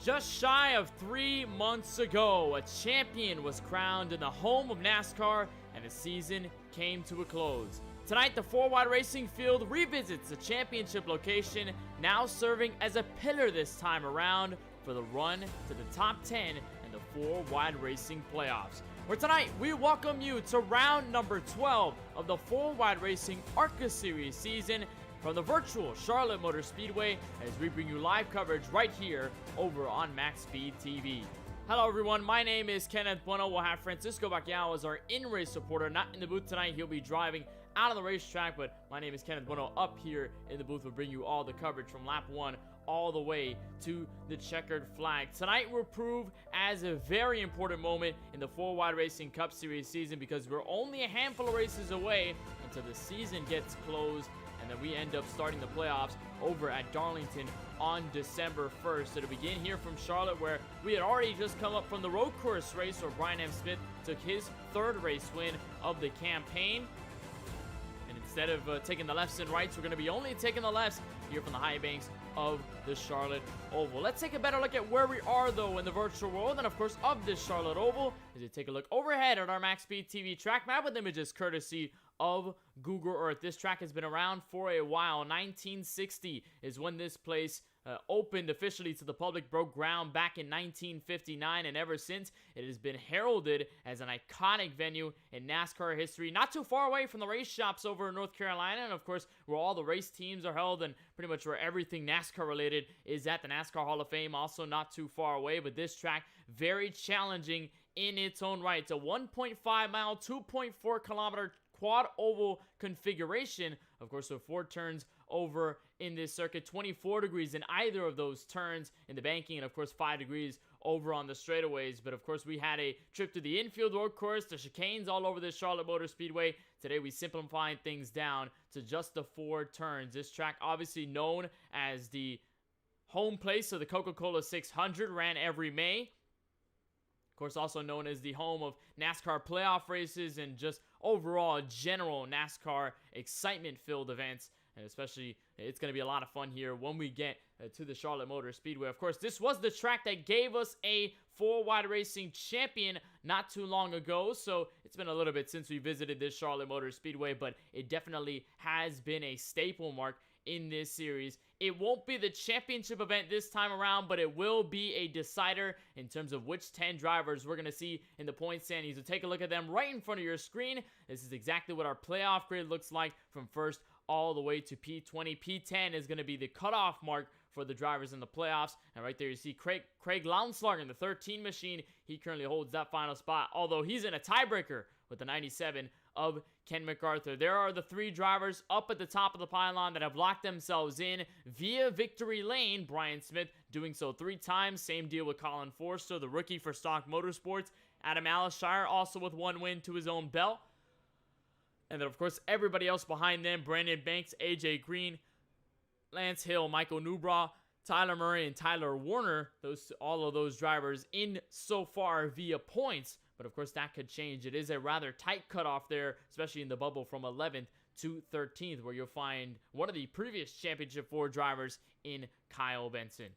Just shy of 3 months ago, a champion was crowned in the home of NASCAR, and the season came to a close. Tonight, the 4-wide racing field revisits the championship location, now serving as a pillar this time around for the run to the top 10 in the 4-wide racing playoffs. Where tonight, we welcome you to round number 12 of the 4-wide racing ARCA Series season, from the virtual Charlotte Motor Speedway, as we bring you live coverage right here over on MaxSpeedTV. Hello everyone, my name is Kenneth Bueno. We'll have Francisco Bacquiao as our in-race reporter, not in the booth tonight. He'll be driving out on the racetrack, but my name is Kenneth Bueno. Up here in the booth, we'll bring you all the coverage from lap 1 all the way to the checkered flag. Tonight will prove as a very important moment in the 4-wide racing Cup Series season, because we're only a handful of races away until the season gets closed, and then we end up starting the playoffs over at Darlington on December 1st. It'll begin here from Charlotte, where we had already just come up from the road course race where Brian M. Smith took his 3rd race win of the campaign. And instead of taking the lefts and rights, we're going to be only taking the lefts here from the high banks of the Charlotte Oval. Let's take a better look at where we are, though, in the virtual world, and of course of this Charlotte Oval, as we take a look overhead at our MaxSpeedTV track map with images courtesy of Google Earth. This track has been around for a while. 1960 is when this place opened officially to the public, broke ground back in 1959, and ever since, it has been heralded as an iconic venue in NASCAR history, not too far away from the race shops over in North Carolina, and of course, where all the race teams are held, and pretty much where everything NASCAR related is at the NASCAR Hall of Fame, also not too far away. But this track, very challenging in its own right. It's a 1.5 mile, 2.4 kilometer quad oval configuration, of course, with 4 turns over in this circuit, 24 degrees in either of those turns in the banking, and of course 5 degrees over on the straightaways. But of course, we had a trip to the infield road course, the chicanes all over this Charlotte Motor Speedway. Today we simplified things down to just the 4 turns. This track, obviously known as the home place of the Coca-Cola 600, ran every May. Of course, also known as the home of NASCAR playoff races and just overall general NASCAR excitement-filled events. And especially, it's going to be a lot of fun here when we get to the Charlotte Motor Speedway. Of course, this was the track that gave us a 4-wide racing champion not too long ago. So it's been a little bit since we visited this Charlotte Motor Speedway, but it definitely has been a staple mark in this series. It won't be the championship event this time around, but it will be a decider in terms of which 10 drivers we're going to see in the point standings. So take a look at them right in front of your screen. This is exactly what our playoff grid looks like from first all the way to P20. P10 is going to be the cutoff mark for the drivers in the playoffs. And right there you see Craig Lounslager in the 13 machine. He currently holds that final spot, although he's in a tiebreaker with the 97 of Ken MacArthur. There are the 3 drivers up at the top of the pylon that have locked themselves in via victory lane. Brian Smith doing so 3 times. Same deal with Colin Forster, the rookie for Stock Motorsports. Adam Alshire also with 1 win to his own belt. And then, of course, everybody else behind them, Brandon Banks, AJ Green, Lance Hill, Michael Newbraw, Tyler Murray, and Tyler Warner. All of those drivers in so far via points. But, of course, that could change. It is a rather tight cutoff there, especially in the bubble from 11th to 13th, where you'll find one of the previous Championship 4 drivers in Kyle Benson.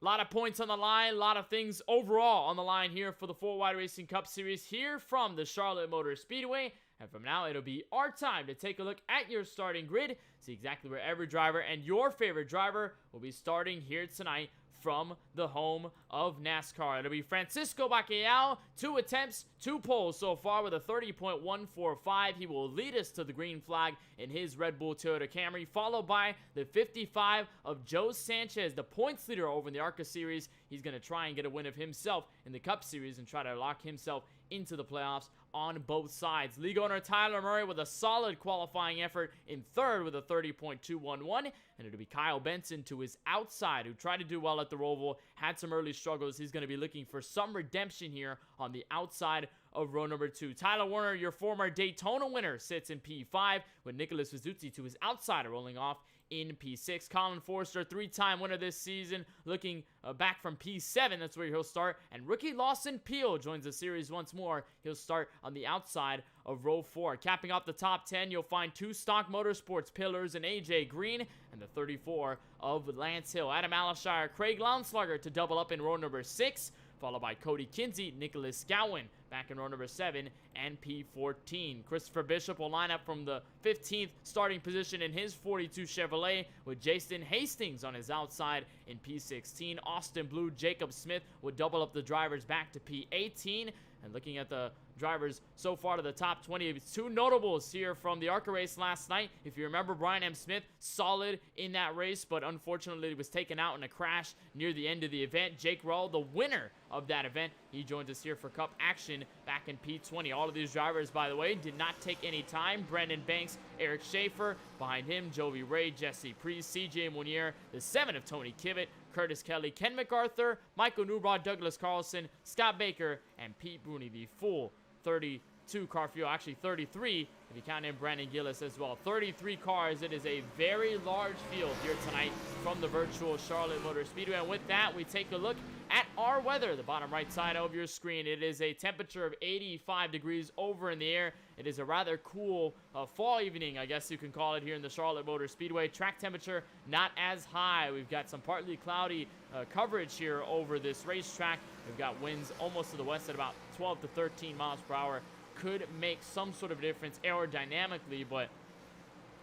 A lot of points on the line, a lot of things overall on the line here for the 4 Wide Racing Cup Series here from the Charlotte Motor Speedway. And from now, it'll be our time to take a look at your starting grid, see exactly where every driver and your favorite driver will be starting here tonight from the home of NASCAR. It'll be Francisco Bacalhau, 2 attempts, 2 poles so far with a 30.145. He will lead us to the green flag in his Red Bull Toyota Camry, followed by the 55 of Joe Sanchez, the points leader over in the ARCA Series. He's going to try and get a win of himself in the Cup Series and try to lock himself into the playoffs on both sides. League owner Tyler Murray with a solid qualifying effort in 3rd with a 30.211, and it'll be Kyle Benson to his outside, who tried to do well at the Roval, had some early struggles. He's going to be looking for some redemption here on the outside of row number 2. Tyler Warner, your former Daytona winner, sits in P5 with Nicholas Vizuzzi to his outside, rolling off in P6. Colin Forster, 3-time winner this season, looking back from P7. That's where he'll start. And rookie Lawson Peel joins the series once more. He'll start on the outside of row 4. Capping off the top 10, you'll find 2 Stock Motorsports pillars and AJ Green, and the 34 of Lance Hill. Adam Alshire, Craig Lounslager to double up in row number 6, followed by Cody Kinsey, Nicholas Gowan back in row number 7, and P14. Christopher Bishop will line up from the 15th starting position in his 42 Chevrolet, with Jason Hastings on his outside in P16. Austin Blue, Jacob Smith would double up the drivers back to P18. And looking at the drivers so far to the top 20, 2 notables here from the ARCA race last night. If you remember, Brian M. Smith, solid in that race, but unfortunately he was taken out in a crash near the end of the event. Jake Rull, the winner of that event, he joins us here for Cup action back in P20. All of these drivers, by the way, did not take any time. Brandon Banks, Eric Schaefer, behind him, Jovi Ray, Jesse Priest, CJ Munier, the 7 of Tony Kibbett, Curtis Kelly, Ken MacArthur, Michael Newbraw, Douglas Carlson, Scott Baker, and Pete Bruni, the full 32 car field, actually 33 if you count in Brandon Gillis as well. 33 cars. It is a very large field here tonight from the virtual Charlotte Motor Speedway. And with that, we take a look at our weather, the bottom right side of your screen. It is a temperature of 85 degrees over in the air. It is a rather cool fall evening, I guess you can call it, here in the Charlotte Motor Speedway. Track temperature not as high. We've got some partly cloudy coverage here over this racetrack. We've got winds almost to the west at about 12 to 13 miles per hour. Could make some sort of difference aerodynamically, but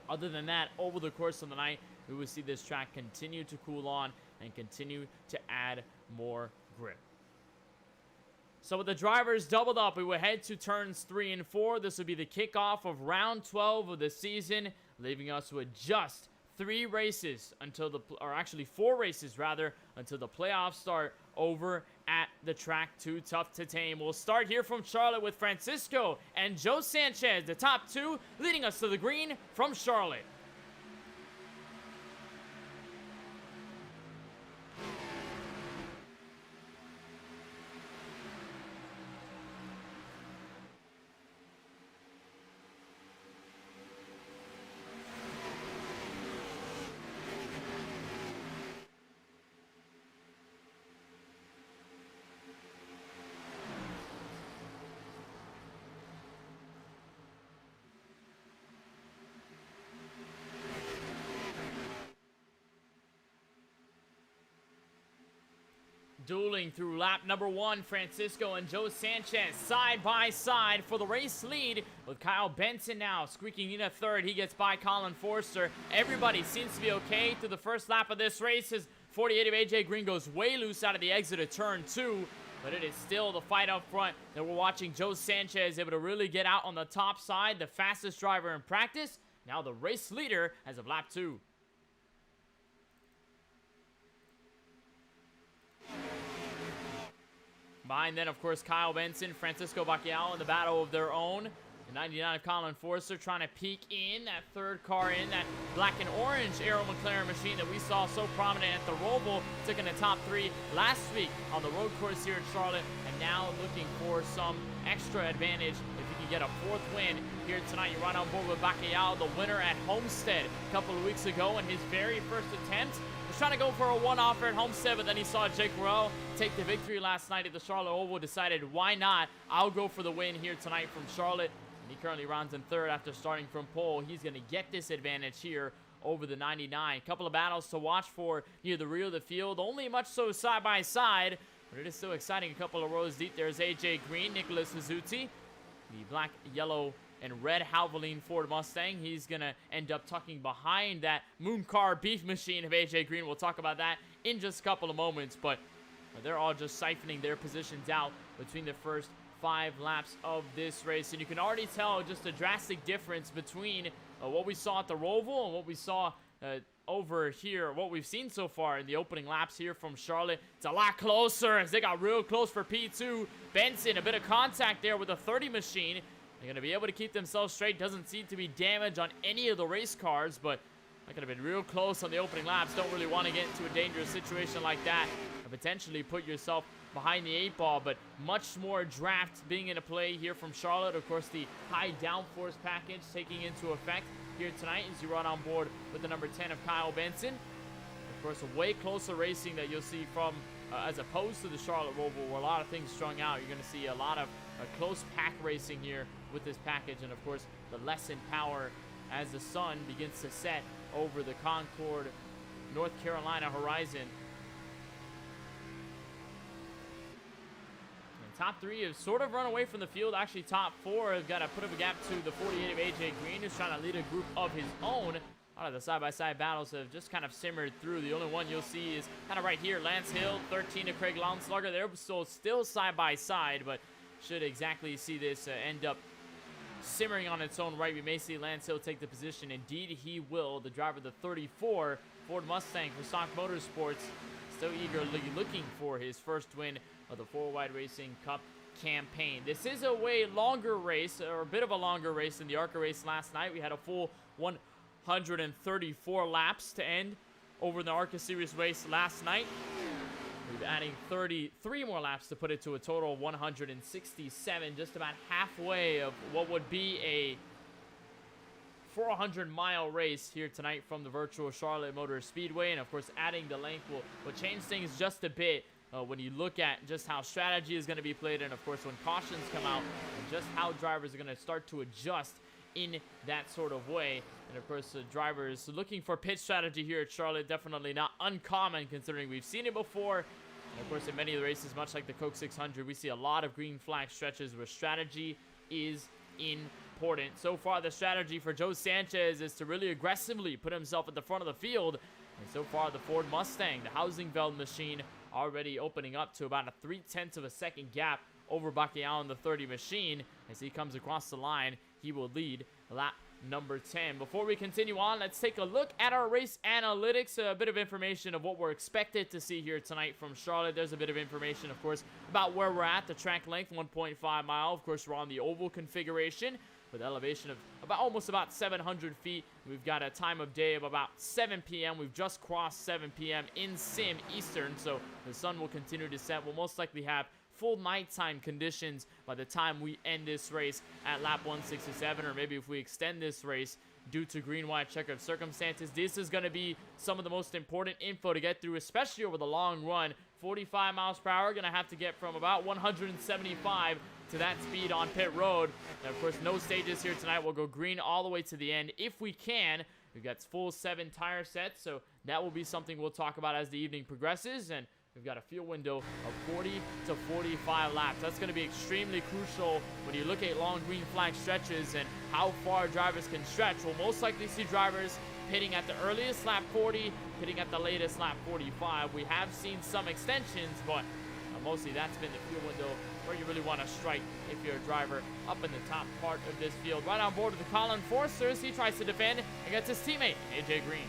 other than that, over the course of the night, we will see this track continue to cool on and continue to add more grip. So with the drivers doubled up, we will head to turns 3 and 4. This will be the kickoff of round 12 of the season, leaving us with just 3 races until actually 4 races rather, until the playoffs start over at the track Too Tough to Tame. We'll start here from Charlotte with Francisco and Joe Sanchez, the top 2, leading us to the green from Charlotte. Dueling through lap number 1, Francisco and Joe Sanchez side by side for the race lead, with Kyle Benson now squeaking in a third. He gets by Colin Forster. Everybody seems to be okay through the first lap of this race. His 48 of AJ Green goes way loose out of the exit of turn 2, but it is still the fight up front that we're watching. Joe Sanchez able to really get out on the top side, the fastest driver in practice, now the race leader as of lap 2. Behind then, of course, Kyle Benson, Francisco Bacchial in the battle of their own. The 99 of Colin Forster trying to peek in that third car in, that black and orange Aero McLaren machine that we saw so prominent at the Roval, took in the top 3 last week on the road course here in Charlotte, and now looking for some extra advantage if you can get a 4th win here tonight. You're right on board with Bacchial, the winner at Homestead a couple of weeks ago in his very first attempt. Was trying to go for a one-offer at Homestead, but then he saw Jake Morrell take the victory last night at the Charlotte Oval, decided why not, I'll go for the win here tonight from Charlotte. He currently rounds in 3rd after starting from pole. He's going to get this advantage here over the 99. Couple of battles to watch for near the rear of the field. Only much so side by side, but it is still exciting. A couple of rows deep. There's AJ Green, Nicholas Suzuki, the black, yellow, and red Havoline Ford Mustang. He's going to end up tucking behind that Moon Car beef machine of AJ Green. We'll talk about that in just a couple of moments, but they're all just siphoning their positions out between the first 5 laps of this race, and you can already tell just a drastic difference between what we saw at the Roval and what we saw over here, what we've seen so far in the opening laps here from Charlotte. It's a lot closer as they got real close for P2. Benson, a bit of contact there with a 30 machine. They're going to be able to keep themselves straight. Doesn't seem to be damage on any of the race cars, but that could have been real close on the opening laps. Don't really want to get into a dangerous situation like that and potentially put yourself behind the 8 ball, but much more draft being into play here from Charlotte. Of course, the high downforce package taking into effect here tonight as you run on board with the number 10 of Kyle Benson. Of course, a way closer racing that you'll see from as opposed to the Charlotte Roval, where a lot of things strung out. You're going to see a lot of close pack racing here with this package, and of course, the lessened power as the sun begins to set over the Concord, North Carolina horizon. Top 3 have sort of run away from the field. Actually, top 4 have got a put up a gap to the 48 of AJ Green, who's trying to lead a group of his own. A lot of the side-by-side battles have just kind of simmered through. The only one you'll see is kind of right here. Lance Hill, 13 to Craig Lownslugger. They're still side-by-side, but should exactly see this end up simmering on its own right. We may see Lance Hill take the position. Indeed, he will. The driver of the 34 Ford Mustang for Stock Motorsports, still eagerly looking for his first win of the 4Wide Racing Cup campaign. This is a way longer race, or a bit of a longer race than the ARCA race last night. We had a full 134 laps to end over the ARCA Series race last night. We're adding 33 more laps to put it to a total of 167, just about halfway of what would be a 400-mile race here tonight from the virtual Charlotte Motor Speedway. And of course, adding the length will change things just a bit when you look at just how strategy is going to be played, and of course when cautions come out, and just how drivers are going to start to adjust in that sort of way. And of course, the drivers looking for pit strategy here at Charlotte, definitely not uncommon considering we've seen it before. And of course, in many of the races, much like the Coke 600, we see a lot of green flag stretches where strategy is important. So far, the strategy for Joe Sanchez is to really aggressively put himself at the front of the field. And so far, the Ford Mustang, the Housingveld machine, already opening up to about a 0.3 of a second gap over Bacchial in the 30 machine. As he comes across the line, he will lead lap number 10. Before we continue on, let's take a look at our race analytics. A bit of information of what we're expected to see here tonight from Charlotte. There's a bit of information, of course, about where we're at. The track length, 1.5 mile. Of course, we're on the oval configuration with elevation of almost about 700 feet. We've got a time of day of about 7 p.m. We've just crossed 7 p.m. in Sim Eastern, so the sun will continue to set. We'll most likely have full nighttime conditions by the time we end this race at lap 167, or maybe if we extend this race due to green-white checkered circumstances. This is going to be some of the most important info to get through, especially over the long run. 45 miles per hour, going to have to get from about 175 to that speed on pit road. And of course, no stages here tonight. We'll go green all the way to the end if we can. We've got full 7 tire sets, so that will be something we'll talk about as the evening progresses. And we've got a fuel window of 40 to 45 laps. That's going to be extremely crucial when you look at long green flag stretches and how far drivers can stretch. We'll most likely see drivers pitting at the earliest lap 40, pitting at the latest lap 45. We have seen some extensions, but mostly that's been the fuel window where you really want to strike if you're a driver up in the top part of this field. Right on board with the Colin Forsters, he tries to defend against his teammate, AJ Green.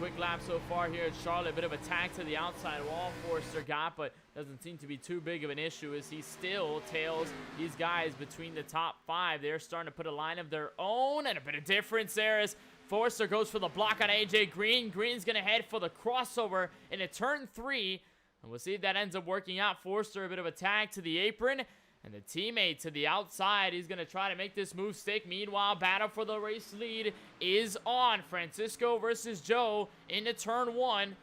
quick lap so far here at Charlotte. A bit of a tag to the outside wall Forster got, but doesn't seem to be too big of an issue as he still tails these guys between the top 5. They're starting to put a line of their own, and a bit of difference there as Forster goes for the block on AJ Green. Green's going to head for the crossover into turn 3, and we'll see if that ends up working out. Forster, a bit of a tag to the apron, and the teammate to the outside, he's going to try to make this move stick. Meanwhile, battle for the race lead is on. Francisco versus Joe into turn 1.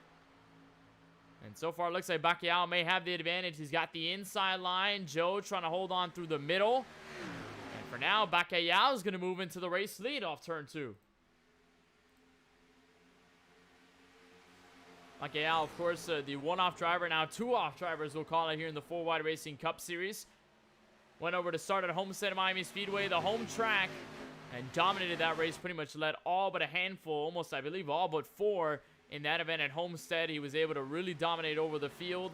And so far, it looks like Bacalhau may have the advantage. He's got the inside line. Joe trying to hold on through the middle. And for now, Bacalhau is going to move into the race lead off turn 2. Bacalhau, of course, the one-off driver. Now two-off drivers, we'll call it here in the 4-Wide Racing Cup Series. Went over to start at Homestead at Miami Speedway, the home track, and dominated that race. Pretty much led all but a handful, almost, I believe, all but 4 in that event at Homestead. He was able to really dominate over the field.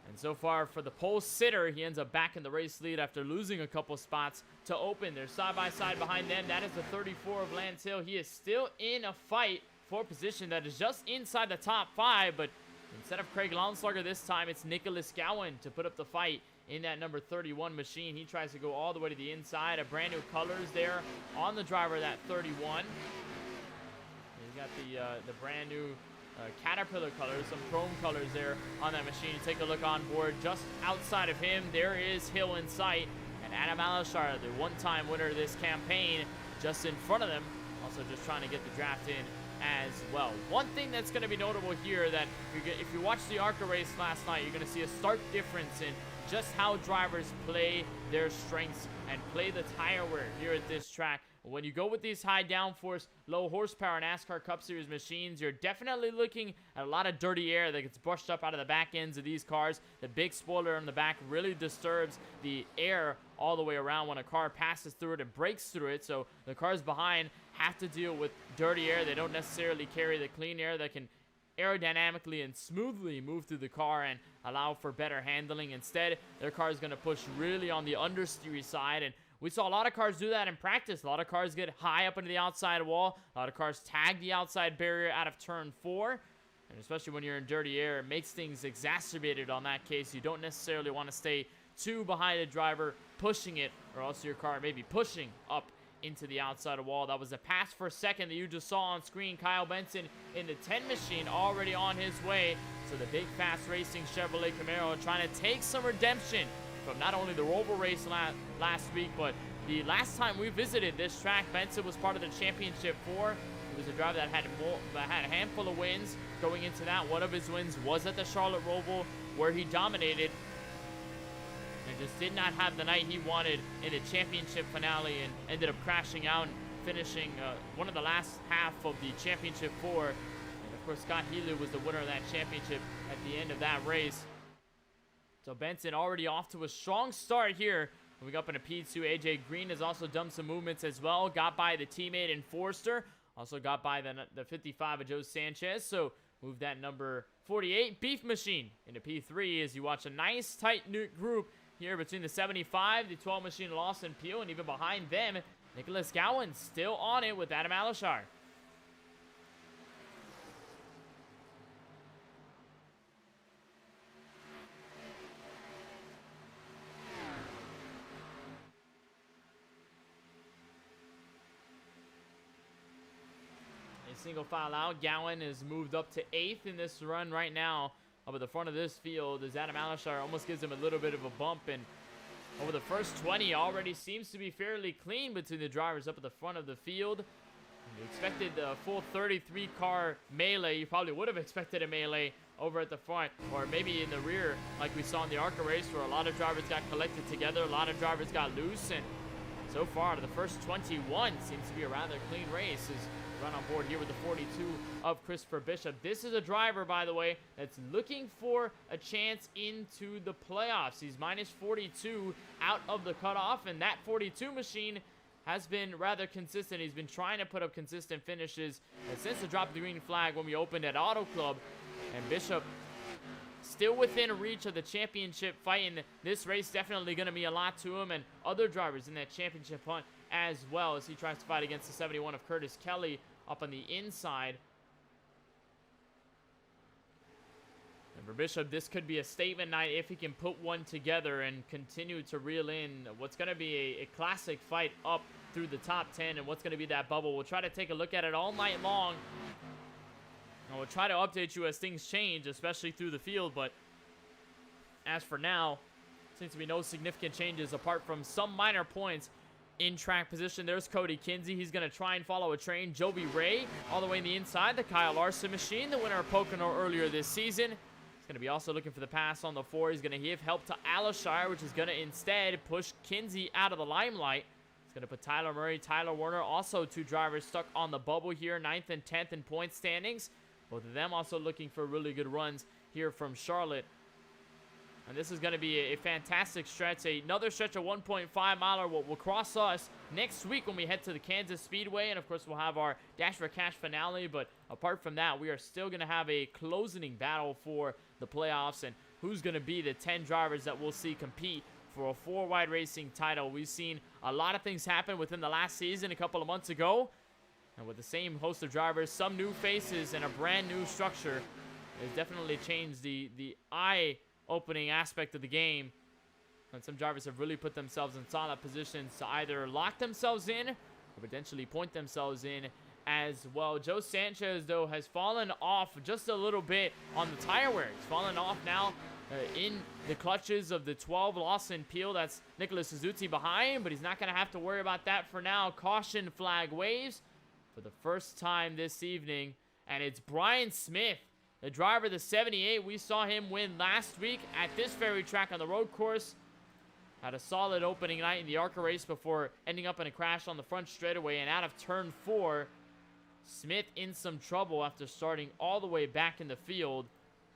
And so far for the pole sitter, he ends up back in the race lead after losing a couple spots to open. They're side by side behind them. That is the 34 of Lance Hill. He is still in a fight for position that is just inside the top 5, but instead of Craig Launslager this time, it's Nicholas Gowan to put up the fight in that number 31 machine. He tries to go all the way to the inside. A brand new colors there on the driver of that 31. He's got the brand new Caterpillar colors, some chrome colors there on that machine. Take a look on board. Just outside of him, there is Hill in sight. And Adam Alashar, the one-time winner of this campaign, just in front of them. Also just trying to get the draft in as well. One thing that's going to be notable here, that if you watch the ARCA race last night, you're going to see a stark difference in just how drivers play their strengths and play the tire wear here at this track. When you go with these high downforce, low horsepower NASCAR Cup Series machines, you're definitely looking at a lot of dirty air that gets brushed up out of the back ends of these cars. The big spoiler on the back really disturbs the air all the way around when a car passes through it and breaks through it. So the cars behind have to deal with dirty air. They don't necessarily carry the clean air that can aerodynamically and smoothly move through the car and allow for better handling. Instead, their car is going to push really on the understeer side, and we saw a lot of cars do that in practice. A lot of cars get high up into the outside wall. A lot of cars tag the outside barrier out of turn 4. And especially when you're in dirty air, it makes things exacerbated on that case. You don't necessarily want to stay too behind the driver pushing it, or else your car may be pushing up into the outside wall. That was a pass for second that you just saw on screen. Kyle Benson in the 10 machine already on his way. So the big fast racing Chevrolet Camaro trying to take some redemption from not only the Roval race last week, but the last time we visited this track. Benson was part of the Championship 4. He was a driver that had a handful of wins going into that. One of his wins was at the Charlotte Roval, where he dominated and just did not have the night he wanted in the championship finale, and ended up crashing out and finishing one of the last half of the Championship 4. And of course, Scott Healy was the winner of that championship at the end of that race. So Benson already off to a strong start here. Moving up into P2, AJ Green has also done some movements as well. Got by the teammate in Forster. Also got by the 55 of Joe Sanchez. So move that number 48 Beef Machine into P3 as you watch a nice tight-knit group here between the 75, the 12 machine Lawson Peel, and even behind them, Nicholas Gowan still on it with Adam Alashar. A single file out. Gowan is moved up to 8th in this run right now. Up at the front of this field as Adam Alashar almost gives him a little bit of a bump, and over the first 20 already seems to be fairly clean between the drivers up at the front of the field. You expected the full 33 car melee. You probably would have expected a melee over at the front, or maybe in the rear like we saw in the ARCA race, where a lot of drivers got collected together, a lot of drivers got loose, and so far the first 21 seems to be a rather clean race. As run on board here with the 42 of Christopher Bishop. This is a driver, by the way, that's looking for a chance into the playoffs. He's minus 42 out of the cutoff, and that 42 machine has been rather consistent. He's been trying to put up consistent finishes since the drop of the green flag when we opened at Auto Club. And Bishop still within reach of the championship fight, and this race definitely going to mean a lot to him and other drivers in that championship hunt as well, as he tries to fight against the 71 of Curtis Kelly up on the inside. And for Bishop, this could be a statement night if he can put one together and continue to reel in what's going to be a classic fight up through the top 10 and what's going to be that bubble. We'll try to take a look at it all night long. And we'll try to update you as things change, especially through the field. But as for now, seems to be no significant changes apart from some minor points in track position. There's Cody Kinsey. He's going to try and follow a train. Joby Ray all the way in the inside. The Kyle Larson machine, the winner of Pocono earlier this season. He's going to be also looking for the pass on the 4. He's going to give help to Alashire, which is going to instead push Kinsey out of the limelight. He's going to put Tyler Murray, Tyler Warner, also 2 drivers stuck on the bubble here, 9th and 10th in point standings. Both of them also looking for really good runs here from Charlotte. And this is going to be a fantastic stretch. Another stretch of 1.5 miler will cross us next week when we head to the Kansas Speedway. And, of course, we'll have our Dash for Cash finale. But apart from that, we are still going to have a closing battle for the playoffs. And who's going to be the 10 drivers that we'll see compete for a 4-wide racing title. We've seen a lot of things happen within the last season a couple of months ago. And with the same host of drivers, some new faces, and a brand new structure, has definitely changed the eye-opening aspect of the game. And some drivers have really put themselves in solid positions to either lock themselves in or potentially point themselves in as well. Joe Sanchez, though, has fallen off just a little bit on the tire wear. He's fallen off now in the clutches of the 12 Lawson Peel. That's Nicholas Suzuki behind, but he's not going to have to worry about that for now. Caution flag waves for the first time this evening, and it's Brian Smith, the driver of the 78. We saw him win last week at this very track on the road course. Had a solid opening night in the ARCA race before ending up in a crash on the front straightaway, and out of turn 4, Smith in some trouble after starting all the way back in the field.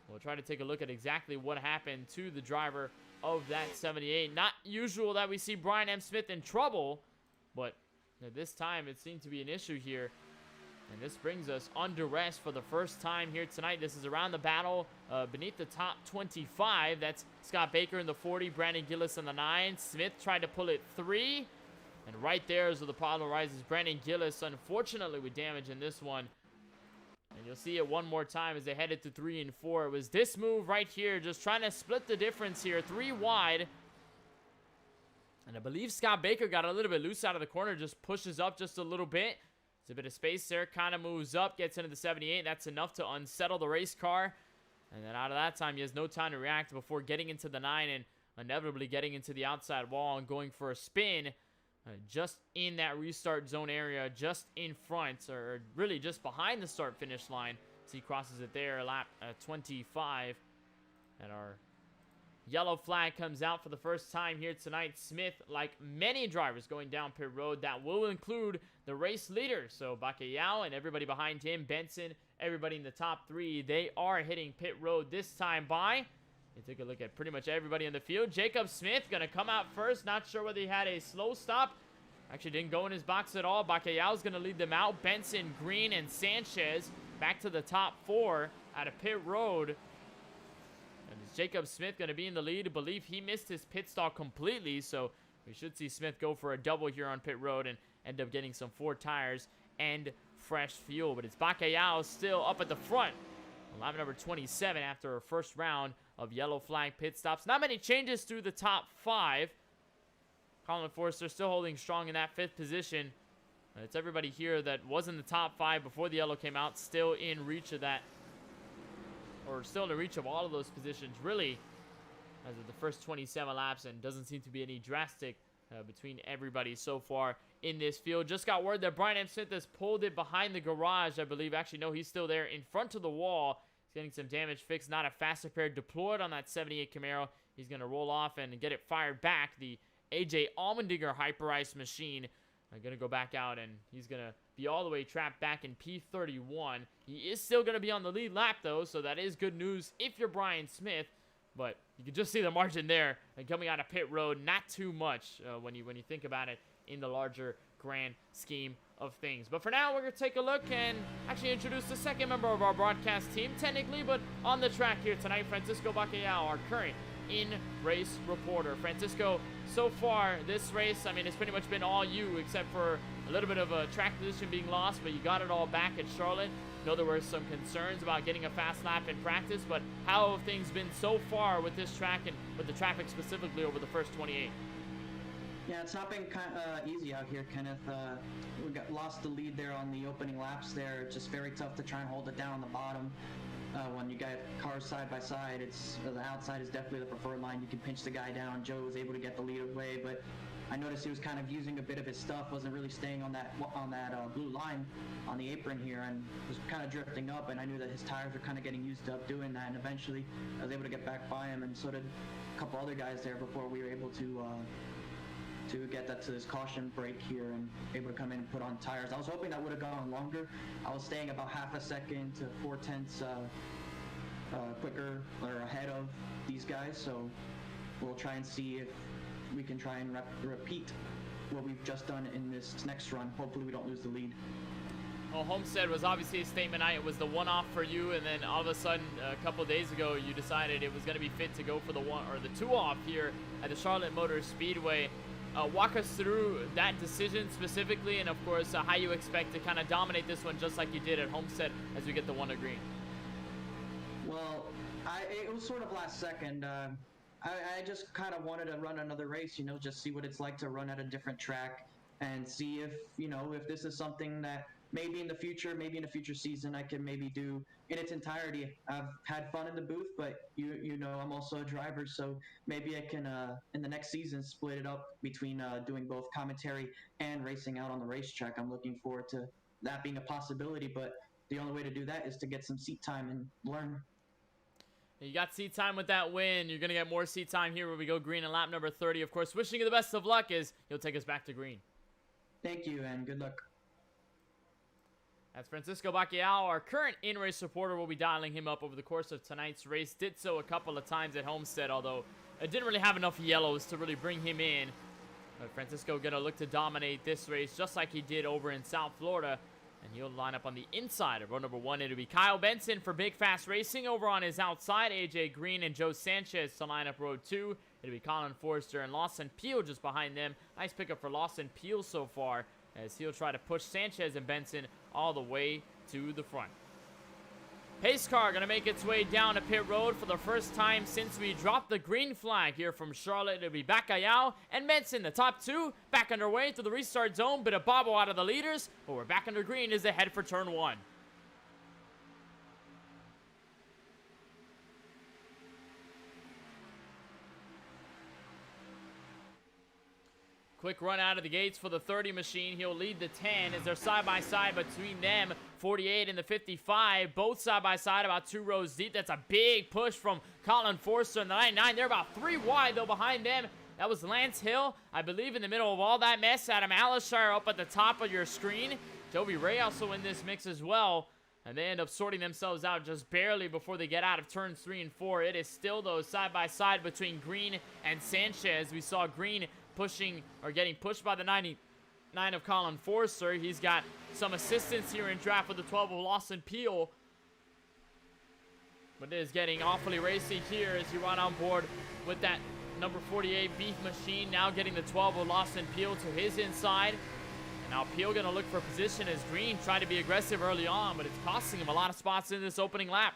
We'll try to take a look at exactly what happened to the driver of that 78. Not usual that we see Brian M. Smith in trouble, but this time it seemed to be an issue here. And this brings us under rest for the first time here tonight. This is around the battle beneath the top 25. That's Scott Baker in the 40, Brandon Gillis in the 9. Smith tried to pull it 3. And right there is where the problem arises. Brandon Gillis, unfortunately, with damage in this one. And you'll see it one more time as they headed to 3 and 4. It was this move right here, just trying to split the difference here. 3 wide. And I believe Scott Baker got a little bit loose out of the corner, just pushes up just a little bit. There's a bit of space there, kind of moves up, gets into the 78. That's enough to unsettle the race car. And then out of that time, he has no time to react before getting into the 9 and inevitably getting into the outside wall and going for a spin just in that restart zone area, just in front, or really just behind the start-finish line. So he crosses it there, lap 25. And our yellow flag comes out for the first time here tonight. Smith, like many drivers going down pit road, that will include the race leader. So Bakayao and everybody behind him, Benson, everybody in the top 3, they are hitting pit road this time by. You take a look at pretty much everybody in the field. Jacob Smith going to come out first. Not sure whether he had a slow stop. Actually didn't go in his box at all. Bakayao's going to lead them out. Benson, Green, and Sanchez back to the top 4 out of pit road. And is Jacob Smith going to be in the lead? I believe he missed his pit stop completely, so we should see Smith go for a double here on pit road and end up getting some 4 tires and fresh fuel. But it's Bakayao still up at the front. Lap number 27 after our first round of yellow flag pit stops. Not many changes through the top 5. Colin Forster still holding strong in that 5th position. It's everybody here that was in the top 5 before the yellow came out, still in reach of that, or still in reach of all of those positions, really, as of the first 27 laps, and doesn't seem to be any drastic between everybody so far in this field. Just got word that Brian M. Smith has pulled it behind the garage, I believe. Actually, no, he's still there in front of the wall. He's getting some damage fixed. Not a fast repair deployed on that 78 Camaro. He's going to roll off and get it fired back. The AJ Allmendinger Hyper Ice machine going to go back out, and he's going to be all the way trapped back in P31. He is still going to be on the lead lap, though, so that is good news if you're Brian Smith. But you can just see the margin there, and coming out of pit road, not too much when you think about it in the larger grand scheme of things. But for now, we're going to take a look and actually introduce the second member of our broadcast team, technically, but on the track here tonight, Francisco Bacallao, our current in-race reporter. Francisco, so far this race, I mean, it's pretty much been all you, except for a little bit of a track position being lost, but you got it all back at Charlotte. I know there were some concerns about getting a fast lap in practice, but how have things been so far with this track and with the traffic specifically over the first 28? Yeah, it's not been easy out here, Kenneth. We lost the lead there on the opening laps there. It's just very tough to try and hold it down on the bottom. When you got cars side by side, the outside is definitely the preferred line. You can pinch the guy down. Joe was able to get the lead away, but I noticed he was kind of using a bit of his stuff, wasn't really staying on that blue line on the apron here, and was kind of drifting up, and I knew that his tires were kind of getting used up doing that, and eventually I was able to get back by him, and so did a couple other guys there before we were able to get that to this caution break here and able to come in and put on tires. I was hoping that would have gone longer. I was staying about half a second to 4/10 quicker or ahead of these guys, so we'll try and see if we can try and repeat what we've just done in this next run. Hopefully we don't lose the lead. Well, Homestead was obviously a statement night. It was the one-off for you, and then all of a sudden, a couple days ago, you decided it was going to be fit to go for the two-off here at the Charlotte Motor Speedway. Walk us through that decision specifically, and of course, how you expect to kind of dominate this one just like you did at Homestead as we get the one to green. Well, it was sort of last second. I just kind of wanted to run another race, just see what it's like to run at a different track and see if this is something that maybe in the future season I can maybe do in its entirety. I've had fun in the booth, but I'm also a driver, so maybe I can in the next season split it up between doing both commentary and racing out on the racetrack. I'm looking forward to that being a possibility, but the only way to do that is to get some seat time and learn. You got seat time with that win. You're going to get more seat time here when we go green in lap number 30. Of course, wishing you the best of luck as you'll take us back to green. Thank you, and good luck. As Francisco Bacchiao, our current in-race reporter, will be dialing him up over the course of tonight's race. Did so a couple of times at Homestead, although it didn't really have enough yellows to really bring him in. But Francisco going to look to dominate this race just like he did over in South Florida. And he'll line up on the inside of row number 1. It'll be Kyle Benson for Big Fast Racing. Over on his outside, AJ Green and Joe Sanchez to line up row 2. It'll be Colin Forrester and Lawson Peel just behind them. Nice pickup for Lawson Peel so far, as he'll try to push Sanchez and Benson all the way to the front. Pace car going to make its way down to pit road for the first time since we dropped the green flag here from Charlotte. It'll be Bacallao and Benson, the top two, back underway to the restart zone. Bit of bobble out of the leaders, but we're back under green as they head for turn 1. Quick run out of the gates for the 30 machine. He'll lead the 10 as they're side-by-side between them. 48 and the 55, both side-by-side about 2 rows deep. That's a big push from Colin Forster and the 99. They're about 3 wide, though, behind them. That was Lance Hill, I believe, in the middle of all that mess. Adam Alishire up at the top of your screen. Joey Ray also in this mix as well. And they end up sorting themselves out just barely before they get out of turns 3 and 4. It is still, though, side-by-side between Green and Sanchez. We saw Green pushing or getting pushed by the 99 of Colin Forster. He's got some assistance here in draft with the 12 of Lawson Peel. But it is getting awfully racy here as you run on board with that number 48 Beef Machine. Now getting the 12 of Lawson Peel to his inside. And now Peel going to look for position as Green tried to be aggressive early on, but it's costing him a lot of spots in this opening lap.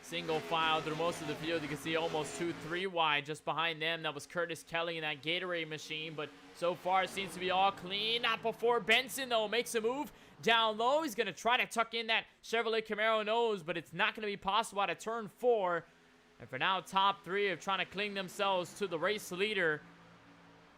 Single file through most of the field. You can see almost 2-3 wide just behind them. That was Curtis Kelly in that Gatorade machine, but so far it seems to be all clean. Not before Benson, though, makes a move down low. He's going to try to tuck in that Chevrolet Camaro nose, but it's not going to be possible out of turn 4. And for now, top 3 are trying to cling themselves to the race leader.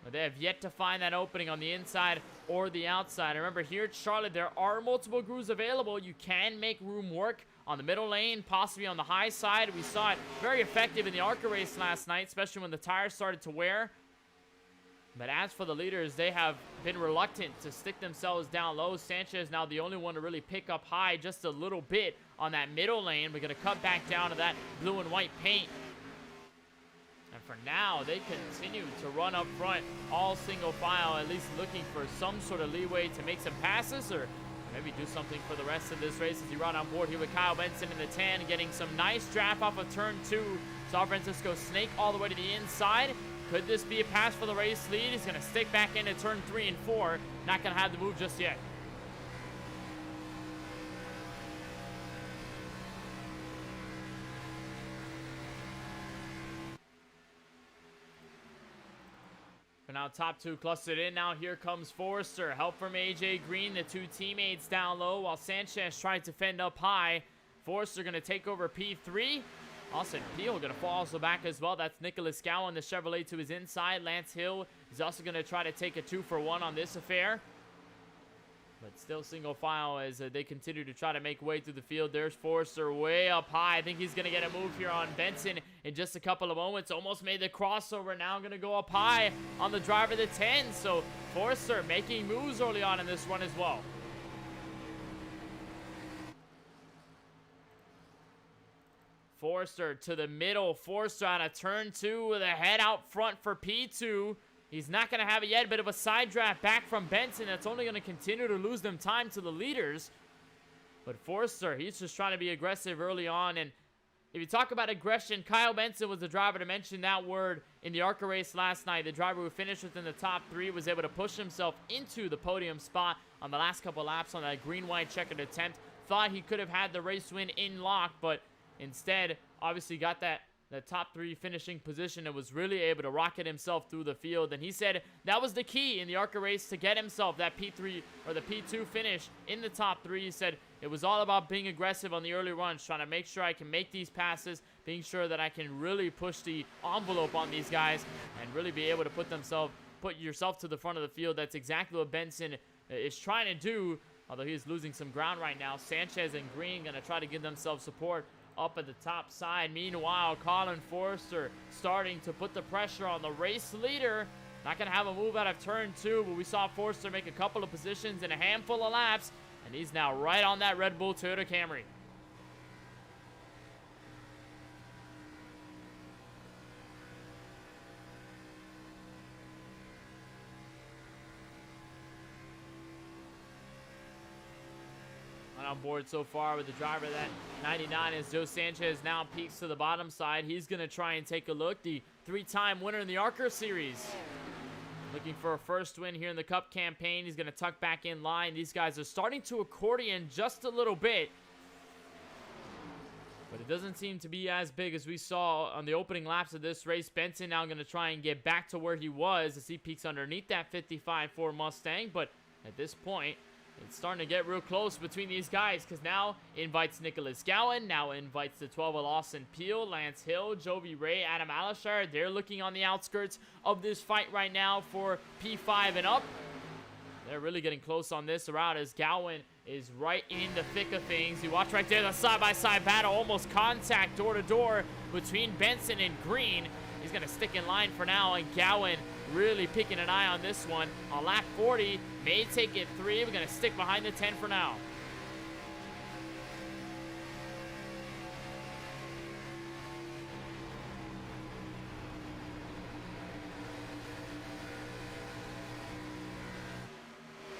But they have yet to find that opening on the inside or the outside. Remember, here at Charlotte, there are multiple grooves available. You can make room work on the middle lane, possibly on the high side. We saw it very effective in the ARCA race last night, especially when the tires started to wear. But as for the leaders, they have been reluctant to stick themselves down low. Sanchez now the only one to really pick up high just a little bit on that middle lane. We're going to cut back down to that blue and white paint. And for now, they continue to run up front, all single file, at least looking for some sort of leeway to make some passes or maybe do something for the rest of this race as he run on board here with Kyle Benson in the tan, getting some nice draft off of turn 2. Saw Francisco snake all the way to the inside. Could this be a pass for the race lead? He's going to stick back into turn 3 and 4. Not going to have the move just yet. But now top 2 clustered in. Now here comes Forrester. Help from AJ Green, the 2 teammates down low, while Sanchez tries to fend up high. Forrester going to take over P3. Austin Peel going to fall also back as well. That's Nicholas Gowan, the Chevrolet, to his inside. Lance Hill is also going to try to take a 2-for-1 on this affair. But still single file as they continue to try to make way through the field. There's Forrester way up high. I think he's going to get a move here on Benson in just a couple of moments. Almost made the crossover. Now going to go up high on the driver of the 10. So Forrester making moves early on in this run as well. Forrester to the middle. Forrester on a turn 2 with a head out front for P2. He's not going to have it yet. Bit of a side draft back from Benson. That's only going to continue to lose them time to the leaders. But Forrester, he's just trying to be aggressive early on. And if you talk about aggression, Kyle Benson was the driver to mention that word in the ARCA race last night. The driver who finished within the top 3 was able to push himself into the podium spot on the last couple laps on that green-white checkered attempt. Thought he could have had the race win in lock, but instead, obviously got that top 3 finishing position and was really able to rocket himself through the field. And he said that was the key in the ARCA race to get himself that P3 or the P2 finish in the top 3. He said it was all about being aggressive on the early runs, trying to make sure I can make these passes, being sure that I can really push the envelope on these guys and really be able to put yourself to the front of the field. That's exactly what Benson is trying to do, although he's losing some ground right now. Sanchez and Green going to try to give themselves support up at the top side. Meanwhile, Colin Forrester starting to put the pressure on the race leader. Not going to have a move out of turn 2, but we saw Forrester make a couple of positions in a handful of laps, and he's now right on that Red Bull Toyota Camry. On board so far with the driver that 99 as Joe Sanchez now peeks to the bottom side. He's going to try and take a look. The 3-time winner in the ARCA series. Looking for a first win here in the Cup campaign. He's going to tuck back in line. These guys are starting to accordion just a little bit. But it doesn't seem to be as big as we saw on the opening laps of this race. Benson now going to try and get back to where he was as he peeks underneath that 55 Ford Mustang. But at this point, it's starting to get real close between these guys because now invites Nicholas Gowan, now invites the 12 of Austin Peel, Lance Hill, Jovi Ray, Adam Alashar. They're looking on the outskirts of this fight right now for P5 and up. They're really getting close on this route as Gowan is right in the thick of things. You watch right there, the side-by-side battle, almost contact door-to-door between Benson and Green. He's going to stick in line for now, and Gowan really picking an eye on this one. On lap 40, may take it 3. We're going to stick behind the 10 for now.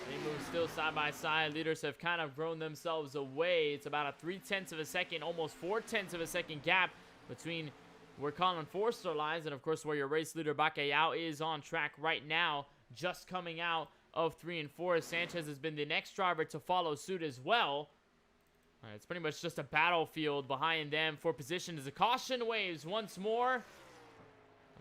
They move still side by side. Leaders have kind of grown themselves away. It's about a 0.3 of a second, almost 0.4 of a second gap between where Colin Forrester lies and, of course, where your race leader Bakayao is on track right now, just coming out of 3 and 4. Sanchez has been the next driver to follow suit as well. It's pretty much just a battlefield behind them for position as the caution waves once more.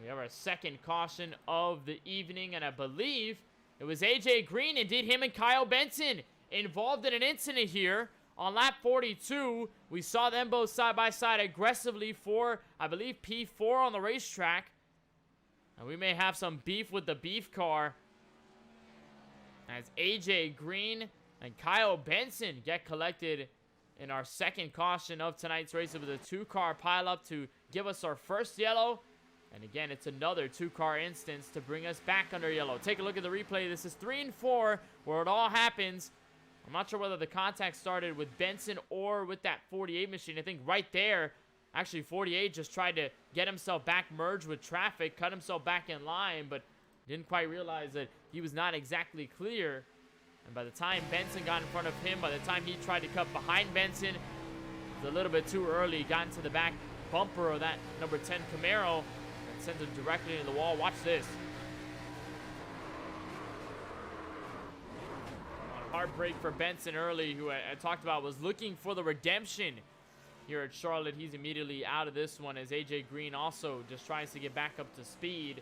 We have our second caution of the evening, and I believe it was AJ Green, indeed him and Kyle Benson involved in an incident here. On lap 42, we saw them both side by side aggressively for, I believe, P4 on the racetrack. And we may have some beef with the beef car as AJ Green and Kyle Benson get collected in our second caution of tonight's race with a 2-car pileup to give us our first yellow. And again, it's another 2-car instance to bring us back under yellow. Take a look at the replay. This is 3 and 4 where it all happens. I'm not sure whether the contact started with Benson or with that 48 machine. I think right there, actually 48 just tried to get himself back merged with traffic, cut himself back in line, but didn't quite realize that he was not exactly clear And by the time Benson got in front of him, by the time he tried to cut behind Benson, it was a little bit too early. Got into the back bumper of that number 10 Camaro and sent him directly into the wall. Watch this. Heartbreak for Benson early, who I talked about was looking for the redemption here at Charlotte. He's immediately out of this one as AJ Green also just tries to get back up to speed.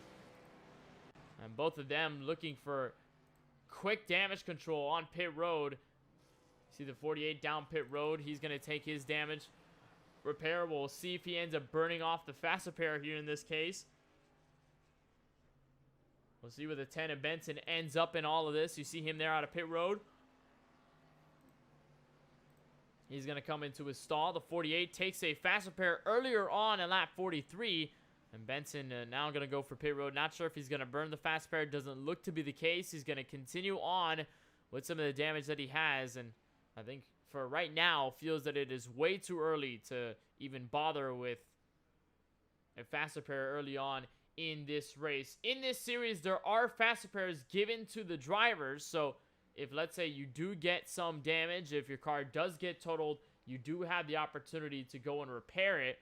And both of them looking for quick damage control on pit road. See the 48 down pit road. He's going to take his damage. Repair. We'll see if he ends up burning off the fast repair here in this case. We'll see where the 10 of Benson ends up in all of this. You see him there out of pit road. He's going to come into his stall. The 48 takes a fast repair earlier on in lap 43. And Benson now going to go for pit road. Not sure if he's going to burn the fast repair. Doesn't look to be the case. He's going to continue on with some of the damage that he has. And I think for right now, feels that it is way too early to even bother with a fast repair early on in this race. In this series, there are fast repairs given to the drivers. So if, let's say, you do get some damage, if your car does get totaled, you do have the opportunity to go and repair it.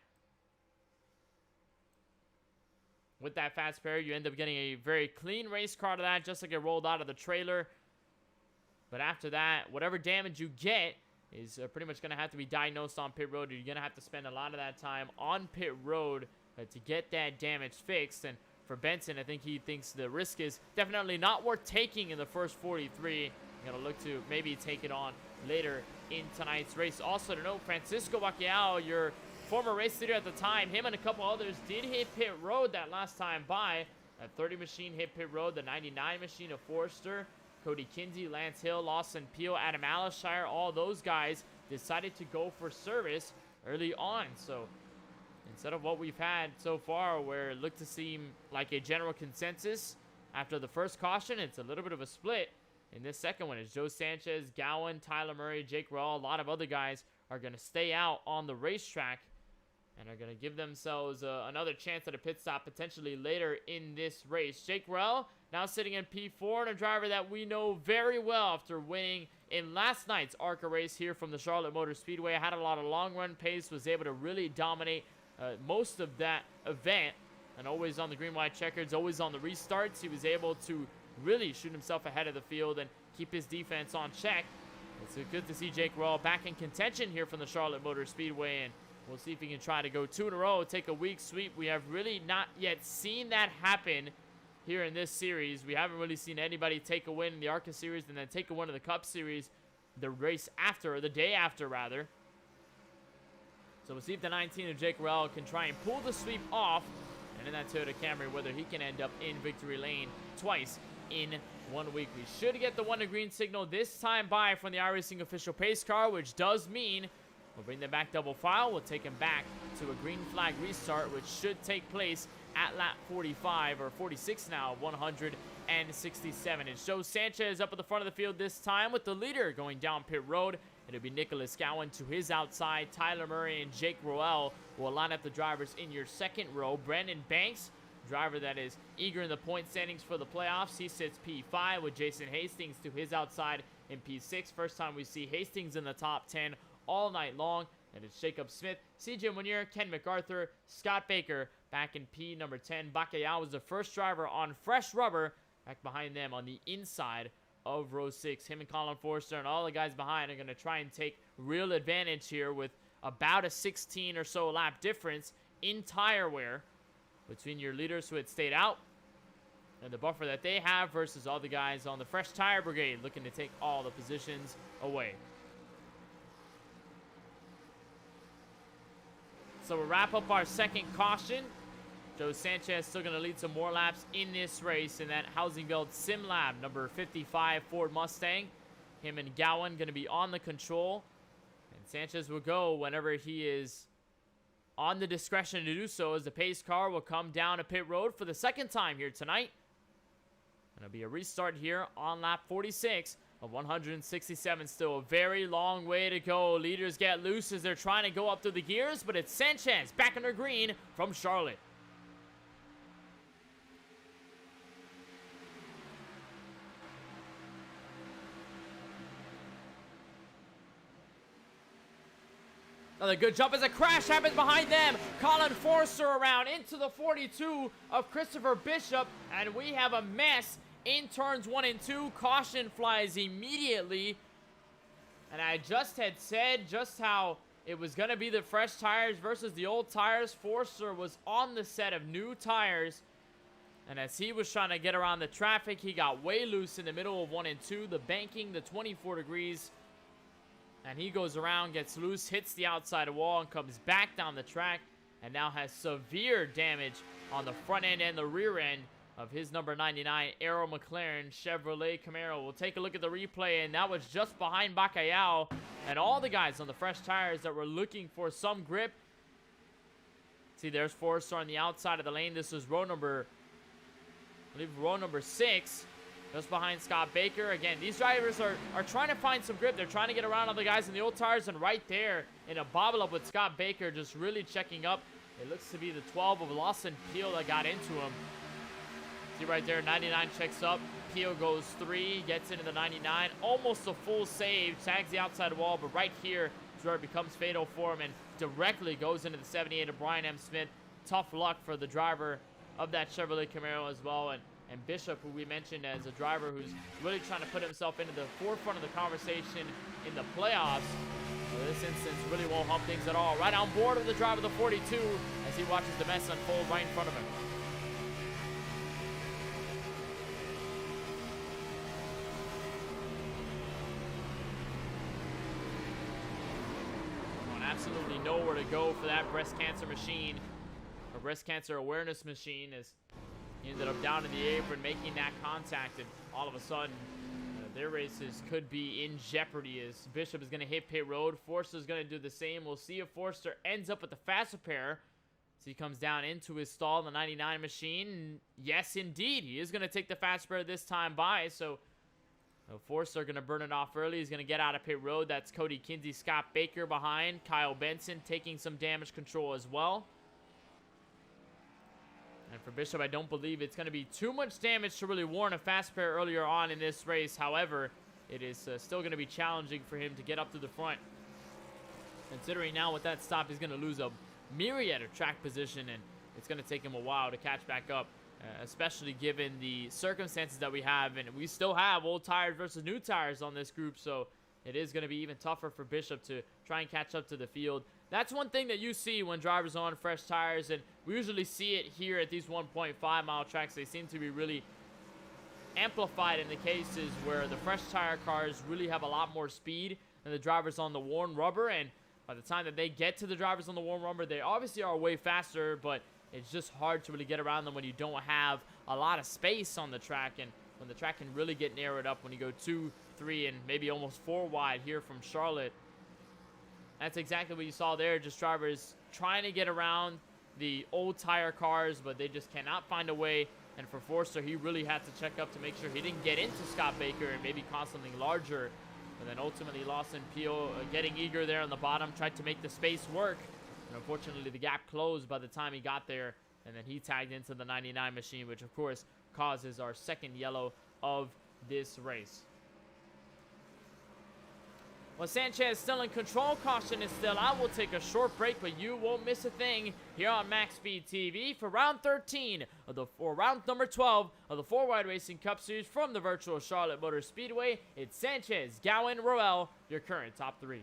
With that fast repair, you end up getting a very clean race car to that, just like it rolled out of the trailer. But after that, whatever damage you get is pretty much going to have to be diagnosed on pit road. You're going to have to spend a lot of that time on pit road to get that damage fixed. And for Benson, I think he thinks the risk is definitely not worth taking in the first 43. You're going to look to maybe take it on later in tonight's race. Also to note, Francisco Bacalhau, your former race leader at the time, him and a couple others did hit pit road that last time by. That 30 machine hit pit road. The 99 machine of Forrester, Cody Kinsey, Lance Hill, Lawson Peel, Adam Alishire, all those guys decided to go for service early on. So instead of what we've had so far, where it looked to seem like a general consensus after the first caution, it's a little bit of a split. In this second one, it's Joe Sanchez, Gowan, Tyler Murray, Jake Rell. A lot of other guys are going to stay out on the racetrack and are going to give themselves another chance at a pit stop potentially later in this race. Jake Rell now sitting in P4, and a driver that we know very well after winning in last night's ARCA race here from the Charlotte Motor Speedway. Had a lot of long run pace, was able to really dominate most of that event, and always on the green white checkers, always on the restarts. He was able to really shoot himself ahead of the field and keep his defense on check. It's good to see Jake Rell back in contention here from the Charlotte Motor Speedway, and we'll see if he can try to go 2 in a row, take a weak sweep. We have really not yet seen that happen here in this series. We haven't really seen anybody take a win in the ARCA series and then take a win in the Cup series the race after, or the day after rather. So we'll see if the 19 of Jake Rell can try and pull the sweep off, and in that Toyota Camry, whether he can end up in victory lane twice in 1 week. We should get the 1 to green signal this time by from the iRacing official pace car, which does mean we'll bring them back double file. We'll take them back to a green flag restart, which should take place at lap 45, or 46 now, 167. It's Joe Sanchez up at the front of the field this time with the leader going down pit road. It'll be Nicholas Gowan to his outside. Tyler Murray and Jake Roel will line up the drivers in your second row. Brandon Banks, driver that is eager in the point standings for the playoffs. He sits P5 with Jason Hastings to his outside in P6. First time we see Hastings in the top 10 all night long. And it's Jacob Smith, CJ Munier, Ken MacArthur, Scott Baker back in P number 10. Bacalhau was the first driver on fresh rubber back behind them on the inside of row 6. Him and Colin Forster and all the guys behind are going to try and take real advantage here with about a 16 or so lap difference in tire wear between your leaders who had stayed out and the buffer that they have versus all the guys on the fresh tire brigade looking to take all the positions away. So we'll wrap up our second caution. Joe Sanchez still going to lead some more laps in this race in that Housing Belt Sim Lab number 55 Ford Mustang. Him and Gowan going to be on the control. And Sanchez will go whenever he is on the discretion to do so, as the pace car will come down a pit road for the second time here tonight. And it'll be a restart here on lap 46 of 167. Still a very long way to go. Leaders get loose as they're trying to go up through the gears, but it's Sanchez back under green from Charlotte. Another good jump as a crash happens behind them. Colin Forster around into the 42 of Christopher Bishop. And we have a mess in turns 1 and 2. Caution flies immediately. And I just had said just how it was going to be the fresh tires versus the old tires. Forster was on the set of new tires. And as he was trying to get around the traffic, he got way loose in the middle of 1 and 2. The banking, the 24 degrees. And he goes around, gets loose, hits the outside wall, and comes back down the track. And now has severe damage on the front end and the rear end of his number 99 Arrow McLaren Chevrolet Camaro. We'll take a look at the replay, and that was just behind Bacalhau and all the guys on the fresh tires that were looking for some grip. See, there's Forrester on the outside of the lane. This is row number, I believe, row number 6. Just behind Scott Baker. Again, these drivers are trying to find some grip. They're trying to get around other guys in the old tires, and right there in a bobble up with Scott Baker just really checking up. It looks to be the 12 of Lawson Peel that got into him. See right there, 99 checks up. Peel goes 3, gets into the 99. Almost a full save, tags the outside wall, but right here is where it becomes fatal for him and directly goes into the 78 of Brian M. Smith. Tough luck for the driver of that Chevrolet Camaro as well. And Bishop, who we mentioned as a driver who's really trying to put himself into the forefront of the conversation in the playoffs. In this instance, really won't hump things at all. Right on board with the driver of the 42 as he watches the mess unfold right in front of him. Absolutely nowhere to go for that breast cancer machine, or breast cancer awareness machine, as he ended up down in the apron making that contact, and all of a sudden their races could be in jeopardy as Bishop is going to hit pit road. Forster is going to do the same. We'll see if Forster ends up with the faster pair as he comes down into his stall in the 99 machine. Yes, indeed, he is going to take the fast pair this time by, so Forster going to burn it off early. He's going to get out of pit road. That's Cody Kinsey, Scott Baker behind. Kyle Benson taking some damage control as well. And for Bishop, I don't believe it's going to be too much damage to really warrant a fast pair earlier on in this race. However, it is still going to be challenging for him to get up to the front. Considering now with that stop, he's going to lose a myriad of track position, and it's going to take him a while to catch back up. Especially given the circumstances that we have, and we still have old tires versus new tires on this group, so it is going to be even tougher for Bishop to try and catch up to the field. That's one thing that you see when drivers are on fresh tires, and we usually see it here at these 1.5 mile tracks. They seem to be really amplified in the cases where the fresh tire cars really have a lot more speed than the drivers on the worn rubber, and by the time that they get to the drivers on the warm rubber, they obviously are way faster, but it's just hard to really get around them when you don't have a lot of space on the track, and when the track can really get narrowed up when you go 2, 3, and maybe almost 4 wide here from Charlotte. That's exactly what you saw there, just drivers trying to get around the old tire cars, but they just cannot find a way. And for Forster, he really had to check up to make sure he didn't get into Scott Baker and maybe cause something larger. And then ultimately Lawson Peel getting eager there on the bottom, tried to make the space work. And unfortunately, the gap closed by the time he got there. And then he tagged into the 99 machine, which of course causes our second yellow of this race. Well, Sanchez still in control. Caution is still out. We'll take a short break, but you won't miss a thing here on MaxSpeedTV for round 13 of round number 12 of the 4-Wide Racing Cup Series from the virtual Charlotte Motor Speedway. It's Sanchez, Gowen, Roel, your current top 3.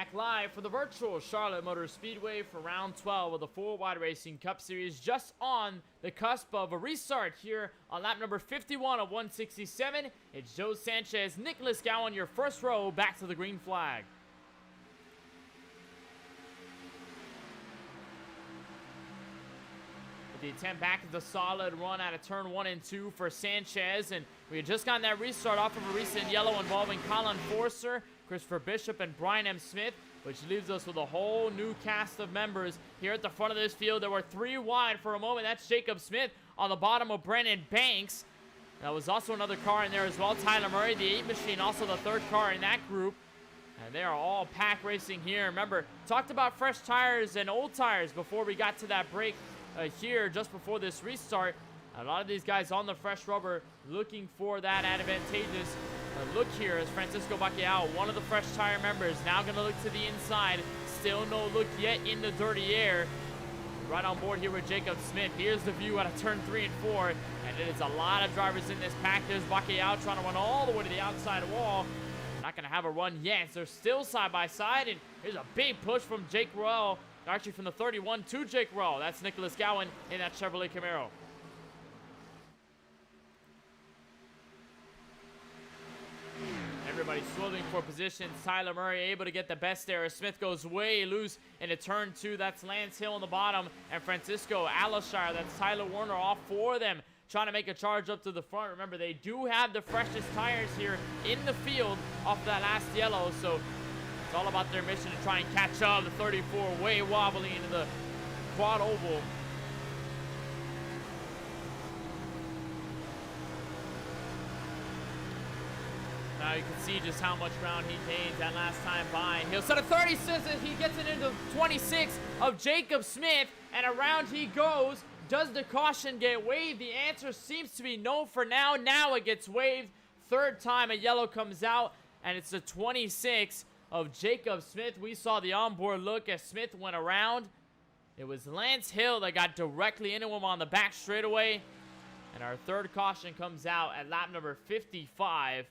back live for the virtual Charlotte Motor Speedway for round 12 of the 4-Wide Racing Cup Series, just on the cusp of a restart here on lap number 51 of 167. It's Joe Sanchez, Nicholas Gowan, your first row back to the green flag. The attempt back is a solid run out of turn 1 and 2 for Sanchez, and we had just gotten that restart off of a recent yellow involving Colin Forcer, Christopher Bishop, and Brian M. Smith, which leaves us with a whole new cast of members here at the front of this field. There were 3 wide for a moment. That's Jacob Smith on the bottom of Brandon Banks. That was also another car in there as well. Tyler Murray, the 8 machine, also the 3rd car in that group. And they are all pack racing here. Remember, talked about fresh tires and old tires before we got to that break here just before this restart. A lot of these guys on the fresh rubber looking for that advantageous look here as Francisco Bacalhau, one of the fresh tire members, now going to look to the inside. Still no look yet in the dirty air. Right on board here with Jacob Smith. Here's the view out of turn 3 and 4. And it is a lot of drivers in this pack. There's Bacalhau trying to run all the way to the outside wall. Not going to have a run yet. They're still side by side. And here's a big push from Jake Roell. Actually from the 31 to Jake Roell. That's Nicholas Gowan in that Chevrolet Camaro. Everybody swiveling for positions. Tyler Murray able to get the best there. Smith goes way loose into turn 2. That's Lance Hill on the bottom. And Francisco Alashire. That's Tyler Warner. All 4 of them trying to make a charge up to the front. Remember, they do have the freshest tires here in the field off that last yellow. So it's all about their mission to try and catch up. The 34 way wobbly into the quad oval. Now you can see just how much ground he gained that last time by. He'll set a 36 as he gets it into 26 of Jacob Smith, and around he goes. Does the caution get waived? The answer seems to be no for now. Now it gets waived. 3rd time a yellow comes out, and it's the 26 of Jacob Smith. We saw the onboard look as Smith went around. It was Lance Hill that got directly into him on the back straightaway. And our 3rd caution comes out at lap number 55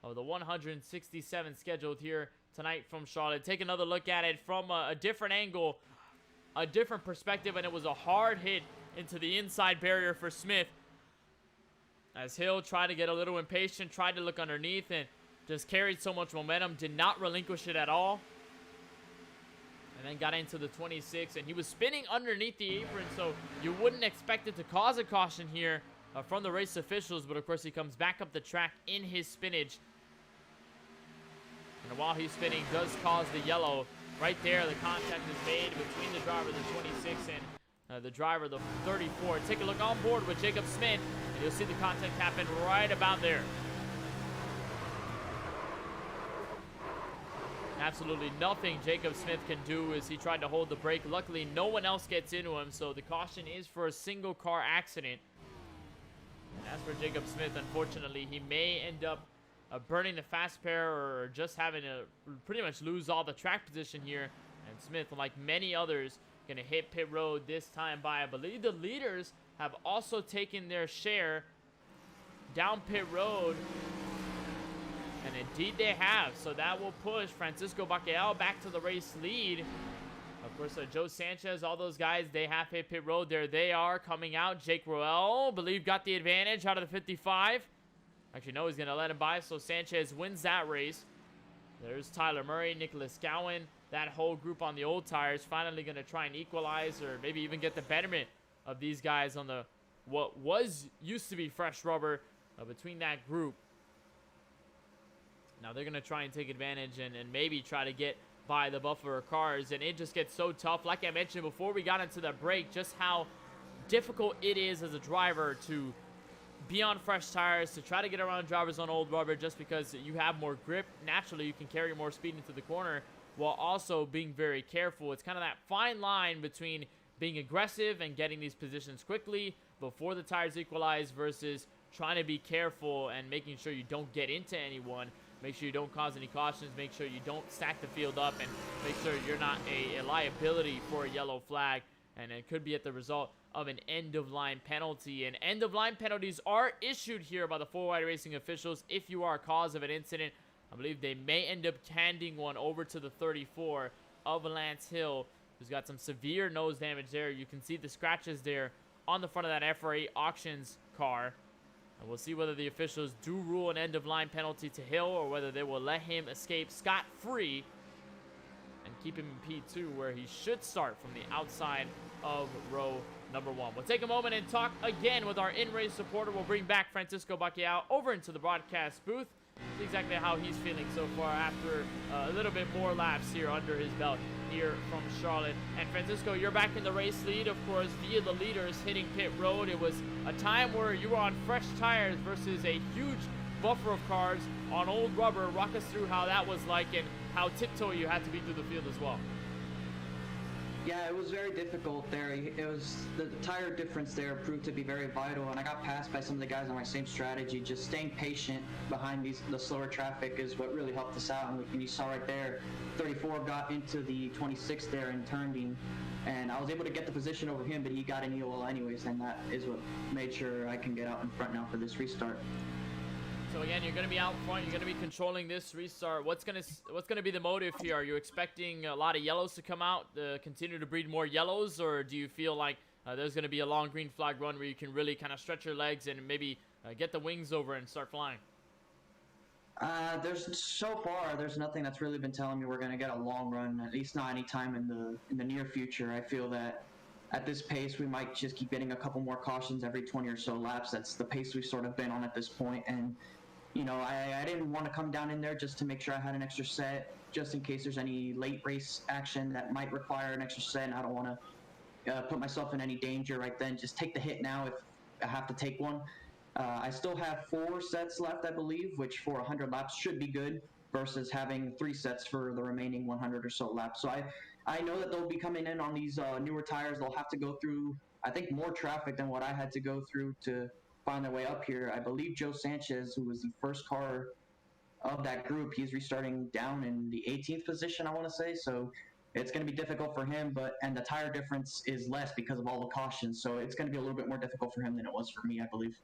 of the 167 scheduled here tonight from Charlotte. Take another look at it from a different angle, a different perspective, and it was a hard hit into the inside barrier for Smith. As Hill tried to get a little impatient, tried to look underneath, and just carried so much momentum, did not relinquish it at all. And then got into the 26, and he was spinning underneath the apron, so you wouldn't expect it to cause a caution here from the race officials, but of course he comes back up the track in his spinach. And while he's spinning, does cause the yellow. Right there, the contact is made between the driver, the 26, and the driver, the 34. Take a look on board with Jacob Smith, and you'll see the contact happen right about there. Absolutely nothing Jacob Smith can do as he tried to hold the brake. Luckily, no one else gets into him, so the caution is for a single car accident. And as for Jacob Smith, unfortunately, he may end up burning the fast pair or just having to pretty much lose all the track position here. And Smith, like many others, going to hit pit road this time by. I believe the leaders have also taken their share down pit road. And indeed they have. So that will push Francisco Bacalhau back to the race lead. Of course, Joe Sanchez, all those guys, they have hit pit road. There they are coming out. Jake Roell, believe, got the advantage out of the 55. Actually, no, he's going to let him by. So Sanchez wins that race. There's Tyler Murray, Nicholas Gowan. That whole group on the old tires finally going to try and equalize or maybe even get the betterment of these guys on the what used to be fresh rubber between that group. Now they're going to try and take advantage and maybe try to get by the buffer cars. And it just gets so tough. Like I mentioned before we got into the break, just how difficult it is as a driver to be on fresh tires, to try to get around drivers on old rubber just because you have more grip. Naturally, you can carry more speed into the corner while also being very careful. It's kind of that fine line between being aggressive and getting these positions quickly before the tires equalize versus trying to be careful and making sure you don't get into anyone. Make sure you don't cause any cautions. Make sure you don't stack the field up, and make sure you're not a liability for a yellow flag. And it could be at the result of an end-of-line penalty. And end-of-line penalties are issued here by the 4-Wide Racing officials if you are a cause of an incident. I believe they may end up handing one over to the 34 of Lance Hill, who's got some severe nose damage there. You can see the scratches there on the front of that FR8 Auctions car. And we'll see whether the officials do rule an end-of-line penalty to Hill or whether they will let him escape scot-free and keep him in P2, where he should start from the outside of row number 1. We'll take a moment and talk again with our in-race supporter. We'll bring back Francisco Bacchiao over into the broadcast booth. See exactly how he's feeling so far after a little bit more laps here under his belt here from Charlotte. And Francisco, you're back in the race lead, of course, via the leaders hitting pit road. It was a time where you were on fresh tires versus a huge buffer of cars on old rubber. Walk us through how that was like and how tiptoe you had to be through the field as well. Yeah, it was very difficult there. It was the tire difference there proved to be very vital, and I got passed by some of the guys on my same strategy. Just staying patient behind the slower traffic is what really helped us out. And you saw right there, 34 got into the 26 there and turned him, and I was able to get the position over him, but he got in EOL anyways, and that is what made sure I can get out in front now for this restart. So again, you're going to be out front. You're going to be controlling this restart. What's going to be the motive here? Are you expecting a lot of yellows to come out, continue to breed more yellows, or do you feel like there's going to be a long green flag run where you can really kind of stretch your legs and maybe get the wings over and start flying? So far, there's nothing that's really been telling me we're going to get a long run, at least not any time in the near future. I feel that at this pace, we might just keep getting a couple more cautions every 20 or so laps. That's the pace we've sort of been on at this point, and you know, I didn't want to come down in there just to make sure I had an extra set, just in case there's any late race action that might require an extra set, and I don't want to put myself in any danger right then. Just take the hit now if I have to take one. I still have 4 sets left, I believe, which for 100 laps should be good, versus having 3 sets for the remaining 100 or so laps. So I know that they'll be coming in on these newer tires. They'll have to go through, I think, more traffic than what I had to go through to find their way up here. I believe Joe Sanchez, who was the first car of that group, he's restarting down in the 18th position, I want to say. So it's going to be difficult for him, and the tire difference is less because of all the cautions. So it's going to be a little bit more difficult for him than it was for me, I believe.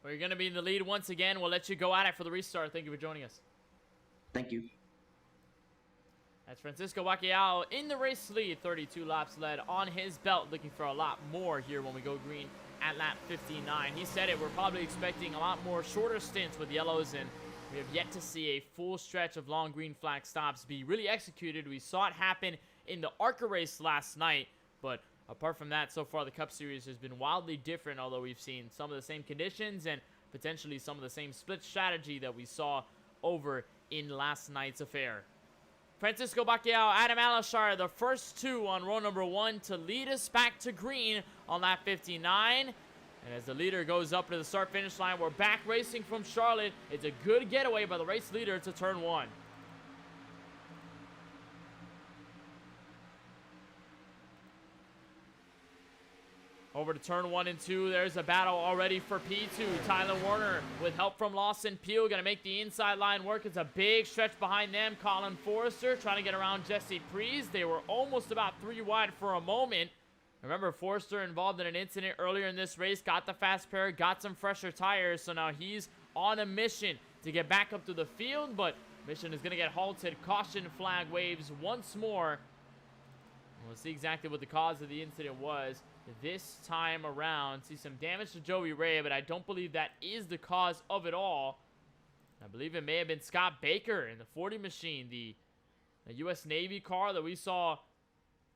Well, you're going to be in the lead once again. We'll let you go at it for the restart. Thank you for joining us. Thank you. That's Francisco Bacchiao in the race lead, 32 laps led on his belt, looking for a lot more here when we go green at lap 59. He said it, we're probably expecting a lot more shorter stints with yellows, and we have yet to see a full stretch of long green flag stops be really executed. We saw it happen in the ARCA race last night, but apart from that, so far the Cup Series has been wildly different, although we've seen some of the same conditions and potentially some of the same split strategy that we saw over in last night's affair. Francisco Bacchiao, Adam Alashar, the first 2 on row number 1 to lead us back to green on lap 59. And as the leader goes up to the start-finish line, we're back racing from Charlotte. It's a good getaway by the race leader to turn 1. Over to turn 1 and 2. There's a battle already for P2. Tyler Warner, with help from Lawson Peel, going to make the inside line work. It's a big stretch behind them. Colin Forrester trying to get around Jesse Prees. They were almost about 3 wide for a moment. Remember, Forrester involved in an incident earlier in this race. Got the fast pair, got some fresher tires. So now he's on a mission to get back up to the field. But mission is going to get halted. Caution flag waves once more. We'll see exactly what the cause of the incident was this time around. See some damage to Joey Ray, but I don't believe that is the cause of it all. I believe it may have been Scott Baker in the 40 machine, the U.S. Navy car that we saw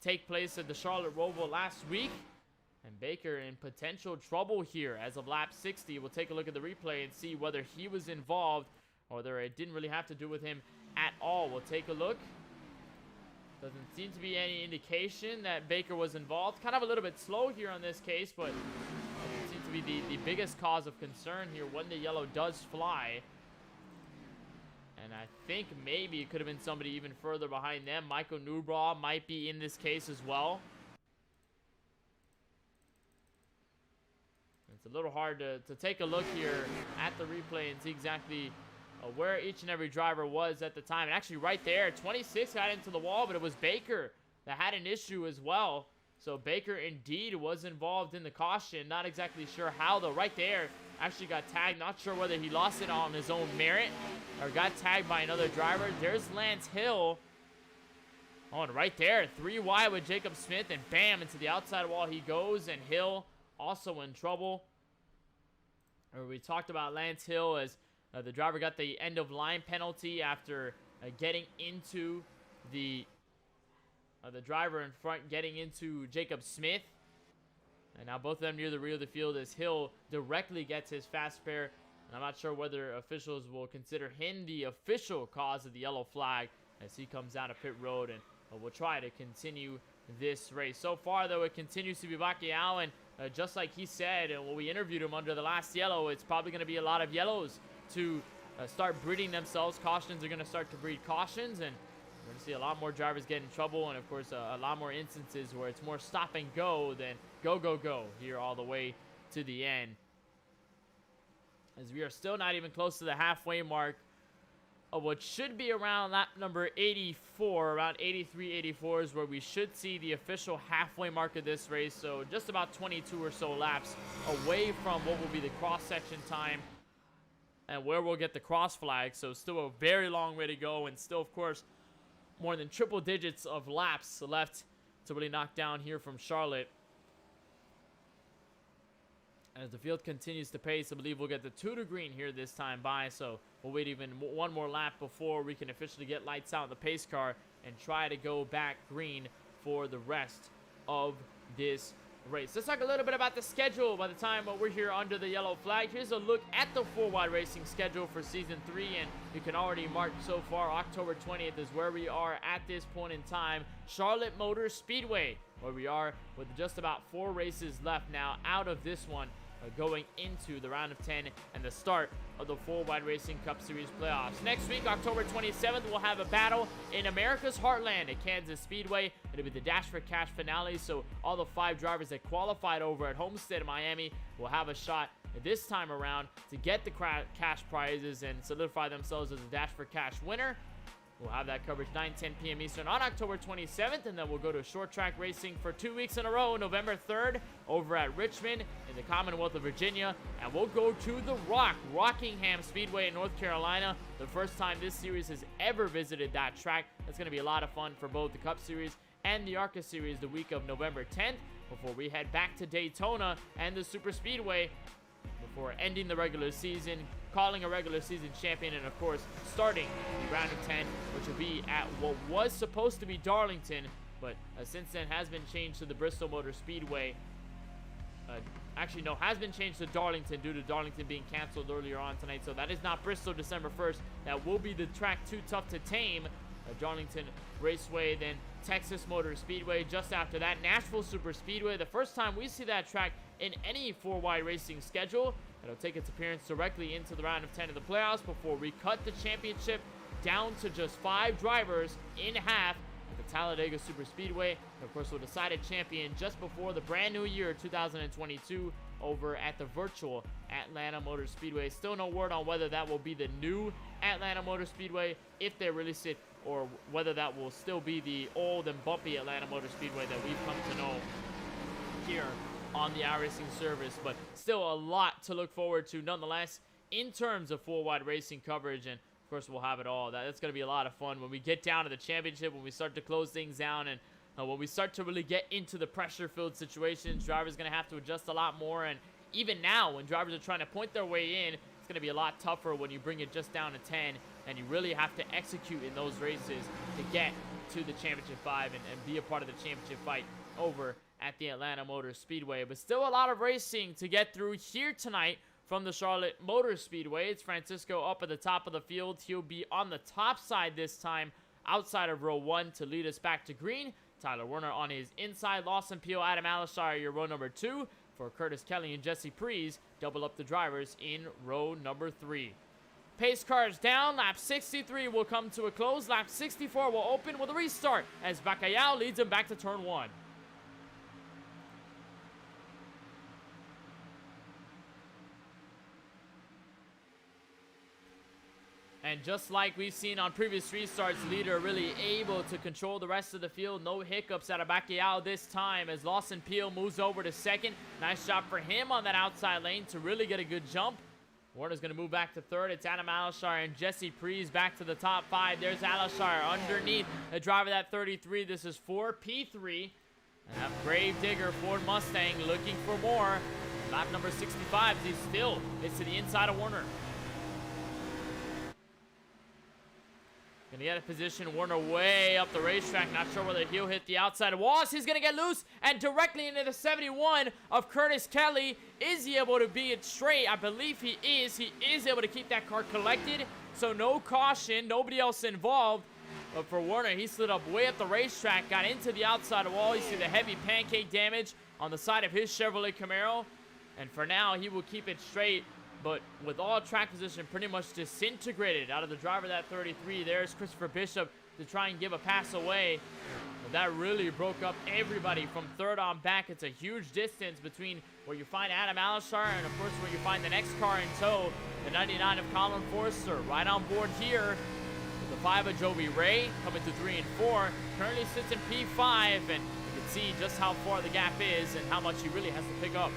take place at the Charlotte Roval last week. And Baker in potential trouble here as of lap 60. We'll take a look at the replay and see whether he was involved or whether it didn't really have to do with him at all. We'll take a look. Doesn't seem to be any indication that Baker was involved. Kind of a little bit slow here on this case, but it seems to be the biggest cause of concern here when the yellow does fly. And I think maybe it could have been somebody even further behind them. Michael Newbraw might be in this case as well. It's a little hard to take a look here at the replay and see exactly where each and every driver was at the time. And actually right there, 26 got into the wall, but it was Baker that had an issue as well. So Baker indeed was involved in the caution. Not exactly sure how, though. Right there, actually got tagged. Not sure whether he lost it on his own merit or got tagged by another driver. There's Lance Hill. Oh, and right there, 3 wide with Jacob Smith, and bam, into the outside wall he goes, and Hill also in trouble. We talked about Lance Hill as the driver got the end of line penalty after getting into the driver in front, getting into Jacob Smith. And now both of them near the rear of the field as Hill directly gets his fast spare. And I'm not sure whether officials will consider him the official cause of the yellow flag as he comes out of pit road, and will try to continue this race. So far, though, it continues to be Bacalhau, and just like he said, and when we interviewed him under the last yellow, it's probably going to be a lot of yellows to start breeding themselves. Cautions are going to start to breed cautions, and we're going to see a lot more drivers get in trouble, and of course a lot more instances where it's more stop and go than go, go, go here all the way to the end. As we are still not even close to the halfway mark of what should be around lap number 84, around 83, 84 is where we should see the official halfway mark of this race. So just about 22 or so laps away from what will be the cross-section time and where we'll get the cross flag. So still a very long way to go, and still, of course, more than triple digits of laps left to really knock down here from Charlotte. As the field continues to pace, I believe we'll get the 2 to green here this time by, so we'll wait even one more lap before we can officially get lights out in the pace car and try to go back green for the rest of this race. Let's talk a little bit about the schedule by the time we're here under the yellow flag. Here's a look at the 4-wide racing schedule for Season 3, and you can already mark so far October 20th is where we are at this point in time. Charlotte Motor Speedway, where we are with just about 4 races left now out of this one, going into the round of 10 and the start of the 4-wide racing Cup Series playoffs. Next week, October 27th, we'll have a battle in America's Heartland at Kansas Speedway. It'll be the Dash for Cash finale, so all the 5 drivers that qualified over at Homestead, Miami, will have a shot this time around to get the cash prizes and solidify themselves as a Dash for Cash winner. We'll have that coverage 9-10 p.m. Eastern on October 27th, and then we'll go to short track racing for 2 weeks in a row, November 3rd, over at Richmond in the Commonwealth of Virginia, and we'll go to the Rockingham Speedway in North Carolina, the first time this series has ever visited that track. That's going to be a lot of fun for both the Cup Series and the ARCA Series the week of November 10th, before we head back to Daytona and the Super Speedway before ending the regular season, calling a regular season champion, and of course starting the round of 10, which will be at what was supposed to be Darlington, but since then has been changed to the Bristol Motor Speedway. Actually, no, has been changed to Darlington due to Darlington being canceled earlier on tonight. So that is not Bristol December 1st. That will be the track too tough to tame, Darlington Raceway, then Texas Motor Speedway. Just after that, Nashville Super Speedway. The first time we see that track in any 4-wide racing schedule. It'll take its appearance directly into the round of 10 of the playoffs before we cut the championship down to just 5 drivers in half at the Talladega Super Speedway. And of course, we'll decide a champion just before the brand new year 2022 over at the virtual Atlanta Motor Speedway. Still no word on whether that will be the new Atlanta Motor Speedway if they release it, or whether that will still be the old and bumpy Atlanta Motor Speedway that we've come to know here on the iRacing service. But still a lot to look forward to nonetheless in terms of 4-wide racing coverage, and of course we'll have it all. That's going to be a lot of fun when we get down to the championship, when we start to close things down, and when we start to really get into the pressure-filled situations. Drivers going to have to adjust a lot more, and even now when drivers are trying to point their way in, it's going to be a lot tougher when you bring it just down to 10, and you really have to execute in those races to get to the championship 5 and be a part of the championship fight over at the Atlanta Motor Speedway. But still a lot of racing to get through here tonight from the Charlotte Motor Speedway. It's Francisco up at the top of the field. He'll be on the top side this time, outside of row 1 to lead us back to green. Tyler Werner on his inside. Lawson Peel, Adam Alishire, your row number 2. For Curtis Kelly and Jesse Prees, double up the drivers in row number 3. Pace cars down. Lap 63 will come to a close. Lap 64 will open with a restart as Bacalhau leads him back to turn 1. And just like we've seen on previous restarts, leader really able to control the rest of the field. No hiccups out of Bacquiao this time as Lawson Peel moves over to second. Nice shot for him on that outside lane to really get a good jump. Warner's going to move back to third. It's Adam Alashar and Jesse Prees back to the top 5. There's Alashar underneath the driver that 33. This is for P3. And that Brave Digger Ford Mustang looking for more. Lap number 65 as he still gets to the inside of Warner. Gonna get a position. Warner way up the racetrack. Not sure whether he'll hit the outside wall. He's gonna get loose and directly into the 71 of Curtis Kelly. Is he able to be it straight? I believe he is. He is able to keep that car collected. So no caution. Nobody else involved. But for Warner, he slid up way up the racetrack. Got into the outside wall. You see the heavy pancake damage on the side of his Chevrolet Camaro. And for now, he will keep it straight. But with all track position pretty much disintegrated out of the driver that 33, there's Christopher Bishop to try and give a pass away. But that really broke up everybody from third on back. It's a huge distance between where you find Adam Alashar and, of course, where you find the next car in tow, the 99 of Colin Forster. Right on board here with the 5 of Joby Ray coming to 3 and 4. Currently sits in P5, and you can see just how far the gap is and how much he really has to pick up.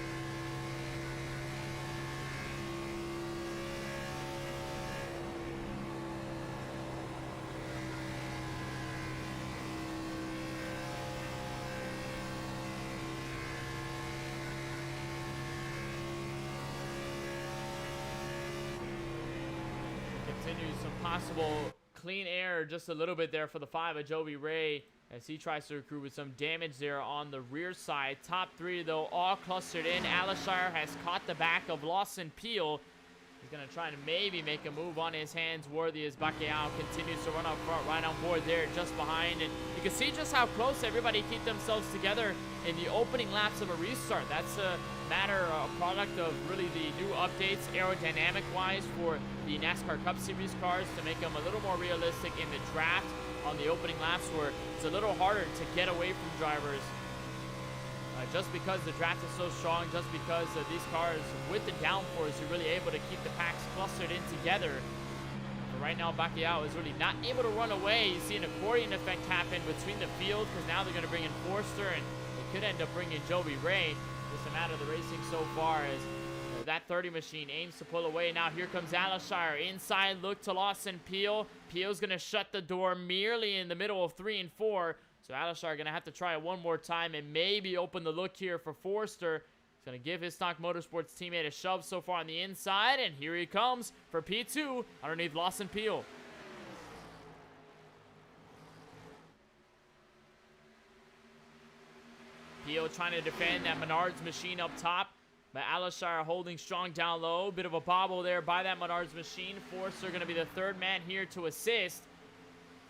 Continues some possible clean air just a little bit there for the 5 of Joby Ray as he tries to recruit with some damage there on the rear side. Top 3 though all clustered in. Alashar has caught the back of Lawson Peel. He's going to try and maybe make a move on his hands worthy as Bacquiao continues to run up front right on board there just behind. And you can see just how close everybody keep themselves together in the opening laps of a restart. That's a product of really the new updates aerodynamic wise for the NASCAR Cup Series cars to make them a little more realistic in the draft on the opening laps, where it's a little harder to get away from drivers just because the draft is so strong, just because these cars with the downforce are really able to keep the packs clustered in together. But right now Bacquiao is really not able to run away. You see an accordion effect happen between the field because now they're going to bring in Forster, and they could end up bringing Joby Ray. Just a matter of the racing so far as that 30 machine aims to pull away. Now here comes Alashar. Inside look to Lawson Peel. Peel's going to shut the door merely in the middle of 3 and 4. So Alashar going to have to try it one more time and maybe open the look here for Forster. He's going to give his Stock Motorsports teammate a shove so far on the inside. And here he comes for P2 underneath Lawson Peel. Peel trying to defend that Menards machine up top. But Alashar holding strong down low. Bit of a bobble there by that Menards machine. Forster going to be the third man here to assist.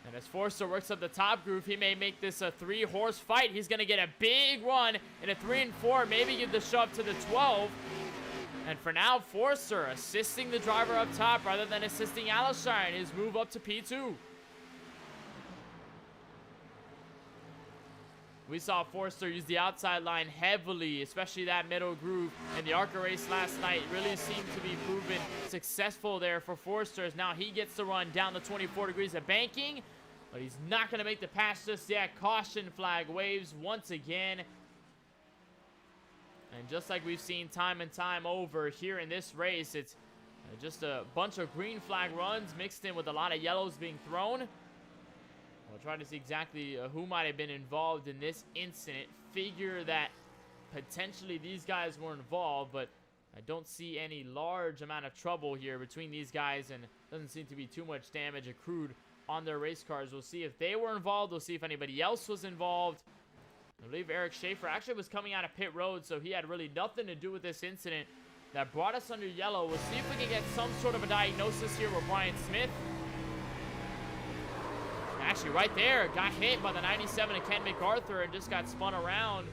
And as Forster works up the top groove, he may make this a 3-horse fight. He's going to get a big run in a 3 and 4. Maybe give the shove to the 12. And for now, Forster assisting the driver up top rather than assisting Alashar in his move up to P2. We saw Forster use the outside line heavily, especially that middle groove in the ARCA race last night. Really seemed to be proven successful there for Forster, as now he gets to run down the 24 degrees of banking, but he's not going to make the pass just yet. Caution flag waves once again. And just like we've seen time and time over here in this race, it's just a bunch of green flag runs mixed in with a lot of yellows being thrown. We'll try to see exactly who might have been involved in this incident. Figure that potentially these guys were involved, but I don't see any large amount of trouble here between these guys, and doesn't seem to be too much damage accrued on their race cars. We'll see if they were involved. We'll see if anybody else was involved. I believe Eric Schaefer actually was coming out of pit road, so he had really nothing to do with this incident that brought us under yellow. We'll see if we can get some sort of a diagnosis here with Brian Smith. Actually, right there, got hit by the 97 of Ken MacArthur and just got spun around.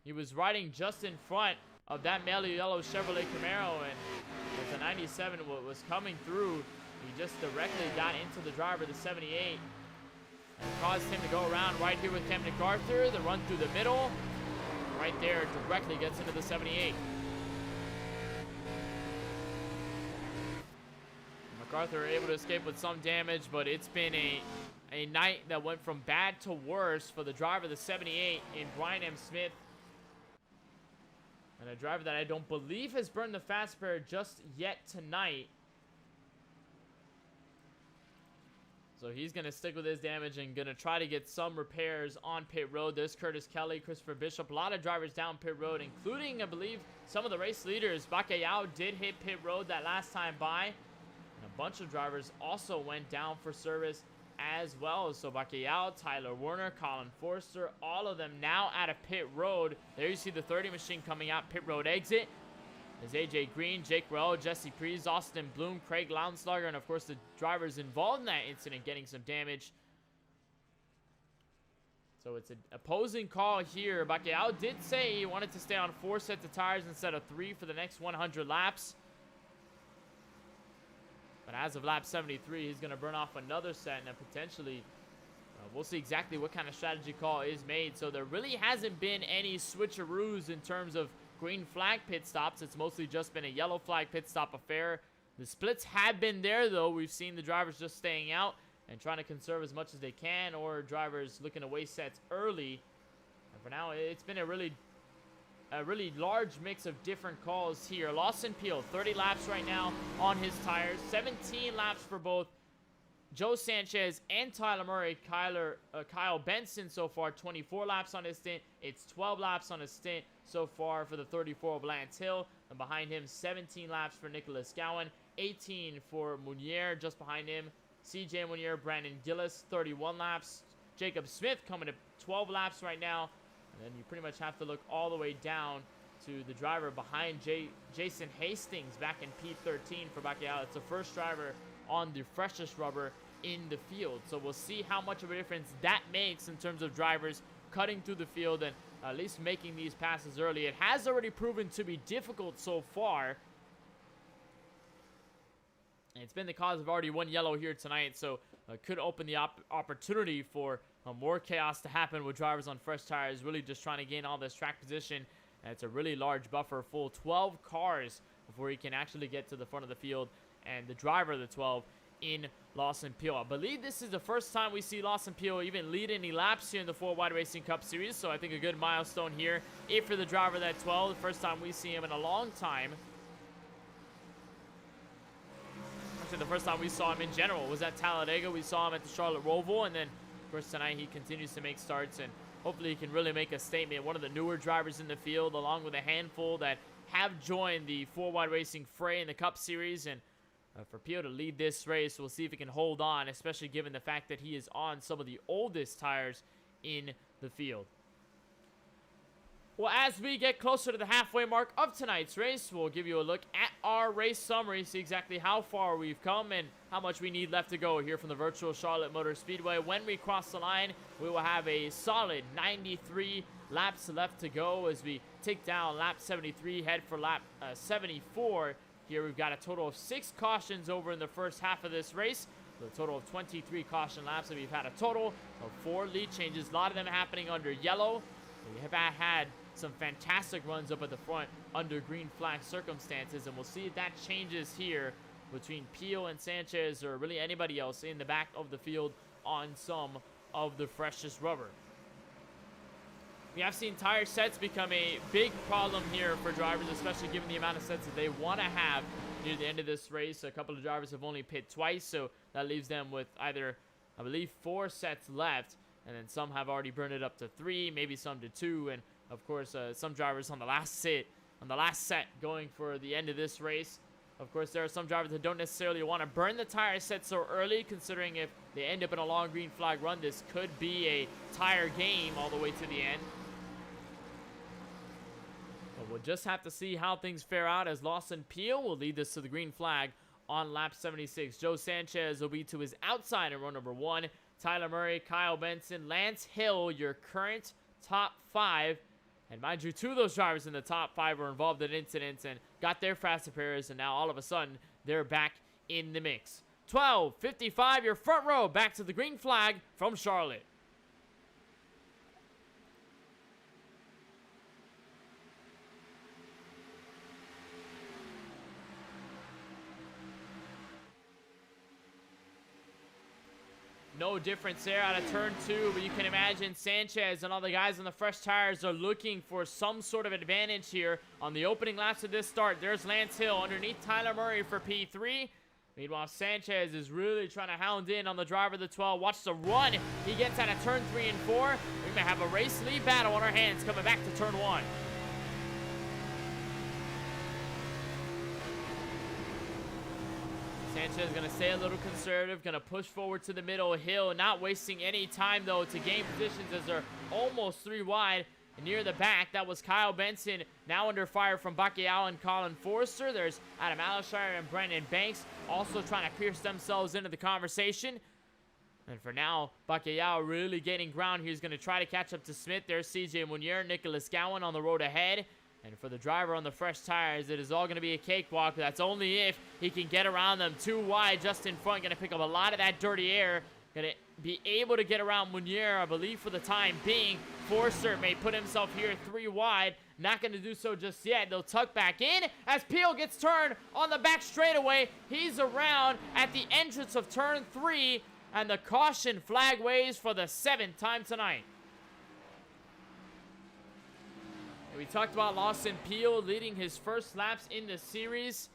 He was riding just in front of that male yellow Chevrolet Camaro, and as the 97 was coming through, he just directly got into the driver, the 78, and caused him to go around right here with Ken MacArthur. The run through the middle, right there, directly gets into the 78. MacArthur able to escape with some damage, but it's been a night that went from bad to worse for the driver, the 78, in Brian M. Smith. And a driver that I don't believe has burned the fast pair just yet tonight. So he's going to stick with his damage and going to try to get some repairs on pit road. There's Curtis Kelly, Christopher Bishop, a lot of drivers down pit road, including, I believe, some of the race leaders. Bacalhau did hit pit road that last time by. And a bunch of drivers also went down for service as well. So Bacalhau, Tyler Werner, Colin Forster, all of them now out of pit road. There you see the 30 machine coming out, pit road exit. There's AJ Green, Jake Rowe, Jesse Prees, Austin Bloom, Craig Lounslager, and of course the drivers involved in that incident getting some damage. So it's an opposing call here. Bacalhau did say he wanted to stay on 4 sets of tires instead of 3 for the next 100 laps. But as of lap 73, he's going to burn off another set and then potentially we'll see exactly what kind of strategy call is made. So there really hasn't been any switcheroos in terms of green flag pit stops. It's mostly just been a yellow flag pit stop affair. The splits have been there, though. We've seen the drivers just staying out and trying to conserve as much as they can, or drivers looking to waste sets early. And for now, it's been a really large mix of different calls here. Lawson Peel, 30 laps right now on his tires. 17 laps for both Joe Sanchez and Tyler Murray. Kyle Benson so far, 24 laps on his stint. It's 12 laps on his stint so far for the 34 of Lance Hill. And behind him, 17 laps for Nicholas Gowan. 18 for Munier. Just behind him, CJ Munier, Brandon Gillis, 31 laps. Jacob Smith coming to 12 laps right now. And then you pretty much have to look all the way down to the driver behind Jason Hastings back in P13 for Bacalhau. It's the first driver on the freshest rubber in the field. So we'll see how much of a difference that makes in terms of drivers cutting through the field and at least making these passes early. It has already proven to be difficult so far. And it's been the cause of already one yellow here tonight, so could open the opportunity for more chaos to happen with drivers on fresh tires, really just trying to gain all this track position. And it's a really large buffer, full 12 cars before he can actually get to the front of the field. And the driver of the 12 in Lawson Peel. I believe this is the first time we see Lawson Peel even lead any laps here in the 4 Wide Racing Cup Series, so I think a good milestone here. If for the driver of that 12, the first time we see him in a long time. Actually, the first time we saw him in general was at Talladega. We saw him at the Charlotte Roval, and then, of course, tonight he continues to make starts, and hopefully he can really make a statement. One of the newer drivers in the field, along with a handful that have joined the 4 Wide Racing fray in the Cup Series, and for Peel to lead this race, we'll see if he can hold on, especially given the fact that he is on some of the oldest tires in the field. Well, as we get closer to the halfway mark of tonight's race, we'll give you a look at our race summary, see exactly how far we've come and how much we need left to go here from the virtual Charlotte Motor Speedway. When we cross the line, we will have a solid 93 laps left to go as we take down lap 73, head for lap 74. Here we've got a total of 6 cautions over in the first half of this race. So a total of 23 caution laps, and we've had a total of 4 lead changes. A lot of them happening under yellow. We have had some fantastic runs up at the front under green flag circumstances, and we'll see if that changes here between Peel and Sanchez, or really anybody else in the back of the field on some of the freshest rubber. We have seen tire sets become a big problem here for drivers, especially given the amount of sets that they want to have near the end of this race. A couple of drivers have only pit twice, so that leaves them with either, I believe, 4 sets left, and then some have already burned it up to 3, maybe some to 2, and of course, some drivers on the last set going for the end of this race. Of course, there are some drivers that don't necessarily want to burn the tire set so early, considering if they end up in a long green flag run, this could be a tire game all the way to the end. But we'll just have to see how things fare out, as Lawson Peel will lead this to the green flag on lap 76. Joe Sanchez will be to his outside in row number 1. Tyler Murray, Kyle Benson, Lance Hill, your current top 5. And mind you, 2 of those drivers in the top 5 were involved in incidents and got their fast repairs, and now all of a sudden they're back in the mix. 12:55, your front row back to the green flag from Charlotte. No difference there out of turn 2, but you can imagine Sanchez and all the guys on the fresh tires are looking for some sort of advantage here on the opening laps of this start. There's Lance Hill underneath Tyler Murray for P3. Meanwhile, Sanchez is really trying to hound in on the driver of the 12. Watch the run he gets out of turn 3 and 4. We may have a race lead battle on our hands coming back to turn 1. Sanchez is going to stay a little conservative, going to push forward to the middle. Hill not wasting any time, though, to gain positions as they're almost 3 wide. Near the back, that was Kyle Benson, now under fire from Bacchiao and Colin Forrester. There's Adam Alshire and Brendan Banks also trying to pierce themselves into the conversation. And for now, Bacchiao really gaining ground. He's going to try to catch up to Smith. There's CJ Munier, Nicholas Gowan on the road ahead. And for the driver on the fresh tires, it is all going to be a cakewalk. That's only if he can get around them 2 wide just in front. Going to pick up a lot of that dirty air. Going to be able to get around Munier, I believe, for the time being. Forster may put himself here 3 wide. Not going to do so just yet. They'll tuck back in as Peel gets turned on the back straightaway. He's around at the entrance of turn 3. And the caution flag waves for the 7th time tonight. We talked about Lawson Peel leading his first laps in the series.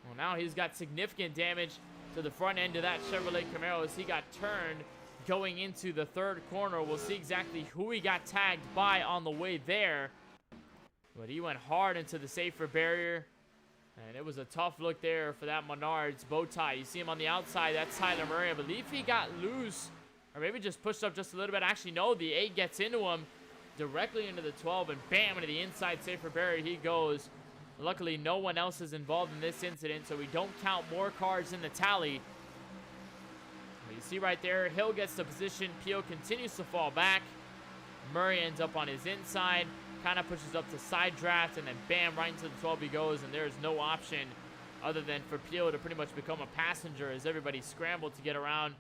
Well, now he's got significant damage to the front end of that Chevrolet Camaro as he got turned going into the 3rd corner. We'll see exactly who he got tagged by on the way there. But he went hard into the safer barrier. And it was a tough look there for that Menards bow tie. You see him on the outside. That's Tyler Murray. I believe he got loose. Or maybe just pushed up just a little bit. Actually, no. The 8 gets into him. Directly into the 12, and bam, into the inside safer barrier he goes. Luckily, no one else is involved in this incident, so we don't count more cars in the tally. But you see right there, Hill gets the position. Peel continues to fall back. Murray ends up on his inside, kind of pushes up to side draft, and then bam, right into the 12 he goes, and there's no option other than for Peel to pretty much become a passenger as everybody scrambled to get around.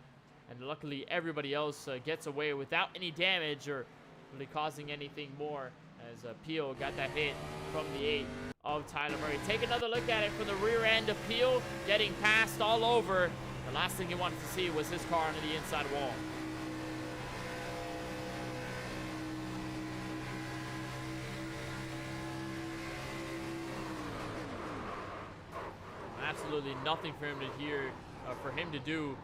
And luckily, everybody else gets away without any damage or really causing anything more as Peel got that hit from the 8 of Tyler Murray. Take another look at it from the rear end of Peel, getting passed all over. The last thing he wanted to see was his car onto the inside wall. Absolutely nothing for him to do.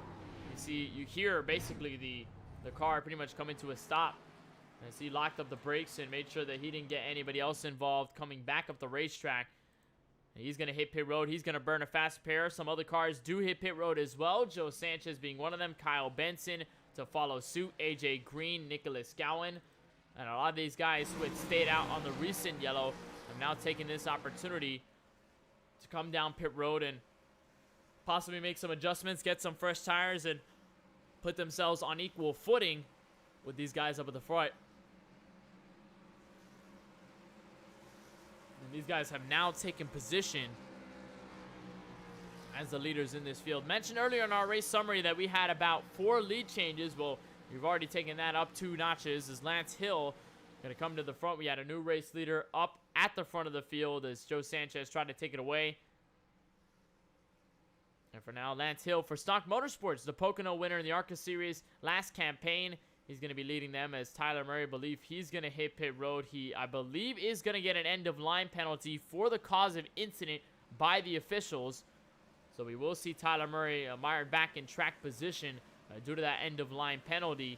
You hear basically the car pretty much coming to a stop. As he locked up the brakes and made sure that he didn't get anybody else involved coming back up the racetrack. And he's going to hit pit road. He's going to burn a fast pair. Some other cars do hit pit road as well. Joe Sanchez being one of them. Kyle Benson to follow suit. AJ Green, Nicholas Gowan. And a lot of these guys who had stayed out on the recent yellow have now taken this opportunity to come down pit road and possibly make some adjustments, get some fresh tires, and put themselves on equal footing with these guys up at the front. And these guys have now taken position as the leaders in this field. Mentioned earlier in our race summary that we had about 4 lead changes. Well, we've already taken that up 2 notches as Lance Hill going to come to the front. We had a new race leader up at the front of the field as Joe Sanchez tried to take it away. And for now, Lance Hill for Stock Motorsports, the Pocono winner in the ARCA Series last campaign. He's going to be leading them as Tyler Murray, believe he's going to hit pit road. He, I believe, is going to get an end-of-line penalty for the cause of incident by the officials. So we will see Tyler Murray mired back in track position due to that end-of-line penalty.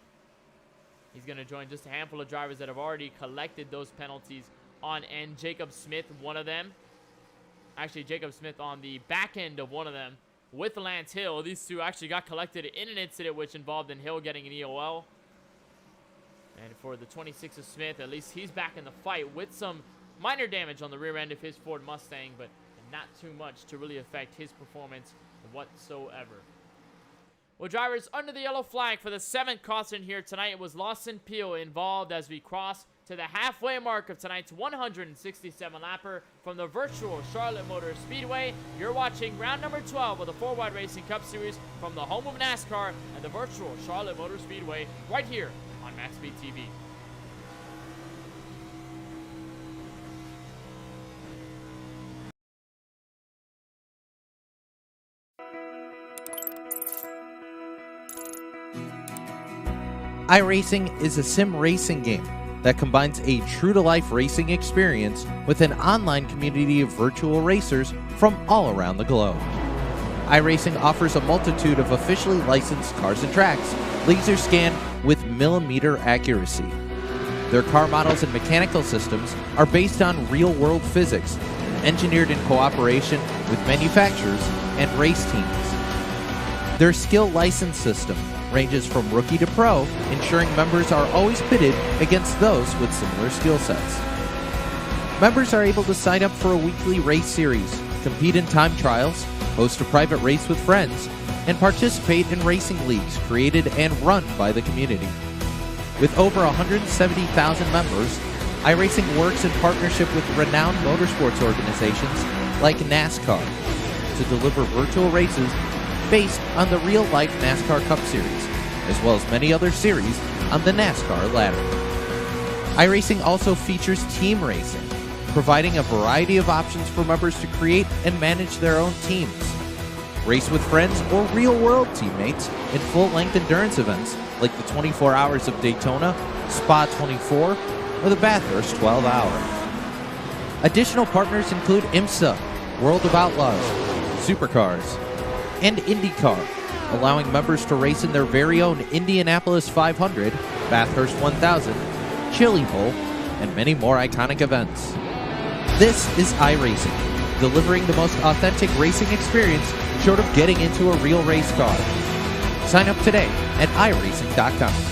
He's going to join just a handful of drivers that have already collected those penalties on end. Jacob Smith, one of them. Actually, Jacob Smith on the back end of one of them with Lance Hill. These two actually got collected in an incident which involved in Hill getting an EOL. And for the 26 of Smith, at least he's back in the fight with some minor damage on the rear end of his Ford Mustang, but not too much to really affect his performance whatsoever. Well, drivers, under the yellow flag for the 7th caution here tonight, it was Lawson Peel involved as we cross to the halfway mark of tonight's 167-lapper from the virtual Charlotte Motor Speedway. You're watching round number 12 of the 4-Wide Racing Cup Series from the home of NASCAR and the virtual Charlotte Motor Speedway right here on MaxSpeedTV. iRacing is a sim racing game that combines a true-to-life racing experience with an online community of virtual racers from all around the globe. iRacing offers a multitude of officially licensed cars and tracks, laser scanned with millimeter accuracy. Their car models and mechanical systems are based on real-world physics, engineered in cooperation with manufacturers and race teams. Their skill license system ranges from rookie to pro, ensuring members are always pitted against those with similar skill sets. Members are able to sign up for a weekly race series, compete in time trials, host a private race with friends, and participate in racing leagues created and run by the community. With over 170,000 members, iRacing works in partnership with renowned motorsports organizations like NASCAR to deliver virtual races based on the real-life NASCAR Cup Series, as well as many other series on the NASCAR ladder. iRacing also features team racing, providing a variety of options for members to create and manage their own teams. Race with friends or real-world teammates in full-length endurance events like the 24 Hours of Daytona, Spa 24, or the Bathurst 12-Hour. Additional partners include IMSA, World of Outlaws, Supercars, and IndyCar, allowing members to race in their very own Indianapolis 500, Bathurst 1000, Chili Bowl, and many more iconic events. This is iRacing, delivering the most authentic racing experience short of getting into a real race car. Sign up today at iRacing.com.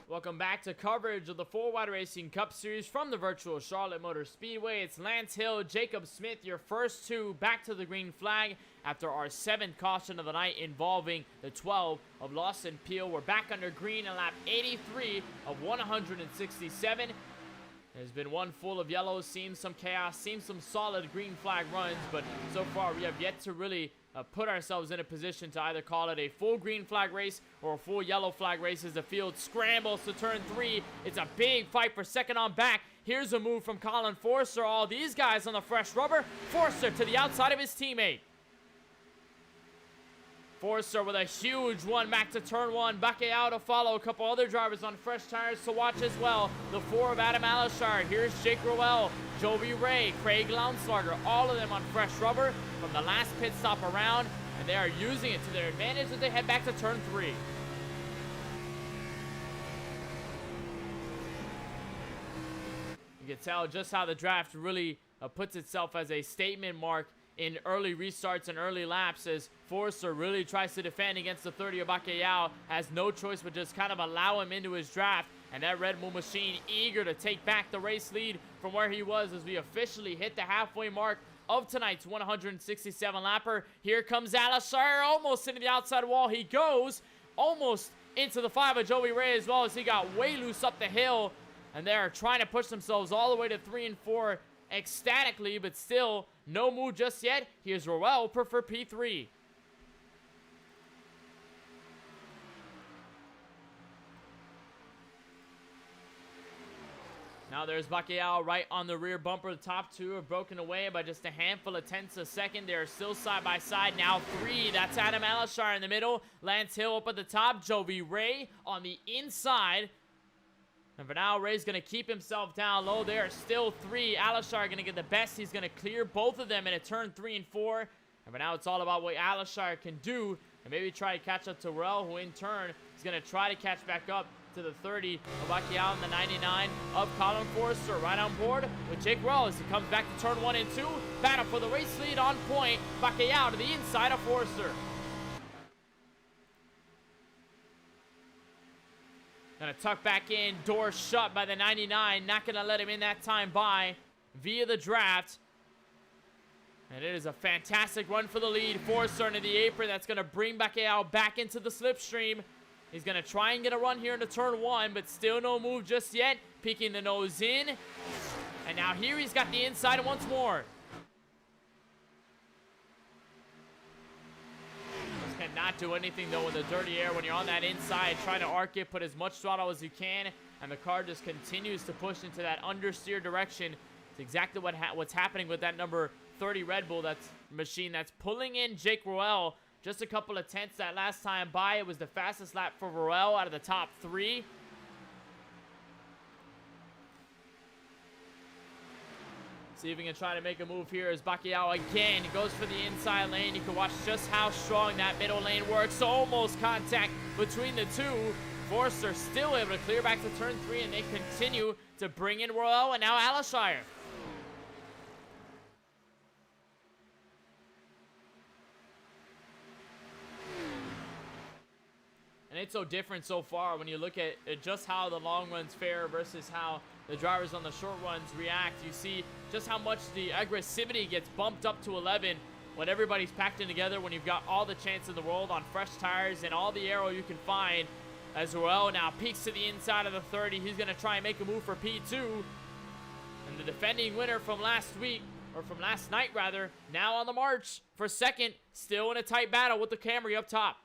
Welcome back to coverage of the 4-Wide Racing Cup Series from the virtual Charlotte Motor Speedway. It's Lance Hill, Jacob Smith, your first two back to the green flag after our 7th caution of the night involving the 12 of Lawson Peel. We're back under green in lap 83 of 167. There's been one full of yellows, seen some chaos, seen some solid green flag runs, but so far we have yet to really put ourselves in a position to either call it a full green flag race or a full yellow flag race as the field scrambles to turn 3. It's a big fight for second on back. Here's a move from Colin Forster. All these guys on the fresh rubber. Forster to the outside of his teammate. Forster with a huge one back to turn 1. Bakayao to follow. A couple other drivers on fresh tires to watch as well. The 4 of Adam Alishard. Here's Jake Rowell, Jovi Ray, Craig Lounslugger. All of them on fresh rubber from the last pit stop around. And they are using it to their advantage as they head back to turn 3. You can tell just how the draft really puts itself as a statement mark in early restarts and early laps as Forster really tries to defend against the 30 of Bakayao, has no choice but just kind of allow him into his draft. And that Red Bull machine eager to take back the race lead from where he was as we officially hit the halfway mark of tonight's 167 lapper. Here comes Alishar, almost into the outside wall. He goes almost into the 5 of Joey Ray as well as he got way loose up the hill. And they're trying to push themselves all the way to 3 and 4 ecstatically, but still no move just yet. Here's Rowell for P3. Now there's Bakayao right on the rear bumper. The top 2 are broken away by just a handful of tenths a second. They're still side by side. Now 3. That's Adam Alishar in the middle. Lance Hill up at the top. Jovi Ray on the inside. And for now, Ray's going to keep himself down low. There are still 3. Alishar going to get the best. He's going to clear both of them in a turn 3 and 4. And for now, it's all about what Alishar can do. And maybe try to catch up to Rel, who in turn is going to try to catch back up to the 30 of Bakayao and the 99 of Colin Forster. Right on board with Jake Rel as he comes back to turn 1 and 2. Battle for the race lead on point. Bakayao to the inside of Forster. Gonna tuck back in, door shut by the 99. Not gonna let him in that time by via the draft. And it is a fantastic run for the lead. Forster into the apron. That's gonna bring Bakayao back into the slipstream. He's gonna try and get a run here into turn 1, but still no move just yet. Peeking the nose in. And now here he's got the inside once more. Cannot do anything, though, in the dirty air when you're on that inside. Trying to arc it, put as much throttle as you can, and the car just continues to push into that understeer direction. It's exactly what's happening with that number 30 Red Bull machine that's pulling in Jake Roel. Just a couple of tenths that last time by. It was the fastest lap for Roel out of the top 3. See if he can try to make a move here as Bacalhau again goes for the inside lane. You can watch just how strong that middle lane works. Almost contact between the two. Forster still able to clear back to turn 3, and they continue to bring in Roel and now Alashire. And it's so different so far when you look at just how the long runs fare versus how the drivers on the short runs react. You see just how much the aggressivity gets bumped up to 11 when everybody's packed in together, when you've got all the chance in the world on fresh tires and all the aero you can find. As Roel now peeks to the inside of the 30. He's going to try and make a move for P2. And the defending winner from last week, or from last night rather, now on the march for second, still in a tight battle with the Camry up top.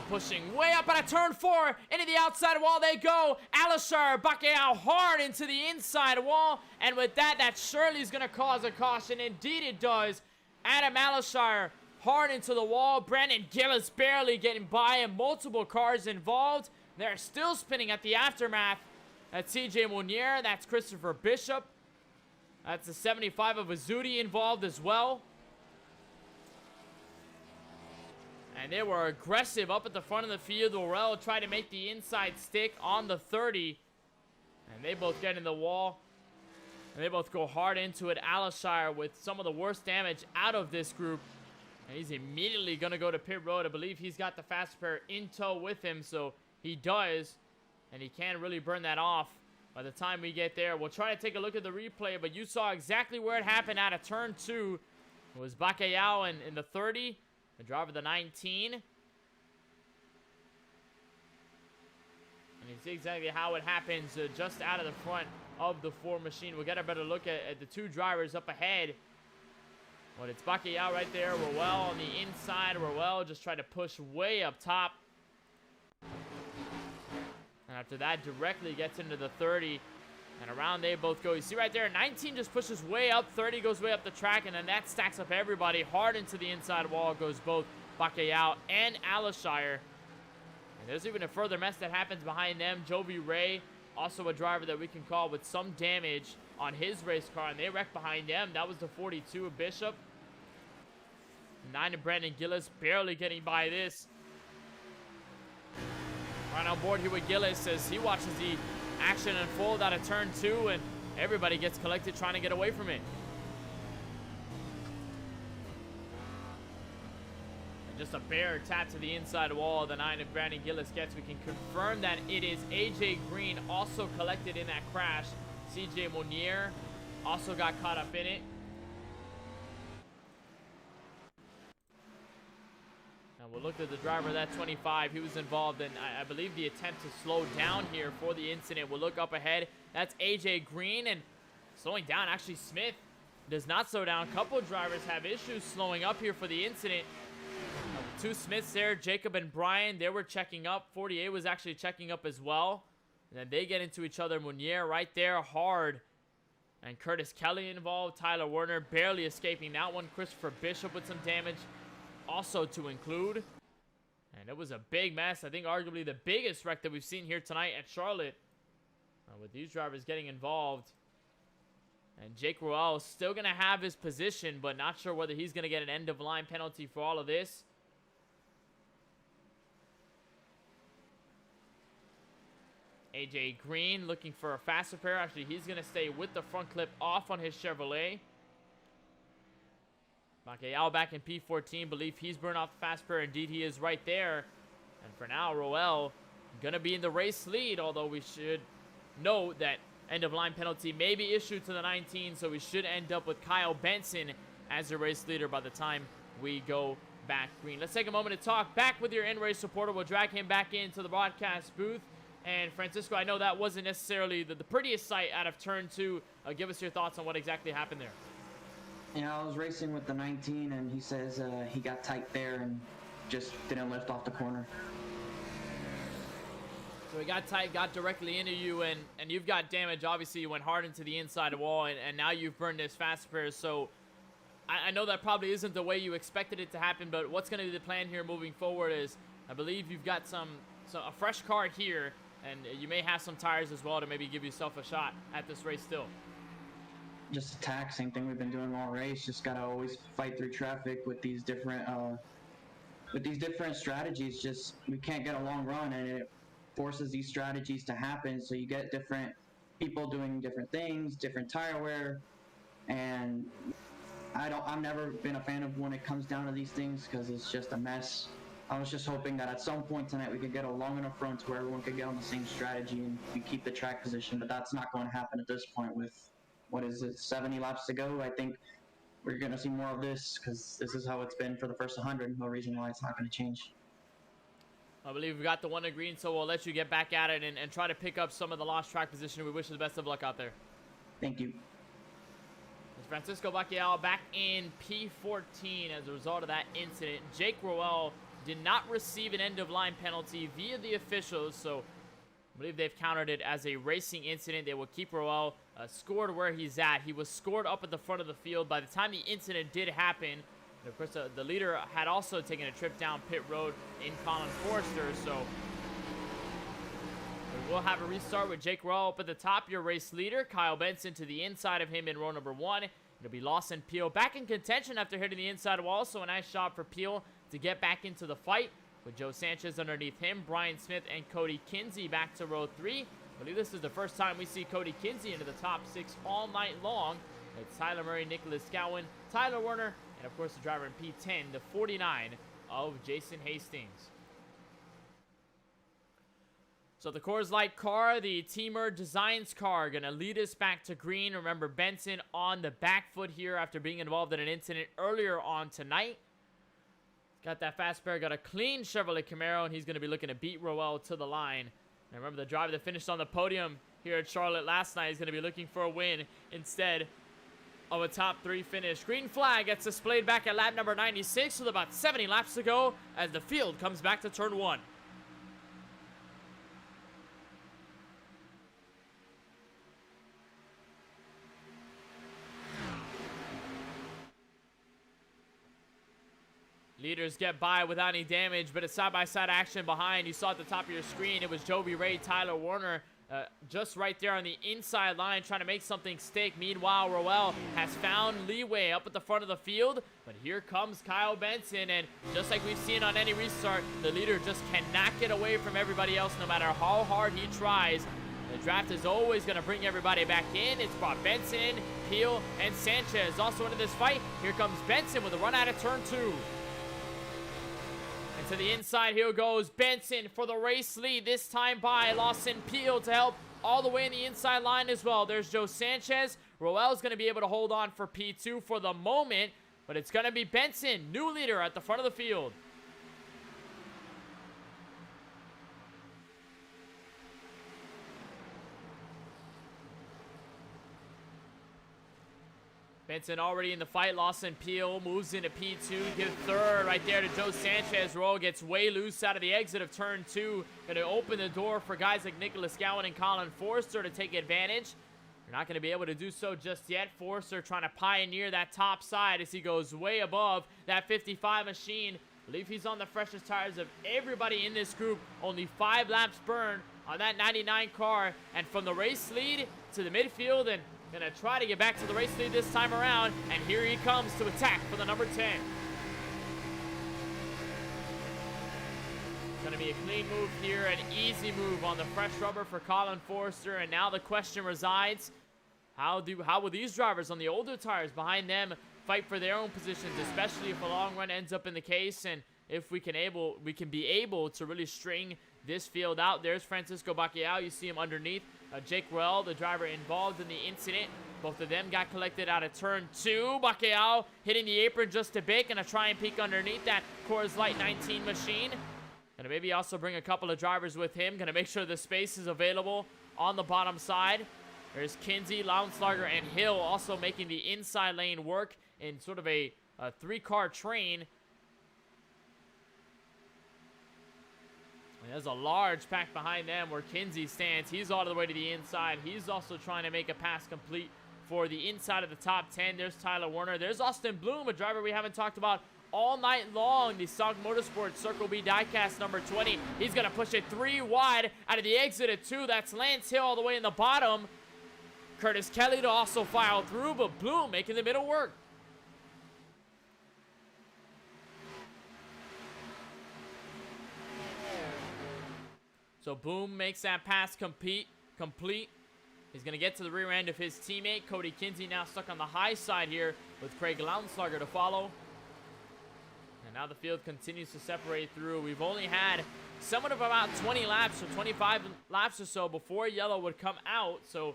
Pushing way up out of turn 4 into the outside wall they go. Alashire Bacalhau hard into the inside wall, and with that surely is going to cause a caution. Indeed it does. Adam Alashire hard into the wall. Brandon Gillis barely getting by, and multiple cars involved. They're still spinning at the aftermath. That's CJ Monier. That's Christopher Bishop. That's the 75 of Azudi involved as well. And they were aggressive up at the front of the field. Roel tried to make the inside stick on the 30. And they both get in the wall. And they both go hard into it. Alashire with some of the worst damage out of this group. And he's immediately going to go to pit road. I believe he's got the fast pair in tow with him. So he does. And he can't really burn that off by the time we get there. We'll try to take a look at the replay. But you saw exactly where it happened out of turn 2. It was Bacalhau in the 30. The driver, the 19. And you see exactly how it happens just out of the front of the 4 machine. We'll get a better look at the 2 drivers up ahead. But it's Bacalhau right there. Roel on the inside. Roel just tried to push way up top. And after that, directly gets into the 30. And around they both go. You see right there, 19 just pushes way up, 30 goes way up the track, and then that stacks up everybody. Hard into the inside wall goes both Bacalhau and Alashire. And there's even a further mess that happens behind them. Jovi Ray, also a driver that we can call with some damage on his race car, and they wrecked behind them. That was the 42 of Bishop. 9 of Brandon Gillis, barely getting by this. Right on board here with Gillis as he watches the action unfold out of turn 2, and everybody gets collected trying to get away from it. And just a bare tap to the inside wall. The 9 of Brandon Gillis gets. We can confirm that it is AJ Green also collected in that crash. CJ Monier also got caught up in it. We'll look at the driver, that 25. He was involved in, I believe, the attempt to slow down here for the incident. We'll look up ahead. That's AJ Green, and slowing down. Actually, Smith does not slow down. A couple of drivers have issues slowing up here for the incident. 2 Smiths there, Jacob and Brian, they were checking up. 48 was actually checking up as well. And then they get into each other. Munier right there, hard. And Curtis Kelly involved. Tyler Werner barely escaping that one. Christopher Bishop with some damage also to include. And it was a big mess. I think arguably the biggest wreck that we've seen here tonight at Charlotte, with these drivers getting involved. And Jake Roel is still going to have his position, but not sure whether he's going to get an end-of-line penalty for all of this. AJ Green looking for a faster pair. Actually, he's going to stay with the front clip off on his Chevrolet. Bacalhau back in P14. Believe he's burned off the fast pair. Indeed, he is right there. And for now, Roel going to be in the race lead, although we should note that end-of-line penalty may be issued to the 19, so we should end up with Kyle Benson as the race leader by the time we go back green. Let's take a moment to talk back with your in-race reporter. We'll drag him back into the broadcast booth. And Francisco, I know that wasn't necessarily the prettiest sight out of turn 2. Give us your thoughts on what exactly happened there. Yeah, I was racing with the 19, and he says he got tight there and just didn't lift off the corner. So he got tight, got directly into you, and you've got damage. Obviously, you went hard into the inside wall, and now you've burned his fast spare. So I know that probably isn't the way you expected it to happen, but what's going to be the plan here moving forward is I believe you've got a fresh car here, and you may have some tires as well to maybe give yourself a shot at this race still. Just attack, same thing we've been doing all race. Just gotta always fight through traffic with these different strategies. Just we can't get a long run, and it forces these strategies to happen. So you get different people doing different things, different tire wear, and I've never been a fan of when it comes down to these things because it's just a mess. I was just hoping that at some point tonight we could get a long enough run to where everyone could get on the same strategy and we keep the track position, but that's not going to happen at this point with, 70 laps to go. I think we're going to see more of this because this is how it's been for the first 100. No reason why it's not going to change. I believe we got the one to green, so we'll let you get back at it and try to pick up some of the lost track position. We wish you the best of luck out there. Thank you. Francisco Bacchial back in P14 as a result of that incident. Jake Roel did not receive an end-of-line penalty via the officials, so I believe they've counted it as a racing incident. They will keep Roel scored where he's at. He was scored up at the front of the field by the time the incident did happen. And of course, the leader had also taken a trip down pit road in Colin Forrester, so we will have a restart with Jake Roel up at the top, your race leader. Kyle Benson to the inside of him in row number 1. It'll be Lawson Peel back in contention after hitting the inside wall, so a nice job for Peel to get back into the fight with Joe Sanchez underneath him, Brian Smith and Cody Kinsey back to row 3. I believe this is the first time we see Cody Kinsey into the top 6 all night long. It's Tyler Murray, Nicholas Gowan, Tyler Werner, and of course the driver in P10, the 49 of Jason Hastings. So the Coors Light car, the Teamer Designs car, going to lead us back to green. Remember, Benson on the back foot here after being involved in an incident earlier on tonight. Got that fast spare, got a clean Chevrolet Camaro, and he's going to be looking to beat Roel to the line. And remember, the driver that finished on the podium here at Charlotte last night is going to be looking for a win instead of a top 3 finish. Green flag gets displayed back at lap number 96 with about 70 laps to go as the field comes back to turn 1. Leaders get by without any damage, but it's side-by-side action behind. You saw at the top of your screen, it was Joby Ray, Tyler Werner, just right there on the inside line trying to make something stick. Meanwhile, Roel has found leeway up at the front of the field, but here comes Kyle Benson, and just like we've seen on any restart, the leader just cannot get away from everybody else no matter how hard he tries. The draft is always going to bring everybody back in. It's brought Benson, Peel, and Sanchez also into this fight. Here comes Benson with a run out of turn 2. To the inside, here goes Benson for the race lead, this time by Lawson Peel to help all the way in the inside line as well. There's Joe Sanchez. Roel's going to be able to hold on for P2 for the moment, but it's going to be Benson, new leader at the front of the field. Benson already in the fight. Lawson Peel moves into P2. Gives third right there to Joe Sanchez. Roel gets way loose out of the exit of turn 2. Going to open the door for guys like Nicholas Gowan and Colin Forrester to take advantage. You're not going to be able to do so just yet. Forrester trying to pioneer that top side as he goes way above that 55 machine. I believe he's on the freshest tires of everybody in this group. Only 5 laps burned on that 99 car. And from the race lead to the midfield, and gonna try to get back to the race lead this time around, and here he comes to attack for the number 10. Gonna be a clean move here, an easy move on the fresh rubber for Colin Forrester, and now the question resides, how will these drivers on the older tires behind them fight for their own positions, especially if a long run ends up in the case, and if we can be able to really string this field out. There's Francisco Bacalhau. You see him underneath. Jake Ruel, the driver involved in the incident. Both of them got collected out of turn 2. Bacalhau hitting the apron just a bit. Gonna try and peek underneath that Coors Light 19 machine. Gonna maybe also bring a couple of drivers with him. Gonna make sure the space is available on the bottom side. There's Kinsey, Lauenslager, and Hill also making the inside lane work in sort of a 3-car train. And there's a large pack behind them where Kinsey stands. He's all the way to the inside. He's also trying to make a pass complete for the inside of the top 10. There's Tyler Werner. There's Austin Bloom, a driver we haven't talked about all night long. The Stock Motorsports Circle B diecast number 20. He's going to push it 3 wide out of the exit at 2. That's Lance Hill all the way in the bottom. Curtis Kelly to also file through, but Bloom making the middle work. So Boom makes that pass complete. He's going to get to the rear end of his teammate. Cody Kinsey now stuck on the high side here with Craig Lauenslager to follow. And now the field continues to separate through. We've only had somewhat of about 20 laps or 25 laps or so before yellow would come out. So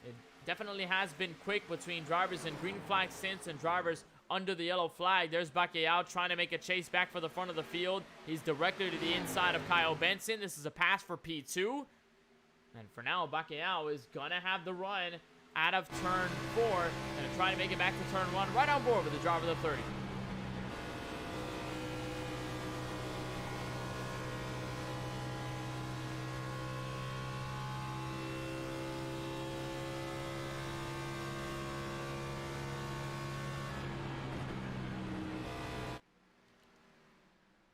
it definitely has been quick between drivers in green flag stints and drivers under the yellow flag. There's Bacalhau trying to make a chase back for the front of the field. He's directly to the inside of Kyle Benson. This is a pass for P2. And for now, Bacalhau is going to have the run out of turn 4 and try to make it back to turn 1. Right on board with the driver of the 30.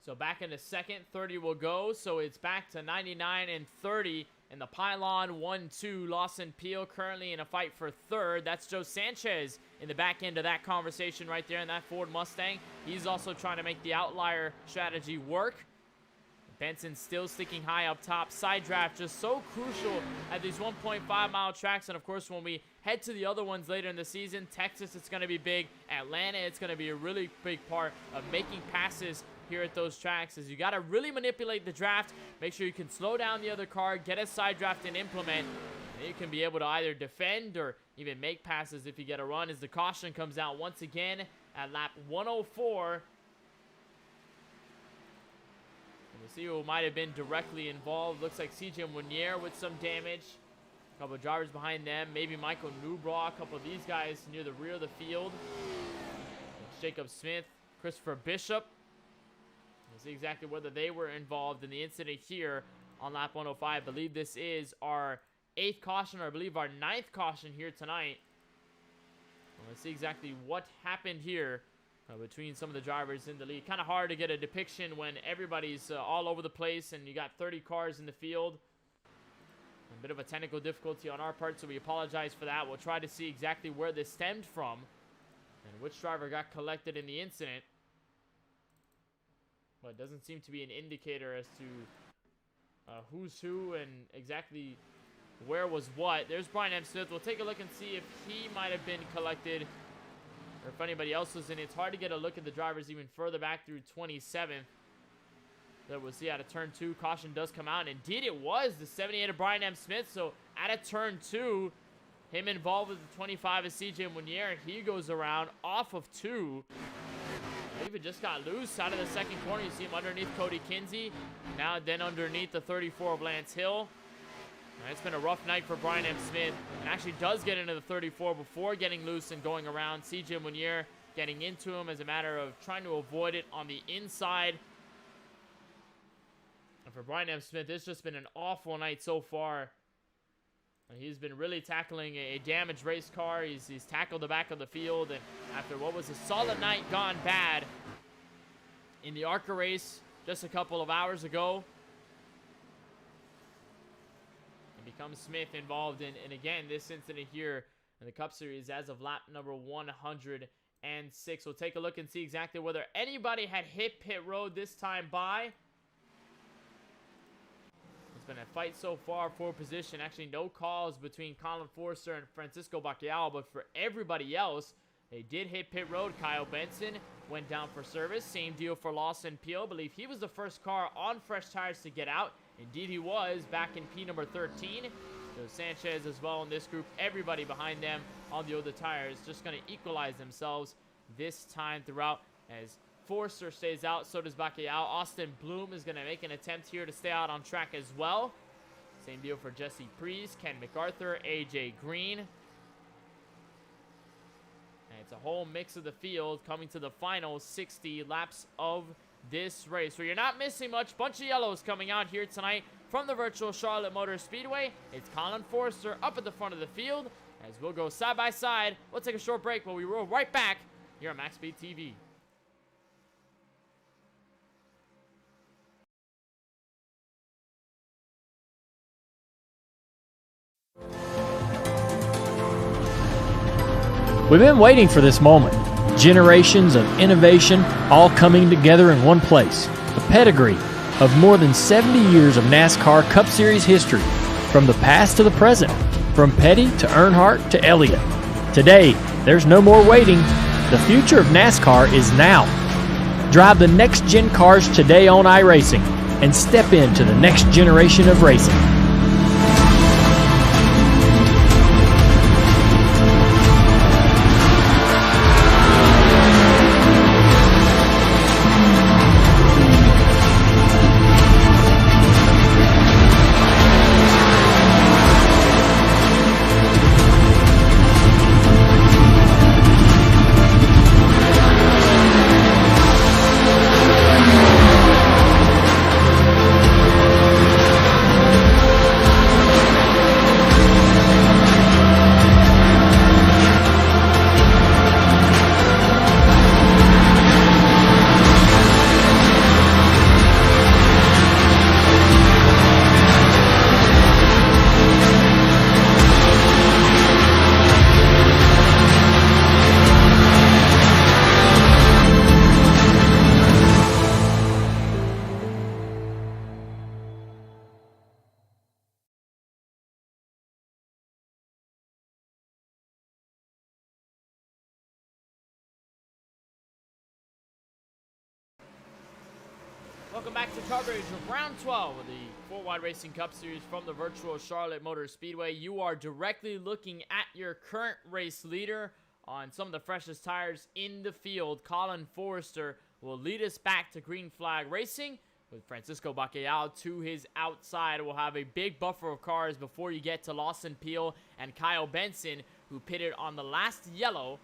So back in the second, 30 will go. So it's back to 99 and 30 in the pylon. 1-2, Lawson Peel currently in a fight for third. That's Joe Sanchez in the back end of that conversation right there in that Ford Mustang. He's also trying to make the outlier strategy work. Benson still sticking high up top. Side draft just so crucial at these 1.5 mile tracks. And of course, when we head to the other ones later in the season, Texas, it's going to be big. Atlanta, it's going to be a really big part of making passes here at those tracks. Is you got to really manipulate the draft. Make sure you can slow down the other car, get a side draft and implement. And you can be able to either defend or even make passes if you get a run. As the caution comes out once again at lap 104. And we'll see who might have been directly involved. Looks like CJ Munier with some damage. A couple of drivers behind them. Maybe Michael Newbraw. A couple of these guys near the rear of the field. Jacob Smith, Christopher Bishop. We'll see exactly whether they were involved in the incident here on lap 105. I believe this is our 8th caution, or I believe our 9th caution here tonight. Let's see exactly what happened here between some of the drivers in the lead. Kind of hard to get a depiction when everybody's all over the place and you got 30 cars in the field. A bit of a technical difficulty on our part, so we apologize for that. We'll try to see exactly where this stemmed from and which driver got collected in the incident. But it doesn't seem to be an indicator as to who's who and exactly where was what. There's Brian M. Smith. We'll take a look and see if he might have been collected or if anybody else was in it. It's hard to get a look at the drivers even further back through 27th. That we'll see out of turn 2. Caution does come out. And indeed, it was the 78 of Brian M. Smith. So out of turn 2, him involved with the 25 of CJ Munier. He goes around off of 2. I believe it just got loose out of the second corner. You see him underneath Cody Kinsey. Now then underneath the 34 of Lance Hill. And it's been a rough night for Brian M. Smith. And actually does get into the 34 before getting loose and going around. CJ Munier getting into him as a matter of trying to avoid it on the inside. And for Brian M. Smith, it's just been an awful night so far. He's been really tackling a damaged race car. He's tackled the back of the field. And after what was a solid night gone bad in the ARCA race just a couple of hours ago, it becomes Smith involved in, and again, this incident here in the Cup Series as of lap number 106. We'll take a look and see exactly whether anybody had hit pit road this time by. Been a fight so far for position. Actually, no calls between Colin Forster and Francisco Bacalhau, but for everybody else, they did hit pit road. Kyle Benson went down for service. Same deal for Lawson Peel. I believe he was the first car on fresh tires to get out. Indeed he was, back in P number 13. So Sanchez as well in this group. Everybody behind them on the older tires just going to equalize themselves this time throughout as Forster stays out. So does Bacalhau. Austin Bloom is going to make an attempt here to stay out on track as well. Same deal for Jesse Prees, Ken MacArthur, AJ Green. And it's a whole mix of the field coming to the final 60 laps of this race. So you're not missing much. Bunch of yellows coming out here tonight from the virtual Charlotte Motor Speedway. It's Colin Forster up at the front of the field as we'll go side by side. We'll take a short break, but we roll right back here on MaxSpeedTV. We've been waiting for this moment. Generations of innovation all coming together in one place. A pedigree of more than 70 years of NASCAR Cup Series history. From the past to the present. From Petty to Earnhardt to Elliott. Today, there's no more waiting. The future of NASCAR is now. Drive the next-gen cars today on iRacing and step into the next generation of racing. Welcome back to coverage of round 12 of the 4 Wide Racing Cup Series from the virtual Charlotte Motor Speedway. You are directly looking at your current race leader on some of the freshest tires in the field. Colin Forster will lead us back to green flag racing with Francisco Bacalhau to his outside. We'll have a big buffer of cars before you get to Lawson Peel and Kyle Benson, who pitted on the last yellow.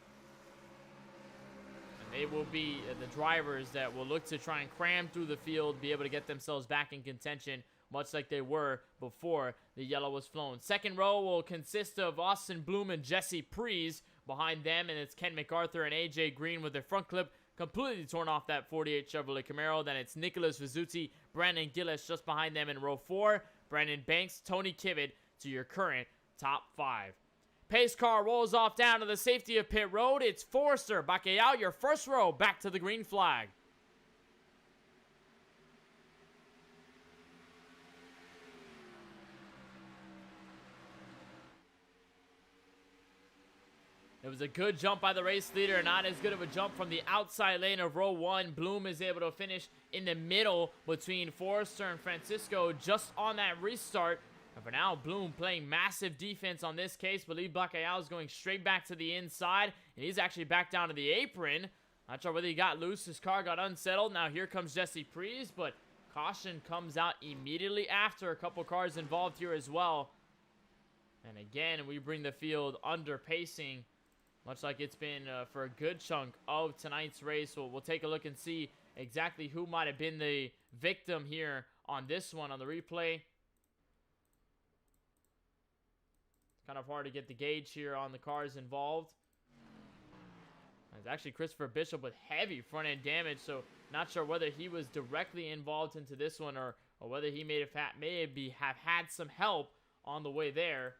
They will be the drivers that will look to try and cram through the field, be able to get themselves back in contention, much like they were before the yellow was flown. Second row will consist of Austin Bloom and Jesse Prees behind them, and it's Ken MacArthur and AJ Green with their front clip completely torn off that 48 Chevrolet Camaro. Then it's Nicholas Rizzuti, Brandon Gillis just behind them in row 4. Brandon Banks, Tony Kibbett to your current top 5. Pace car rolls off down to the safety of pit road. It's Forster, Bacalhau, your first row back to the green flag. It was a good jump by the race leader, not as good of a jump from the outside lane of row 1. Bloom is able to finish in the middle between Forster and Francisco just on that restart. And for now, Bloom playing massive defense on this case. Believe Bacalhau is going straight back to the inside, and he's actually back down to the apron. Not sure whether he got loose. His car got unsettled. Now here comes Jesse Prees, but caution comes out immediately after. A couple cars involved here as well. And again, we bring the field under pacing, much like it's been for a good chunk of tonight's race. So we'll take a look and see exactly who might have been the victim here on this one on the replay. Kind of hard to get the gauge here on the cars involved. It's actually Christopher Bishop with heavy front end damage, so not sure whether he was directly involved into this one or whether he may have had some help on the way there.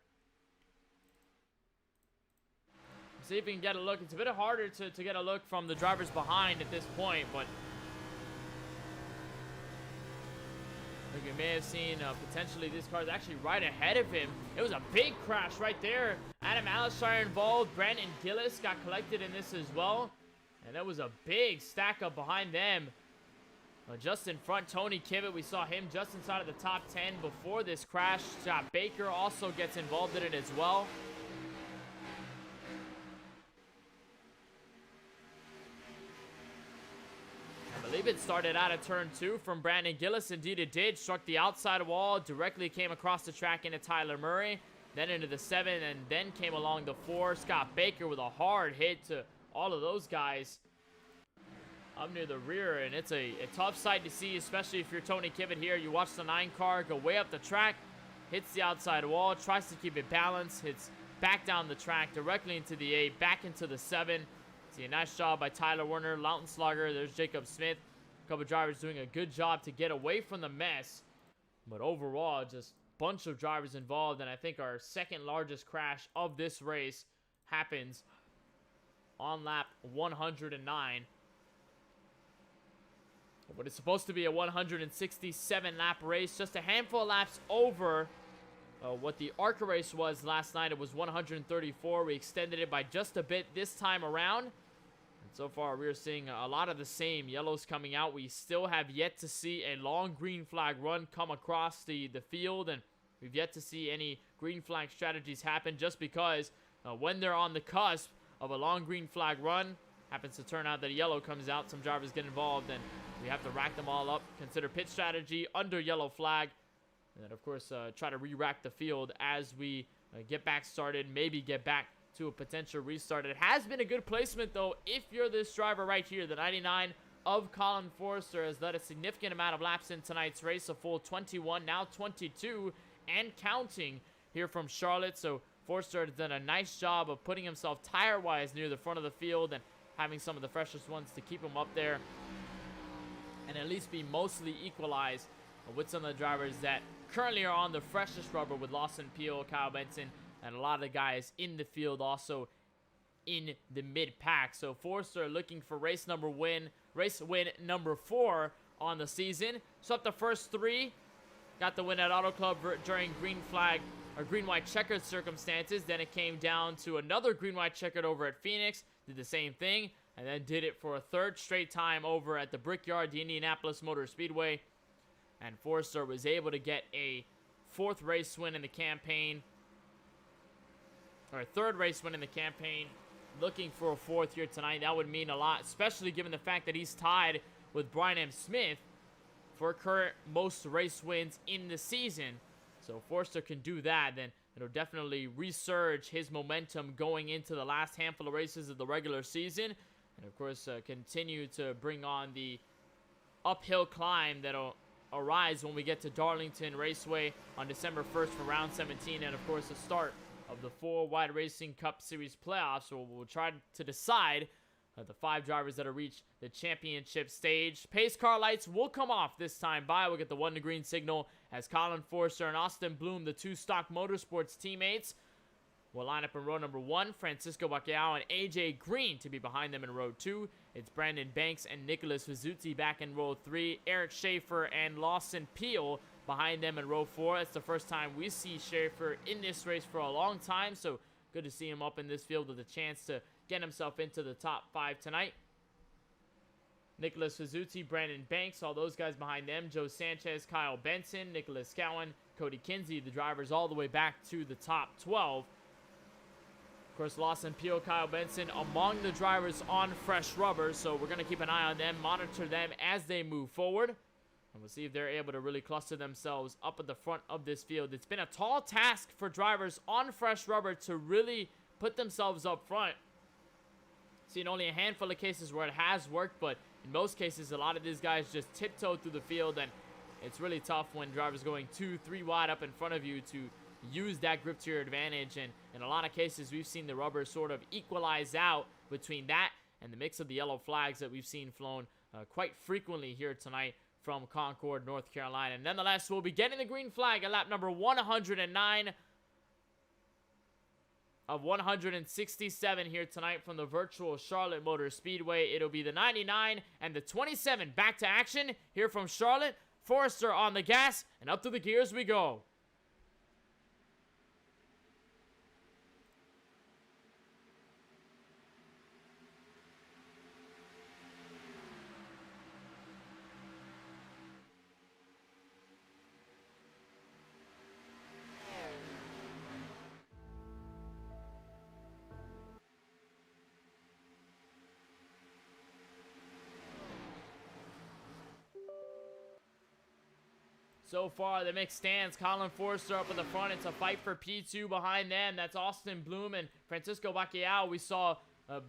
See if we can get a look. It's a bit harder to get a look from the drivers behind at this point, but I think we may have seen potentially this car is actually right ahead of him. It was a big crash right there. Adam Alishire involved. Brandon Gillis got collected in this as well. And that was a big stack up behind them. Just in front, Tony Kivitt, we saw him just inside of the top 10 before this crash. Scott Baker also gets involved in it as well. I believe it started out of turn 2 from Brandon Gillis. Indeed it did. Struck the outside wall, directly came across the track into Tyler Murray, then into the 7, and then came along the 4. Scott Baker with a hard hit to all of those guys up near the rear, and it's a tough sight to see, especially if you're Tony Kivitt here. You watch the 9 car go way up the track, hits the outside wall, tries to keep it balanced, hits back down the track, directly into the 8, back into the 7. See a nice job by Tyler Werner, Loudon Slugger. There's Jacob Smith. A couple drivers doing a good job to get away from the mess. But overall, just a bunch of drivers involved, and I think our second largest crash of this race happens on lap 109. But it's supposed to be a 167 lap race, just a handful of laps over what the ARCA race was last night. It was 134. We extended it by just a bit this time around. And so far, we're seeing a lot of the same yellows coming out. We still have yet to see a long green flag run come across the field, and we've yet to see any green flag strategies happen, just because when they're on the cusp of a long green flag run, happens to turn out that a yellow comes out, some drivers get involved, and we have to rack them all up, consider pit strategy under yellow flag, and then of course try to re-rack the field as we get back started, maybe get back to a potential restart. It has been a good placement though. If you're this driver right here, the 99 of Colin Forster has led a significant amount of laps in tonight's race, a full 21, now 22 and counting here from Charlotte. So Forster has done a nice job of putting himself tire-wise near the front of the field and having some of the freshest ones to keep him up there and at least be mostly equalized with some of the drivers that currently are on the freshest rubber, with Lawson Peel, Kyle Benson, and a lot of the guys in the field also in the mid-pack. So Forster looking for race win number 4 on the season. So up the first 3, got the win at Auto Club during green flag or green-white checkered circumstances. Then it came down to another green-white checkered over at Phoenix, did the same thing, and then did it for a 3rd straight time over at the Brickyard, the Indianapolis Motor Speedway. And Forster was able to get a 4th race win in the campaign, or a 3rd race win in the campaign, looking for a 4th here tonight. That would mean a lot, especially given the fact that he's tied with Brian M. Smith for current most race wins in the season. So if Forster can do that, then it'll definitely resurge his momentum going into the last handful of races of the regular season. And of course, continue to bring on the uphill climb that'll arise when we get to Darlington Raceway on December 1st for round 17. And of course, the start of the 4 Wide Racing Cup Series playoffs, where we'll try to decide the 5 drivers that have reached the championship stage. Pace car lights will come off this time by. We'll get the 1 to green signal as Colin Forster and Austin Bloom, the 2 Stock Motorsports teammates, will line up in row number 1. Francisco Bacalhau and AJ Green to be behind them in row 2. It's Brandon Banks and Nicholas Vizzuti back in row 3. Eric Schaefer and Lawson Peel behind them in row 4. It's the first time we see Schaefer in this race for a long time, so good to see him up in this field with a chance to get himself into the top 5 tonight. Nicholas Vizzuti, Brandon Banks, all those guys behind them. Joe Sanchez, Kyle Benson, Nicholas Cowan, Cody Kinsey, the drivers all the way back to the top 12. Of course, Lawson Peel, Kyle Benson among the drivers on fresh rubber, so we're going to keep an eye on them, monitor them as they move forward, and we'll see if they're able to really cluster themselves up at the front of this field. It's been a tall task for drivers on fresh rubber to really put themselves up front. Seen only a handful of cases where it has worked, but in most cases, a lot of these guys just tiptoe through the field, and it's really tough when drivers going 2-3 wide up in front of you to use that grip to your advantage. And in a lot of cases, we've seen the rubber sort of equalize out between that and the mix of the yellow flags that we've seen flown quite frequently here tonight from Concord, North Carolina. And nonetheless, we'll be getting the green flag at lap number 109 of 167 here tonight from the virtual Charlotte Motor Speedway. It'll be the 99 and the 27 back to action here from Charlotte. Forster on the gas, and up to the gears we go. So far, the mixed stands, Colin Forster up at the front. It's a fight for P2 behind them. That's Austin Bloom and Francisco Bacallao. We saw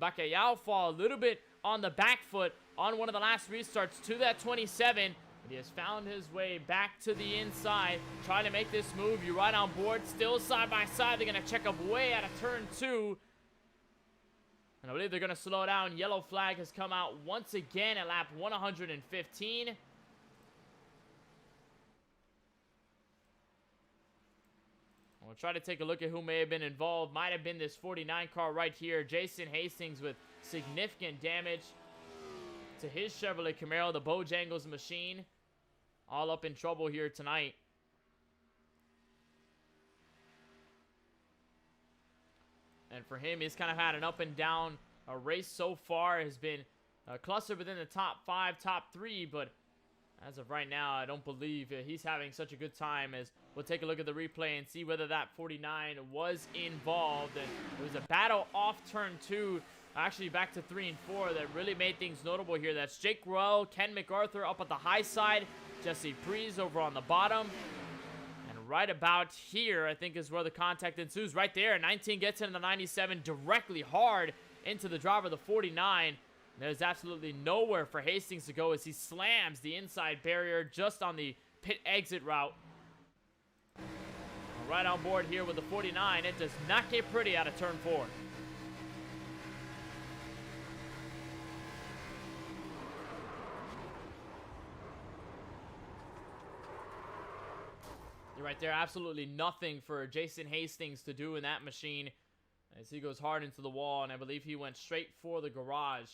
Bacallao fall a little bit on the back foot on one of the last restarts to that 27. But he has found his way back to the inside, trying to make this move. You're right on board, still side by side. They're going to check up way out of turn 2. And I believe they're going to slow down. Yellow flag has come out once again at lap 115. We'll try to take a look at who may have been involved. Might have been this 49 car right here. Jason Hastings with significant damage to his Chevrolet Camaro, the Bojangles machine. All up in trouble here tonight. And for him, he's kind of had an up and down race so far. Has been clustered within the top 5, top 3, but as of right now, I don't believe he's having such a good time. As we'll take a look at the replay and see whether that 49 was involved. And it was a battle off turn 2, actually back to 3 and 4, that really made things notable here. That's Jake Royal, Ken MacArthur up at the high side, Jesse Prees over on the bottom. And right about here, I think, is where the contact ensues. Right there, 19 gets into the 97 directly hard into the driver of the 49. There's absolutely nowhere for Hastings to go as he slams the inside barrier just on the pit exit route. Right on board here with the 49. It does not get pretty out of turn 4. You're right there. Absolutely nothing for Jason Hastings to do in that machine as he goes hard into the wall, and I believe he went straight for the garage.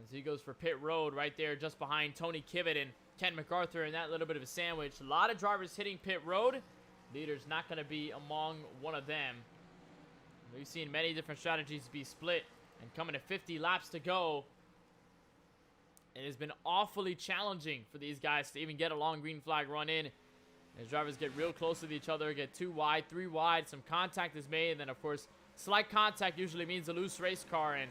As he goes for pit road right there just behind Tony Kivitt and Ken MacArthur in that little bit of a sandwich. A lot of drivers hitting pit road. Leader's not going to be among one of them. We've seen many different strategies be split, and coming to 50 laps to go, it has been awfully challenging for these guys to even get a long green flag run in. As drivers get real close with each other, get 2 wide, 3 wide, some contact is made, and then of course slight contact usually means a loose race car, and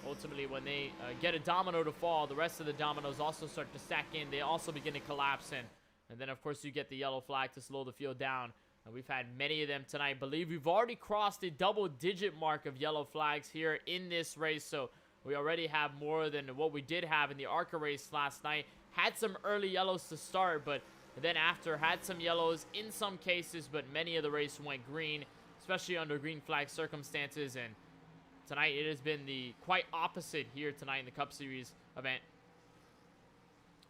ultimately when they get a domino to fall, the rest of the dominoes also start to stack in. They also begin to collapse, and then of course you get the yellow flag to slow the field down. And we've had many of them tonight. I believe we've already crossed the double-digit mark of yellow flags here in this race, so we already have more than what we did have in the ARCA race last night. Had some early yellows to start, but then after had some yellows in some cases, but many of the race went green, especially under green flag circumstances. And tonight it has been the quite opposite here tonight in the Cup Series event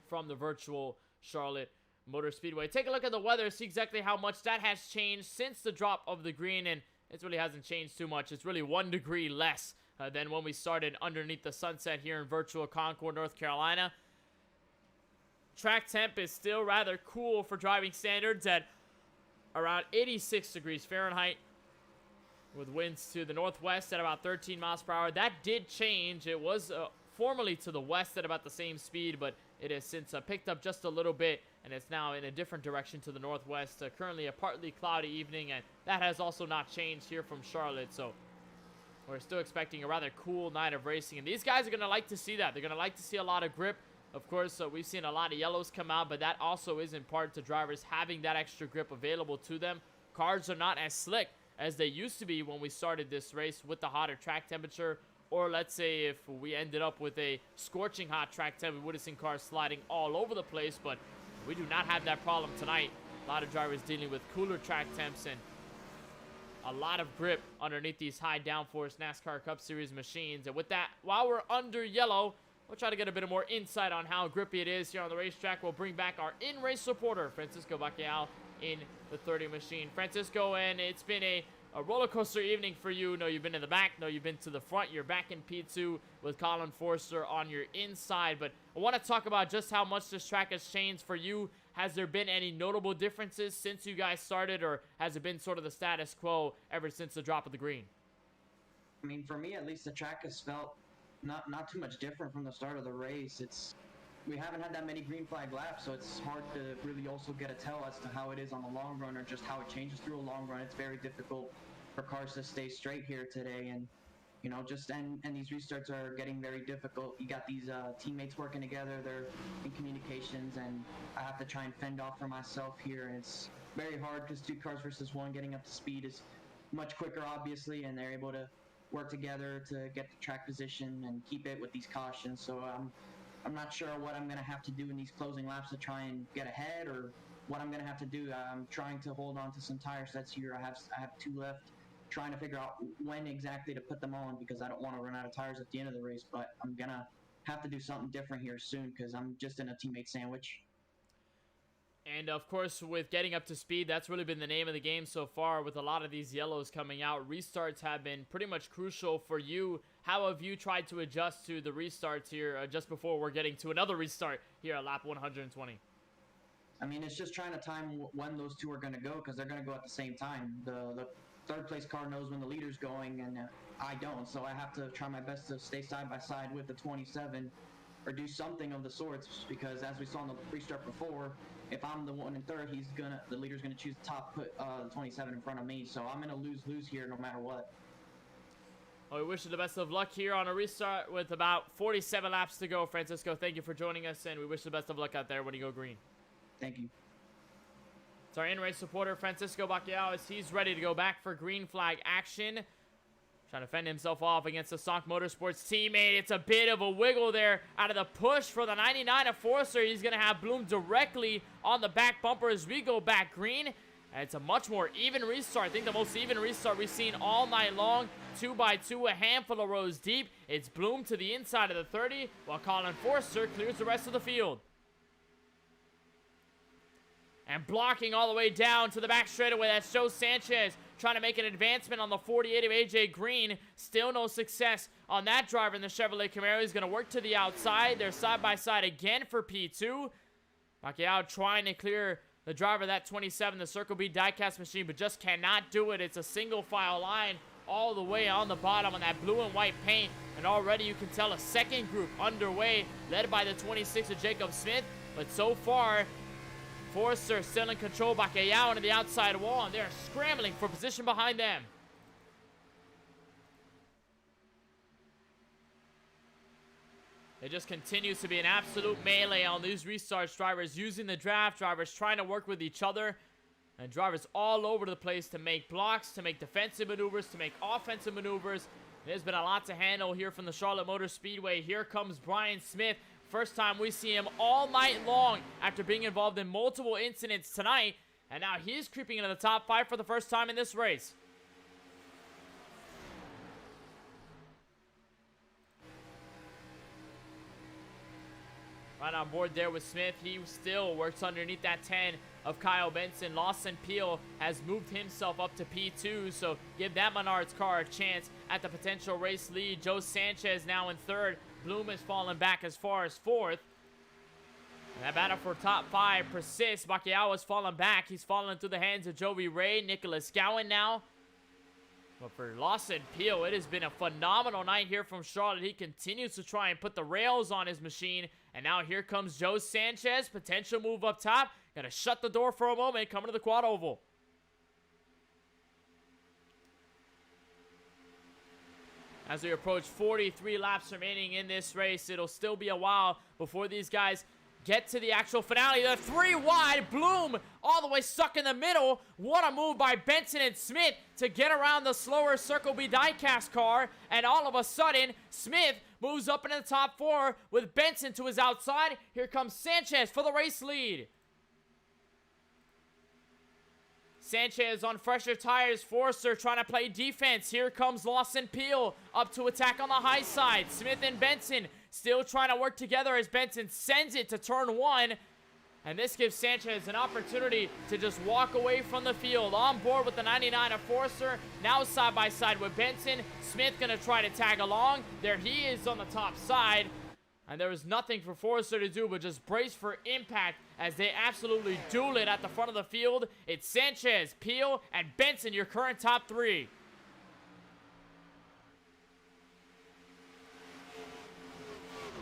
from the virtual Charlotte Motor Speedway. Take a look at the weather, see exactly how much that has changed since the drop of the green, and it really hasn't changed too much. It's really 1 degree less than when we started underneath the sunset here in virtual Concord, North Carolina. Track temp is still rather cool for driving standards at around 86 degrees Fahrenheit, with winds to the northwest at about 13 miles per hour. That did change. It was formerly to the west at about the same speed, but it has since picked up just a little bit, and it's now in a different direction to the northwest. Currently a partly cloudy evening, and that has also not changed here from Charlotte, so we're still expecting a rather cool night of racing, and these guys are going to like to see that. They're going to like to see a lot of grip. Of course, we've seen a lot of yellows come out, but that also is in part to drivers having that extra grip available to them. Cars are not as slick as they used to be when we started this race with the hotter track temperature. Or let's say if we ended up with a scorching hot track temp, we would have seen cars sliding all over the place, but we do not have that problem tonight. A lot of drivers dealing with cooler track temps and a lot of grip underneath these high downforce NASCAR Cup Series machines. And with that, while we're under yellow, we'll try to get a bit more insight on how grippy it is here on the racetrack. We'll bring back our in-race reporter, Francisco Bacallao, in the 30 machine. Francisco, and it's been a roller coaster evening for you. No, you've been in the back. No, you've been to the front. You're back in P2 with Colin Forster on your inside. But I want to talk about just how much this track has changed for you. Has there been any notable differences since you guys started, or has it been sort of the status quo ever since the drop of the green? I mean, for me at least, the track has felt not too much different from the start of the race. We haven't had that many green flag laps, so it's hard to really also get a tell as to how it is on the long run or just how it changes through a long run. It's very difficult for cars to stay straight here today, and You know, and these restarts are getting very difficult. You got these teammates working together, they're in communications, and I have to try and fend off for myself here, and it's very hard because 2 cars versus 1 getting up to speed is much quicker, obviously, and they're able to work together to get the track position and keep it with these cautions. So I'm not sure what I'm going to have to do in these closing laps to try and get ahead, or what I'm going to have to do. I'm trying to hold on to some tire sets here. I have 2 left, trying to figure out when exactly to put them on because I don't want to run out of tires at the end of the race, but I'm going to have to do something different here soon because I'm just in a teammate sandwich. And of course, with getting up to speed, that's really been the name of the game so far with a lot of these yellows coming out. Restarts have been pretty much crucial for you. How have you tried to adjust to the restarts here just before we're getting to another restart here at lap 120? I mean, it's just trying to time when those 2 are going to go because they're going to go at the same time. The third place car knows when the leader's going, and I don't, so I have to try my best to stay side by side with the 27 or do something of the sorts, because as we saw in the restart before, if I'm the one in third, the leader's gonna choose the top, put the 27 in front of me, so I'm gonna lose here no matter what. Well, we wish you the best of luck here on a restart with about 47 laps to go. Francisco, thank you for joining us, and we wish you the best of luck out there when you go green. Thank you. It's our in-race supporter, Francisco Bacalhau, as he's ready to go back for green flag action. Trying to fend himself off against the Stock Motorsports teammate. It's a bit of a wiggle there out of the push for the 99 of Forcer. He's going to have Bloom directly on the back bumper as we go back green. And it's a much more even restart. I think the most even restart we've seen all night long. 2x2, a handful of rows deep. It's Bloom to the inside of the 30, while Colin Forcer clears the rest of the field. And blocking all the way down to the back straightaway, that's Joe Sanchez trying to make an advancement on the 48 of AJ Green. Still no success on that driver in the Chevrolet Camaro. He's going to work to the outside. They're side by side again for P2. Bacalhau trying to clear the driver of that 27, the Circle B diecast machine, but just cannot do it. It's a single file line all the way on the bottom on that blue and white paint. And already you can tell a second group underway, led by the 26 of Jacob Smith. But so far, Forcer still in control. Bacalhau into the outside wall, and they're scrambling for position behind them. It just continues to be an absolute melee on these restarts. Drivers using the draft, drivers trying to work with each other, and drivers all over the place to make blocks, to make defensive maneuvers, to make offensive maneuvers. There's been a lot to handle here from the Charlotte Motor Speedway. Here comes Brian Smith. First time we see him all night long after being involved in multiple incidents tonight. And now he's creeping into the top 5 for the first time in this race. Right on board there with Smith. He still works underneath that 10 of Kyle Benson. Lawson Peel has moved himself up to P2, so give that Menards car a chance at the potential race lead. Joe Sanchez now in third. Bloom has fallen back as far as fourth. And that battle for top 5 persists. Bacalhau has fallen back. He's fallen into the hands of Joey Ray. Nicholas Gowan now. But for Lawson Peel, it has been a phenomenal night here from Charlotte. He continues to try and put the rails on his machine. And now here comes Joe Sanchez. Potential move up top. Gonna shut the door for a moment. Coming to the quad oval. As we approach 43 laps remaining in this race, it'll still be a while before these guys get to the actual finale. They're 3 wide. Bloom all the way stuck in the middle. What a move by Benson and Smith to get around the slower Circle B diecast car. And all of a sudden, Smith moves up into the top 4 with Benson to his outside. Here comes Sanchez for the race lead. Sanchez on fresher tires. Forcer trying to play defense. Here comes Lawson Peel up to attack on the high side. Smith and Benson still trying to work together as Benson sends it to turn 1. And this gives Sanchez an opportunity to just walk away from the field. On board with the 99 of Forcer. Now side by side with Benson. Smith going to try to tag along. There he is on the top side. And there was nothing for Forcer to do but just brace for impact as they absolutely duel it at the front of the field. It's Sanchez, Peel, and Benson, your current top 3.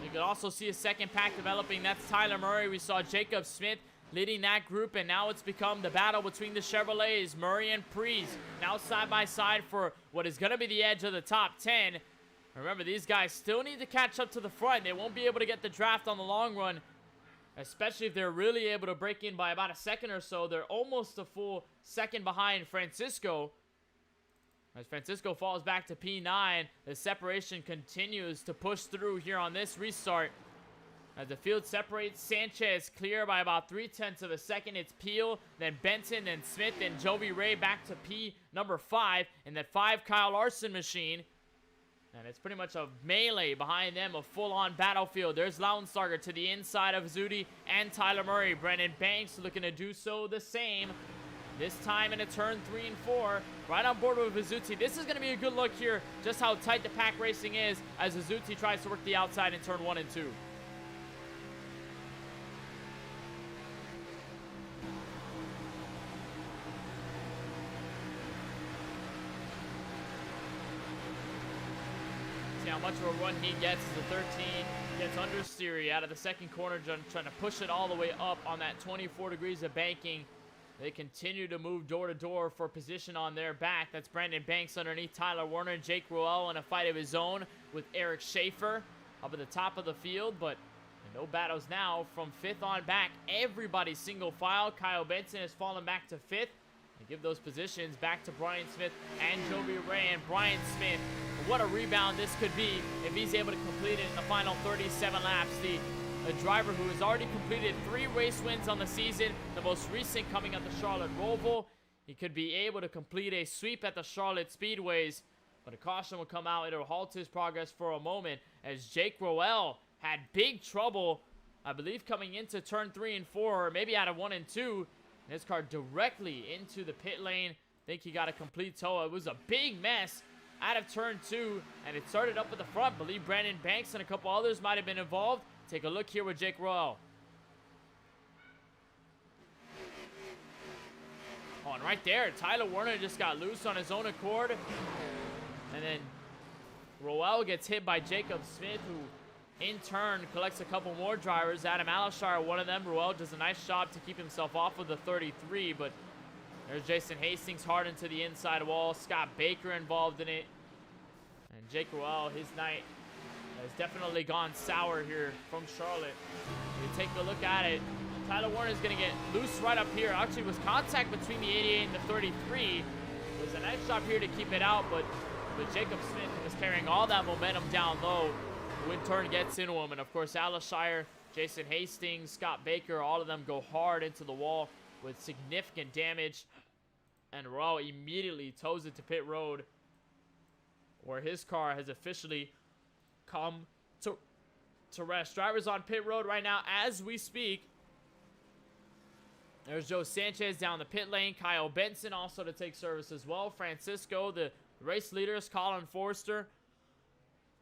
You could also see a second pack developing. That's Tyler Murray. We saw Jacob Smith leading that group, and now it's become the battle between the Chevrolets, Murray and Preece. Now side by side for what is going to be the edge of the top 10. Remember, these guys still need to catch up to the front. They won't be able to get the draft on the long run, especially if they're really able to break in by about a second or so. They're almost a full second behind Francisco. As Francisco falls back to P9, the separation continues to push through here on this restart. As the field separates, Sanchez clear by about 0.3 of a second. It's Peel, then Benson, then Smith, then Jovi Ray back to P number 5, and that 5 Kyle Larson machine. And it's pretty much a melee behind them, a full-on battlefield. There's Lauenstarger to the inside of Zudi and Tyler Murray. Brendan Banks looking to do so the same. This time in a turn 3 and 4, right on board with Vizuti. This is going to be a good look here, just how tight the pack racing is as Vizuti tries to work the outside in turn 1 and 2. See how much of a run he gets as the 13 gets understeery out of the second corner, trying to push it all the way up on that 24 degrees of banking. They continue to move door to door for position on their back. That's Brandon Banks underneath Tyler Warner. Jake Ruel in a fight of his own with Eric Schaefer up at the top of the field. But no battles now from 5th on back. Everybody single file. Kyle Benson has fallen back to 5th. They give those positions back to Brian Smith and Jovi Ray. And Brian Smith, what a rebound this could be if he's able to complete it in the final 37 laps. A driver who has already completed 3 race wins on the season, the most recent coming at the Charlotte Roval. He could be able to complete a sweep at the Charlotte Speedways, but a caution will come out. It'll halt his progress for a moment as Jake Roel had big trouble, I believe, coming into turn 3 and 4, or maybe out of 1 and 2. And his car directly into the pit lane. I think he got a complete tow. It was a big mess out of turn 2, and it started up at the front. I believe Brandon Banks and a couple others might have been involved. Take a look here with Jake Roel. Oh, and right there, Tyler Warner just got loose on his own accord. And then Roel gets hit by Jacob Smith, who in turn collects a couple more drivers. Adam Alashire, one of them. Roel does a nice job to keep himself off of the 33, but there's Jason Hastings hard into the inside wall. Scott Baker involved in it. And Jake Roel, his night has definitely gone sour here from Charlotte. You take a look at it. Tyler Warner is going to get loose right up here. Actually, was contact between the 88 and the 33. It was a nice job here to keep it out, but Jacob Smith was carrying all that momentum down low. The wind turn gets into him, and of course, Alashire, Jason Hastings, Scott Baker, all of them go hard into the wall with significant damage. And Roel immediately tows it to pit road, where his car has officially come to rest. Drivers on pit road right now as we speak. There's Joe Sanchez down the pit lane. Kyle Benson also to take service as well. Francisco, the race leaders, Colin Forster.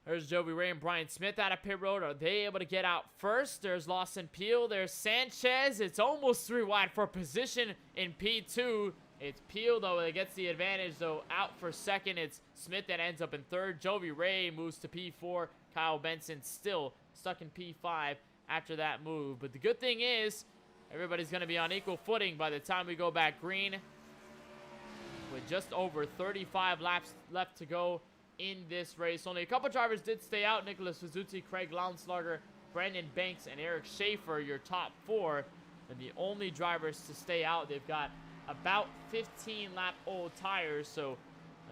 There's Jovi Ray and Brian Smith out of pit road. Are they able to get out first? There's Lawson Peel. There's Sanchez. It's almost 3 wide for position in P2. It's Peel, though, that gets the advantage, though. Out for second, it's Smith that ends up in third. Jovi Ray moves to P4. Kyle Benson still stuck in P5 after that move. But the good thing is, everybody's going to be on equal footing by the time we go back green, with just over 35 laps left to go in this race. Only a couple drivers did stay out. Nicholas Vizuti, Craig Launslarger, Brandon Banks, and Eric Schaefer, your top 4. And the only drivers to stay out, they've got about 15 lap old tires, so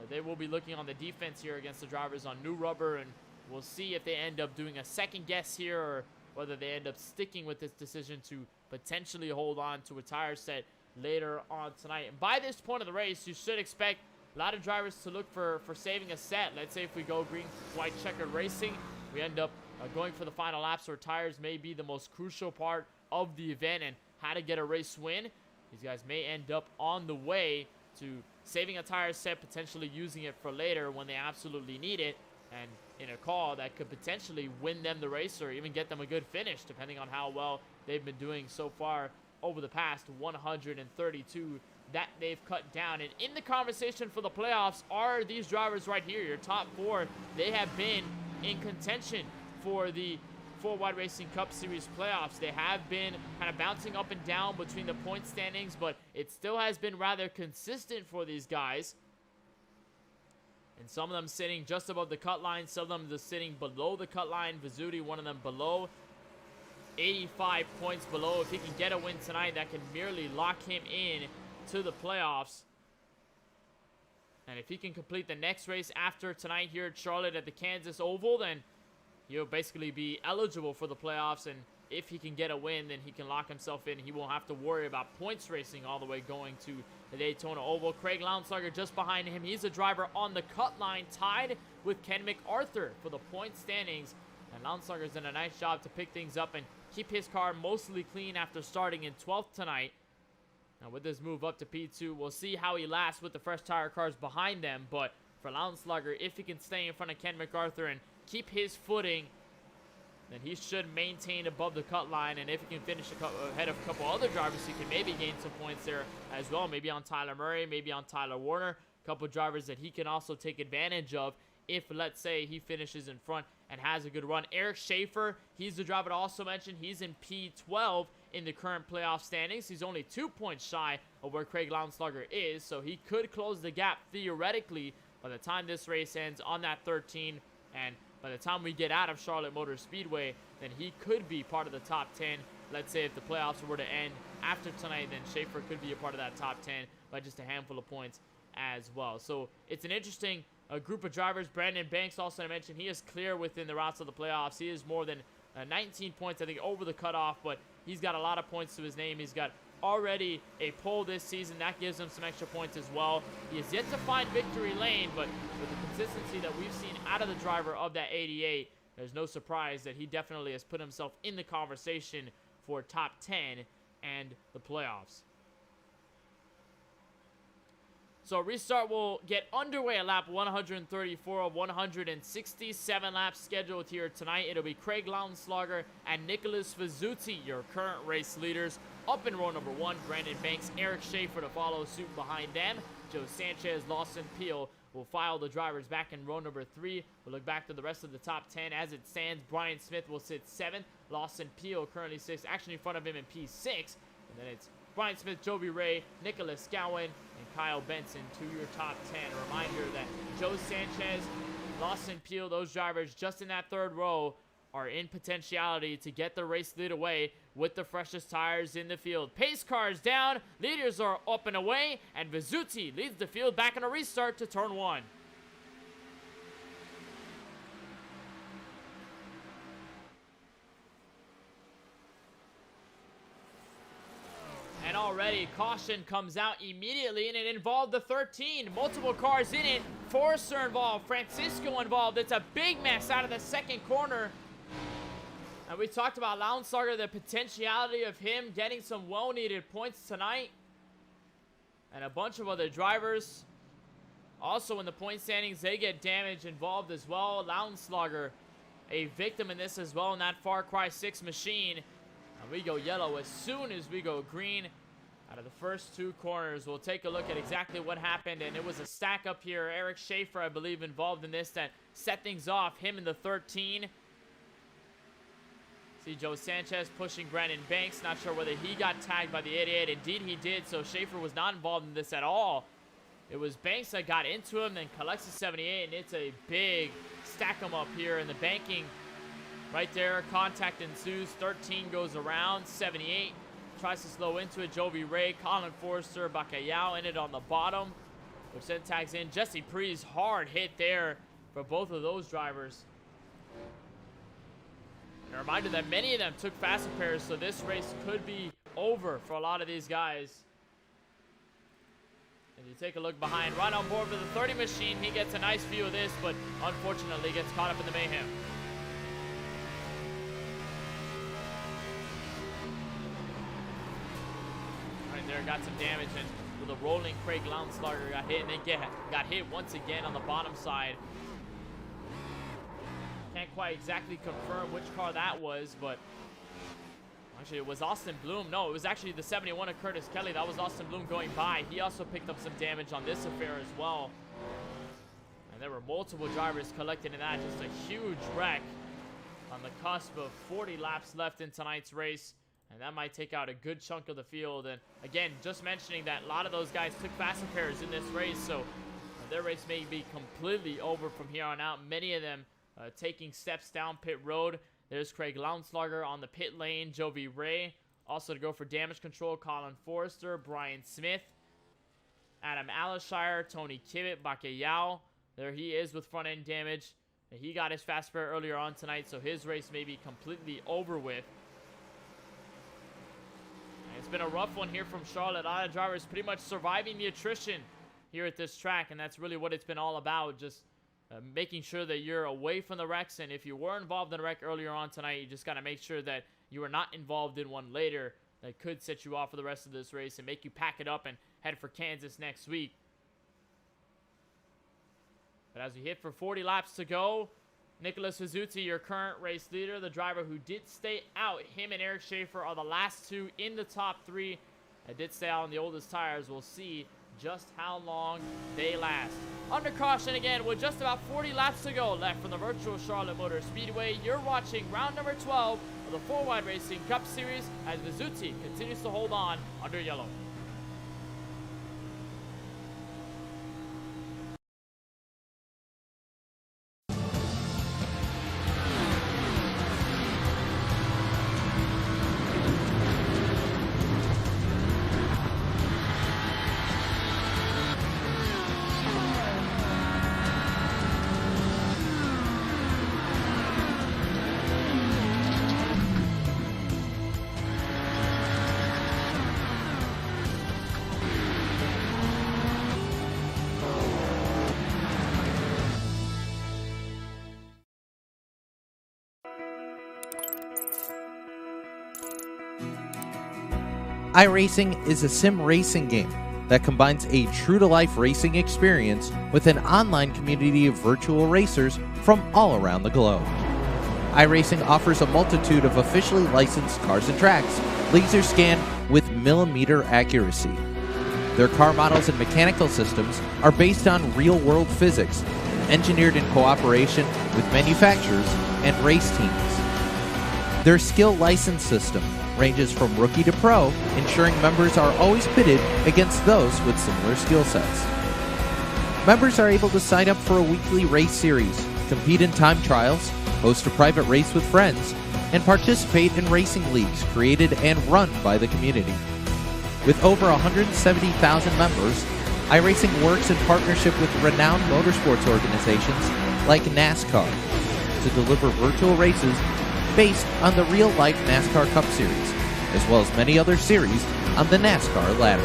they will be looking on the defense here against the drivers on new rubber, and we'll see if they end up doing a second guess here or whether they end up sticking with this decision to potentially hold on to a tire set later on tonight. And by this point of the race, you should expect a lot of drivers to look for saving a set. Let's say if we go green, white, checkered racing, we end up going for the final laps, where tires may be the most crucial part of the event and how to get a race win. These guys may end up on the way to saving a tire set, potentially using it for later when they absolutely need it, and in a call that could potentially win them the race or even get them a good finish, depending on how well they've been doing so far over the past 132 that they've cut down. And in the conversation for the playoffs are these drivers right here, your top 4. They have been in contention for the 4 Wide Racing Cup Series playoffs. They have been kind of bouncing up and down between the point standings, but it still has been rather consistent for these guys. And some of them sitting just above the cut line, some of them just sitting below the cut line. Vizzuti, one of them below, 85 points below. If he can get a win tonight, that can merely lock him in to the playoffs. And if he can complete the next race after tonight here at Charlotte at the Kansas Oval, then he'll basically be eligible for the playoffs. And if he can get a win, then he can lock himself in. He won't have to worry about points racing all the way going to the Daytona Oval. Craig Lownslager just behind him. He's a driver on the cut line, tied with Ken MacArthur for the point standings. And Lownslager's done a nice job to pick things up and keep his car mostly clean after starting in 12th tonight. Now with this move up to P2, we'll see how he lasts with the fresh tire cars behind them. But for Lownslager, if he can stay in front of Ken MacArthur and keep his footing, then he should maintain above the cut line. And if he can finish ahead of a couple other drivers, he can maybe gain some points there as well. Maybe on Tyler Murray, maybe on Tyler Warner. A couple drivers that he can also take advantage of if, let's say, he finishes in front and has a good run. Eric Schaefer, he's the driver to also mention. He's in P12 in the current playoff standings. He's only 2 points shy of where Craig Lownslager is, so he could close the gap theoretically by the time this race ends on that 13. And by the time we get out of Charlotte Motor Speedway, then he could be part of the top 10. Let's say if the playoffs were to end after tonight, then Schaefer could be a part of that top 10 by just a handful of points as well. So it's an interesting group of drivers. Brandon Banks, also I mentioned, he is clear within the routes of the playoffs. He is more than 19 points, I think, over the cutoff, but he's got a lot of points to his name. He's got already a pole this season. That gives him some extra points as well. He is yet to find victory lane, but with the consistency that we've seen out of the driver of that 88, there's no surprise that he definitely has put himself in the conversation for top 10 and the playoffs. So restart will get underway at lap 134 of 167 laps scheduled here tonight. It'll be Craig Lownslager and Nicholas Vizzuti, your current race leaders. Up in row number 1, Brandon Banks, Eric Schaefer to follow suit behind them. Joe Sanchez, Lawson Peel will file the drivers back in row number 3. We'll look back to the rest of the top 10 as it stands. Brian Smith will sit 7th. Lawson Peel currently 6th, actually in front of him in P6. And then it's Brian Smith, Joby Ray, Nicholas Gowan, and Kyle Benson to your top 10. A reminder that Joe Sanchez, Lawson Peel, those drivers just in that 3rd row are in potentiality to get the race lead away with the freshest tires in the field. Pace cars down, leaders are up and away, and Vizzuti leads the field back in a restart to turn 1. And already caution comes out immediately, and it involved the 13. Multiple cars in it. Forrester involved, Francisco involved. It's a big mess out of the 2nd corner. And we talked about Lownslager, the potentiality of him getting some well-needed points tonight. And a bunch of other drivers. Also in the point standings, they get damage involved as well. Lownslager, a victim in this as well in that Far Cry 6 machine. And we go yellow as soon as we go green out of the first 2 corners. We'll take a look at exactly what happened. And it was a stack up here. Eric Schaefer, I believe, involved in this that set things off. Him in the 13. See Joe Sanchez pushing Brandon Banks. Not sure whether he got tagged by the 88. Indeed he did, so Schaefer was not involved in this at all. It was Banks that got into him, then collects the 78, and it's a big stack 'em up here in the banking. Right there, contact ensues. 13 goes around. 78 tries to slow into it. Joby Ray, Colin Forrester, Bacalhau in it on the bottom, which then tags in. Jesse Pre's hard hit there for both of those drivers. And a reminder that many of them took fast repairs, so this race could be over for a lot of these guys. And you take a look behind, right on board with the 30 machine. He gets a nice view of this, but unfortunately gets caught up in the mayhem. Right there, got some damage, and with a rolling Craig Lownslager got hit, and then got hit once again on the bottom side. Can't quite exactly confirm which car that was, but actually it was Austin Bloom. No, it was actually the 71 of Curtis Kelly. That was Austin Bloom going by. He also picked up some damage on this affair as well. And there were multiple drivers collected in that. Just a huge wreck on the cusp of 40 laps left in tonight's race. And that might take out a good chunk of the field. And again, just mentioning that a lot of those guys took fast repairs in this race, so their race may be completely over from here on out. Many of them taking steps down pit road. There's Craig Lounslager on the pit lane, Jovi Ray. Also to go for damage control, Colin Forrester, Brian Smith, Adam Alishire, Tony Kibbett, Bakayao. There he is with front end damage. He got his fast spare earlier on tonight, so his race may be completely over with. It's been a rough one here from Charlotte. A lot of drivers pretty much surviving the attrition here at this track, and that's really what it's been all about. Just making sure that you're away from the wrecks, and if you were involved in a wreck earlier on tonight, you just got to make sure that you are not involved in one later that could set you off for the rest of this race and make you pack it up and head for Kansas next week. But as we hit for 40 laps to go, Nicholas Suzuki, your current race leader, the driver who did stay out, him and Eric Schaefer are the last two in the top three. That did stay out on the oldest tires. We'll see just how long they last. Under caution again with just about 40 laps to go left from the virtual Charlotte Motor Speedway. You're watching round number 12 of the 4-Wide Racing Cup Series as Suzuki continues to hold on under yellow. iRacing is a sim racing game that combines a true-to-life racing experience with an online community of virtual racers from all around the globe. iRacing offers a multitude of officially licensed cars and tracks, laser scanned with millimeter accuracy. Their car models and mechanical systems are based on real-world physics, engineered in cooperation with manufacturers and race teams. Their skill license system ranges from rookie to pro, ensuring members are always pitted against those with similar skill sets. Members are able to sign up for a weekly race series, compete in time trials, host a private race with friends, and participate in racing leagues created and run by the community. With over 170,000 members, iRacing works in partnership with renowned motorsports organizations like NASCAR to deliver virtual races based on the real-life NASCAR Cup Series, as well as many other series on the NASCAR ladder.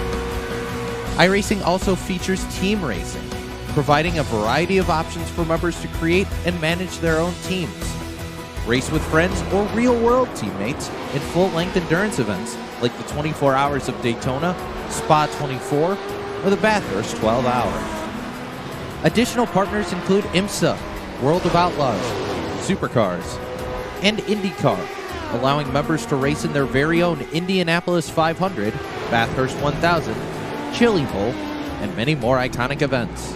iRacing also features team racing, providing a variety of options for members to create and manage their own teams. Race with friends or real-world teammates in full-length endurance events like the 24 Hours of Daytona, Spa 24, or the Bathurst 12-Hour. Additional partners include IMSA, World of Outlaws, Supercars, and IndyCar, allowing members to race in their very own Indianapolis 500, Bathurst 1000, Chili Bowl, and many more iconic events.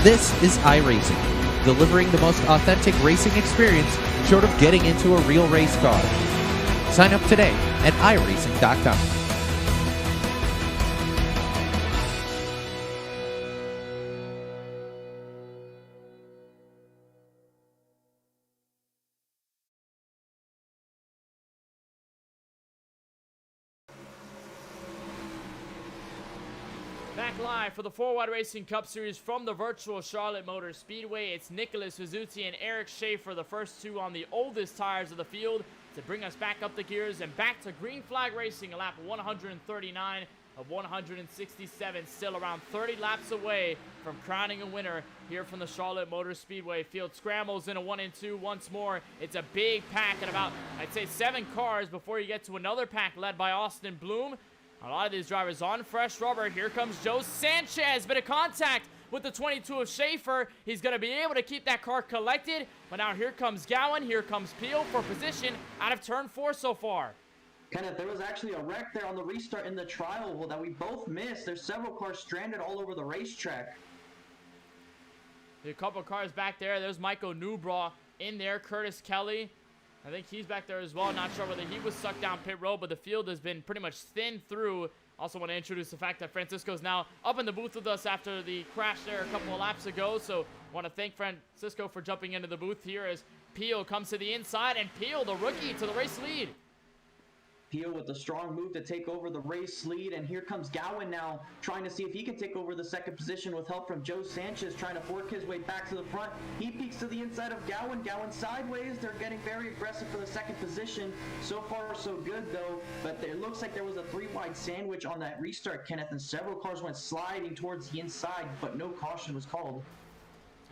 This is iRacing, delivering the most authentic racing experience short of getting into a real race car. Sign up today at iRacing.com. Back live for the 4-Wide Racing Cup Series from the virtual Charlotte Motor Speedway. It's Nicholas Suzuki and Eric Schaefer, the first two on the oldest tires of the field, to bring us back up the gears and back to green flag racing, a lap 139 of 167, still around 30 laps away from crowning a winner here from the Charlotte Motor Speedway. Field scrambles in a 1 and 2 once more. It's a big pack and about, I'd say, 7 cars before you get to another pack led by Austin Bloom. A lot of these drivers on fresh rubber. Here comes Joe Sanchez. Bit of contact with the 22 of Schaefer. He's going to be able to keep that car collected. But now here comes Gowan. Here comes Peel for position out of turn 4 so far. Kenneth, there was actually a wreck there on the restart in the trial that we both missed. There's several cars stranded all over the racetrack. There's a couple of cars back there. There's Michael Newbraw in there. Curtis Kelly, I think he's back there as well. Not sure whether he was sucked down pit road, but the field has been pretty much thinned through Also want to introduce the fact that Francisco's now up in the booth with us after the crash there a couple of laps ago. So want to thank Francisco for jumping into the booth here as Pio comes to the inside, and Pio, the rookie, to the race lead. Pio with a strong move to take over the race lead, and here comes Gowan now trying to see if he can take over the second position with help from Joe Sanchez trying to fork his way back to the front. He peeks to the inside of Gowan. Gowan sideways. They're getting very aggressive for the second position. So far so good though, but it looks like there was a 3-wide sandwich on that restart, Kenneth, and several cars went sliding towards the inside, but no caution was called.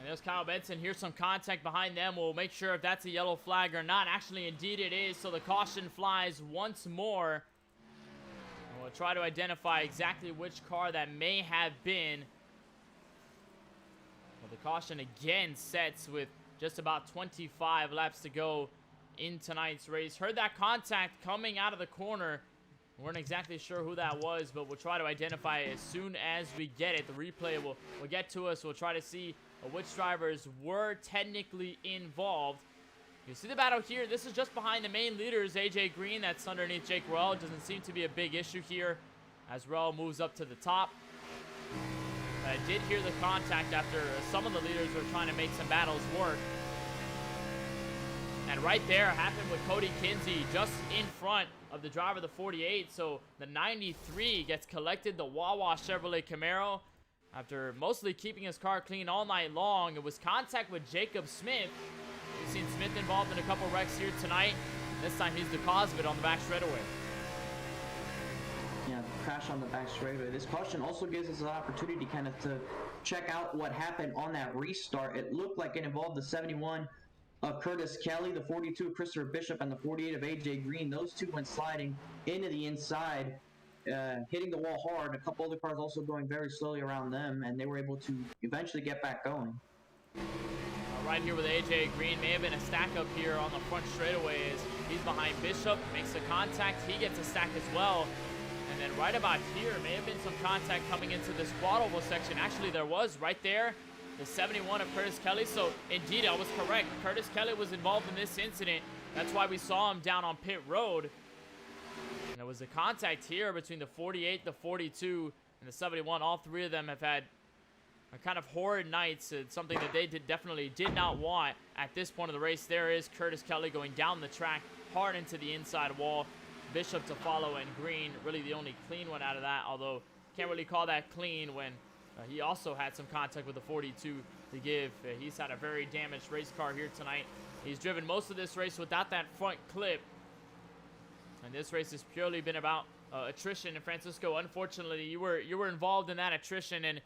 And there's Kyle Benson. Here's some contact behind them. We'll make sure if that's a yellow flag or not. Actually, indeed it is. So the caution flies once more. And we'll try to identify exactly which car that may have been. Well, the caution again sets with just about 25 laps to go in tonight's race. Heard that contact coming out of the corner. We weren't exactly sure who that was, but we'll try to identify it as soon as we get it. The replay will get to us. We'll try to see which drivers were technically involved. You see the battle here. This is just behind the main leaders, AJ Green. That's underneath Jake Ruel. Doesn't seem to be a big issue here as Ruel moves up to the top. I did hear the contact after some of the leaders were trying to make some battles work. And right there happened with Cody Kinsey just in front of the driver of the 48. So the 93 gets collected, the Wawa Chevrolet Camaro. After mostly keeping his car clean all night long, it was contact with Jacob Smith. We've seen Smith involved in a couple wrecks here tonight. This time he's the cause of it on the back straightaway. Yeah, crash on the back straightaway. This caution also gives us an opportunity kind of to check out what happened on that restart. It looked like it involved the 71 of Curtis Kelly, the 42 of Christopher Bishop, and the 48 of AJ Green. Those two went sliding into the inside, hitting the wall hard. A couple other cars also going very slowly around them, and they were able to eventually get back going. Right here with AJ Green, may have been a stack up here on the front straightaway as he's behind Bishop, makes the contact, he gets a stack as well. And then right about here, may have been some contact coming into this quad oval section. Actually, there was right there, the 71 of Curtis Kelly. So indeed, I was correct. Curtis Kelly was involved in this incident. That's why we saw him down on pit road. And there was a contact here between the 48, the 42, and the 71. All three of them have had a kind of horrid nights. It's something that they definitely did not want at this point of the race. There is Curtis Kelly going down the track hard into the inside wall. Bishop to follow, and Green really the only clean one out of that, although can't really call that clean when he also had some contact with the 42 to give. He's had a very damaged race car here tonight. He's driven most of this race without that front clip, and this race has purely been about attrition. And Francisco, unfortunately, you were involved in that attrition, and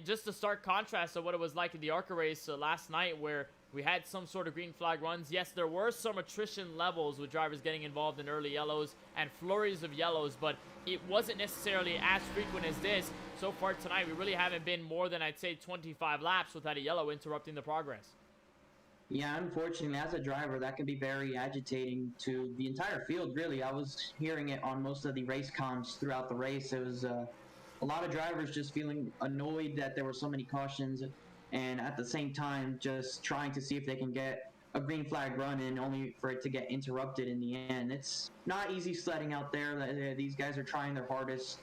just a stark contrast of what it was like in the ARCA race last night, where we had some sort of green flag runs. Yes, there were some attrition levels with drivers getting involved in early yellows and flurries of yellows, but it wasn't necessarily as frequent as this. So far tonight, we really haven't been more than, I'd say, 25 laps without a yellow interrupting the progress. Yeah, unfortunately, as a driver, that can be very agitating to the entire field, really. I was hearing it on most of the race comms throughout the race. It was a lot of drivers just feeling annoyed that there were so many cautions, and at the same time just trying to see if they can get a green flag run in, only for it to get interrupted in the end. It's not easy sledding out there. These guys are trying their hardest,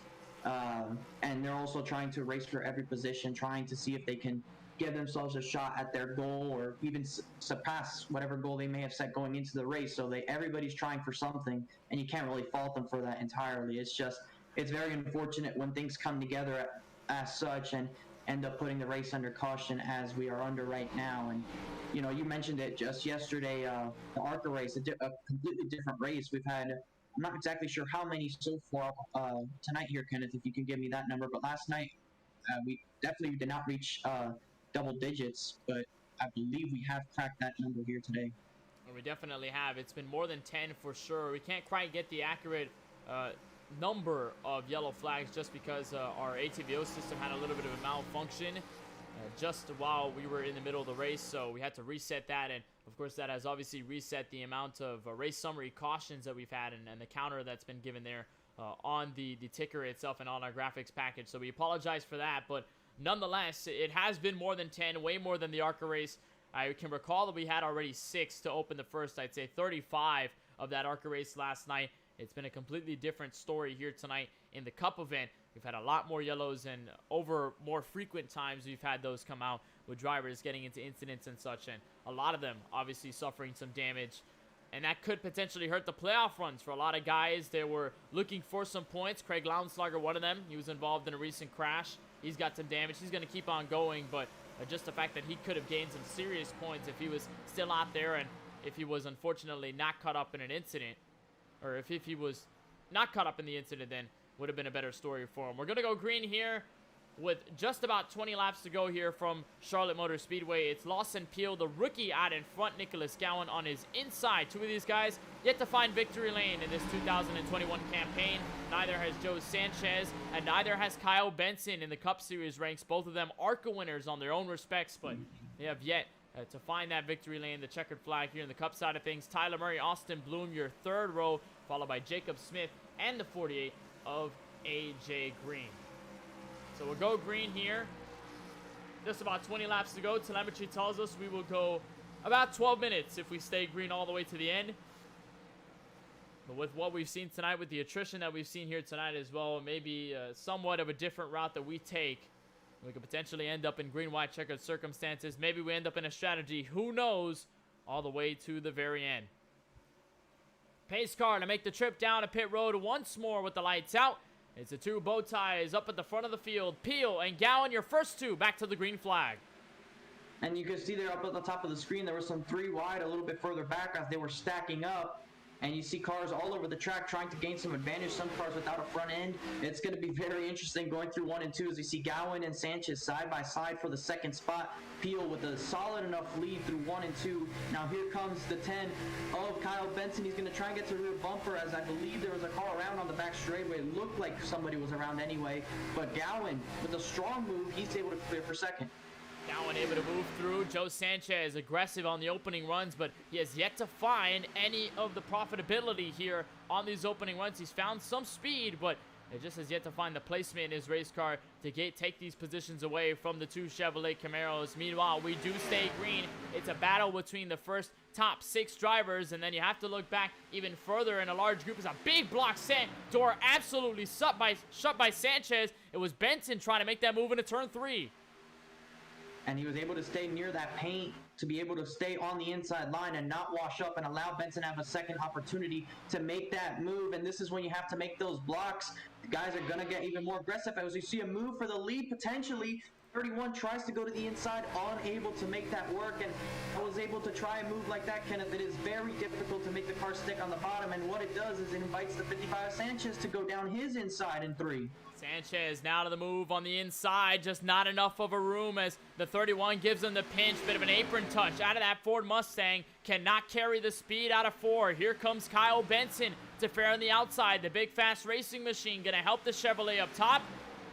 and they're also trying to race for every position, trying to see if they can give themselves a shot at their goal, or even surpass whatever goal they may have set going into the race. So everybody's trying for something, and you can't really fault them for that entirely. It's very unfortunate when things come together as such and end up putting the race under caution as we are under right now. And you mentioned it just yesterday, the ARCA race, a completely different race. We've had, I'm not exactly sure how many so far tonight here, Kenneth, if you can give me that number, but last night we definitely did not reach double digits, but I believe we have cracked that number here today. Well, we definitely have. It's been more than 10 for sure. We can't quite get the accurate number of yellow flags just because our ATVO system had a little bit of a malfunction just while we were in the middle of the race, so we had to reset that. And of course that has obviously reset the amount of race summary cautions that we've had, and the counter that's been given there on the ticker itself and on our graphics package. So we apologize for that, but nonetheless it has been more than 10, way more than the ARCA race. I can recall that we had already 6 to open the first, I'd say 35 of that ARCA race last night. It's been a completely different story here tonight in the Cup event. We've had a lot more yellows, and over more frequent times we've had those come out with drivers getting into incidents and such, and a lot of them obviously suffering some damage. And that could potentially hurt the playoff runs for a lot of guys. They were looking for some points. Craig Lauenslager, one of them. He was involved in a recent crash. He's got some damage. He's going to keep on going, but just the fact that he could have gained some serious points if he was still out there, and if he was unfortunately not caught up in an incident, or if he was not caught up in the incident, then would have been a better story for him. We're going to go green here with just about 20 laps to go here from Charlotte Motor Speedway. It's Lawson Peel, the rookie, out in front. Nicholas Gowan on his inside. Two of these guys yet to find victory lane in this 2021 campaign. Neither has Joe Sanchez, and neither has Kyle Benson in the Cup Series ranks. Both of them ARCA winners on their own respects, but they have yet to find that victory lane. The checkered flag here in the Cup side of things. Tyler Murray, Austin Bloom, your third row, followed by Jacob Smith and the 48 of AJ Green. So we'll go green here. Just about 20 laps to go. Telemetry tells us we will go about 12 minutes if we stay green all the way to the end. But with what we've seen tonight, with the attrition that we've seen here tonight as well, maybe somewhat of a different route that we take, we could potentially end up in green-white checkered circumstances. Maybe we end up in a strategy. Who knows? All the way to the very end. Pace car to make the trip down to pit road once more with the lights out. It's the two bow ties up at the front of the field. Peel and Gowan, your first two, back to the green flag. And you can see there up at the top of the screen, there were some 3 wide a little bit further back as they were stacking up. And you see cars all over the track trying to gain some advantage, some cars without a front end. It's going to be very interesting going through 1 and 2 as we see Gowan and Sanchez side by side for the second spot. Peel with a solid enough lead through 1 and 2. Now here comes the 10 of Kyle Benson. He's going to try and get to the rear bumper, as I believe there was a car around on the back straightaway. It looked like somebody was around anyway. But Gowan, with a strong move, he's able to clear for second. Gowan able to move through. Joe Sanchez aggressive on the opening runs, but he has yet to find any of the profitability here on these opening runs. He's found some speed, but it just has yet to find the placement in his race car to take these positions away from the two Chevrolet Camaros. Meanwhile, we do stay green. It's a battle between the first top 6 drivers, and then you have to look back even further in a large group. It's a big block set. Door absolutely shut by Sanchez. It was Benson trying to make that move into turn 3. And he was able to stay near that paint to be able to stay on the inside line and not wash up and allow Benson to have a second opportunity to make that move. And this is when you have to make those blocks. The guys are going to get even more aggressive as we see a move for the lead potentially. 31 tries to go to the inside, unable to make that work, and I was able to try a move like that, Kenneth. It is very difficult to make the car stick on the bottom, and what it does is it invites the 55 Sanchez to go down his inside in 3. Sanchez now to the move on the inside, just not enough of a room as the 31 gives him the pinch. Bit of an apron touch out of that Ford Mustang, cannot carry the speed out of 4. Here comes Kyle Benson to fair on the outside. The big fast racing machine gonna help the Chevrolet up top.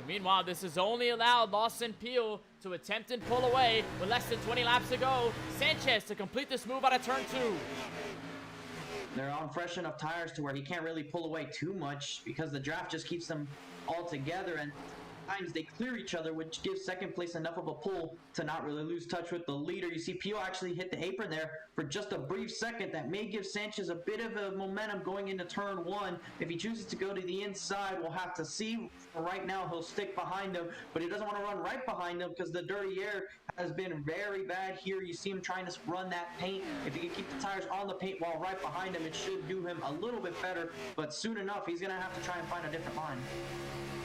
Meanwhile, this has only allowed Lawson Peel to attempt and pull away with less than 20 laps to go. Sanchez to complete this move out of turn 2. They're on fresh enough tires to where he can't really pull away too much because the draft just keeps them all together, and times they clear each other, which gives second place enough of a pull to not really lose touch with the leader. You see Peel actually hit the apron there for just a brief second. That may give Sanchez a bit of a momentum going into turn 1. If he chooses to go to the inside, we'll have to see. For right now, he'll stick behind him, but he doesn't want to run right behind him because the dirty air has been very bad here. You see him trying to run that paint. If he can keep the tires on the paint while right behind him, it should do him a little bit better, but soon enough, he's going to have to try and find a different line.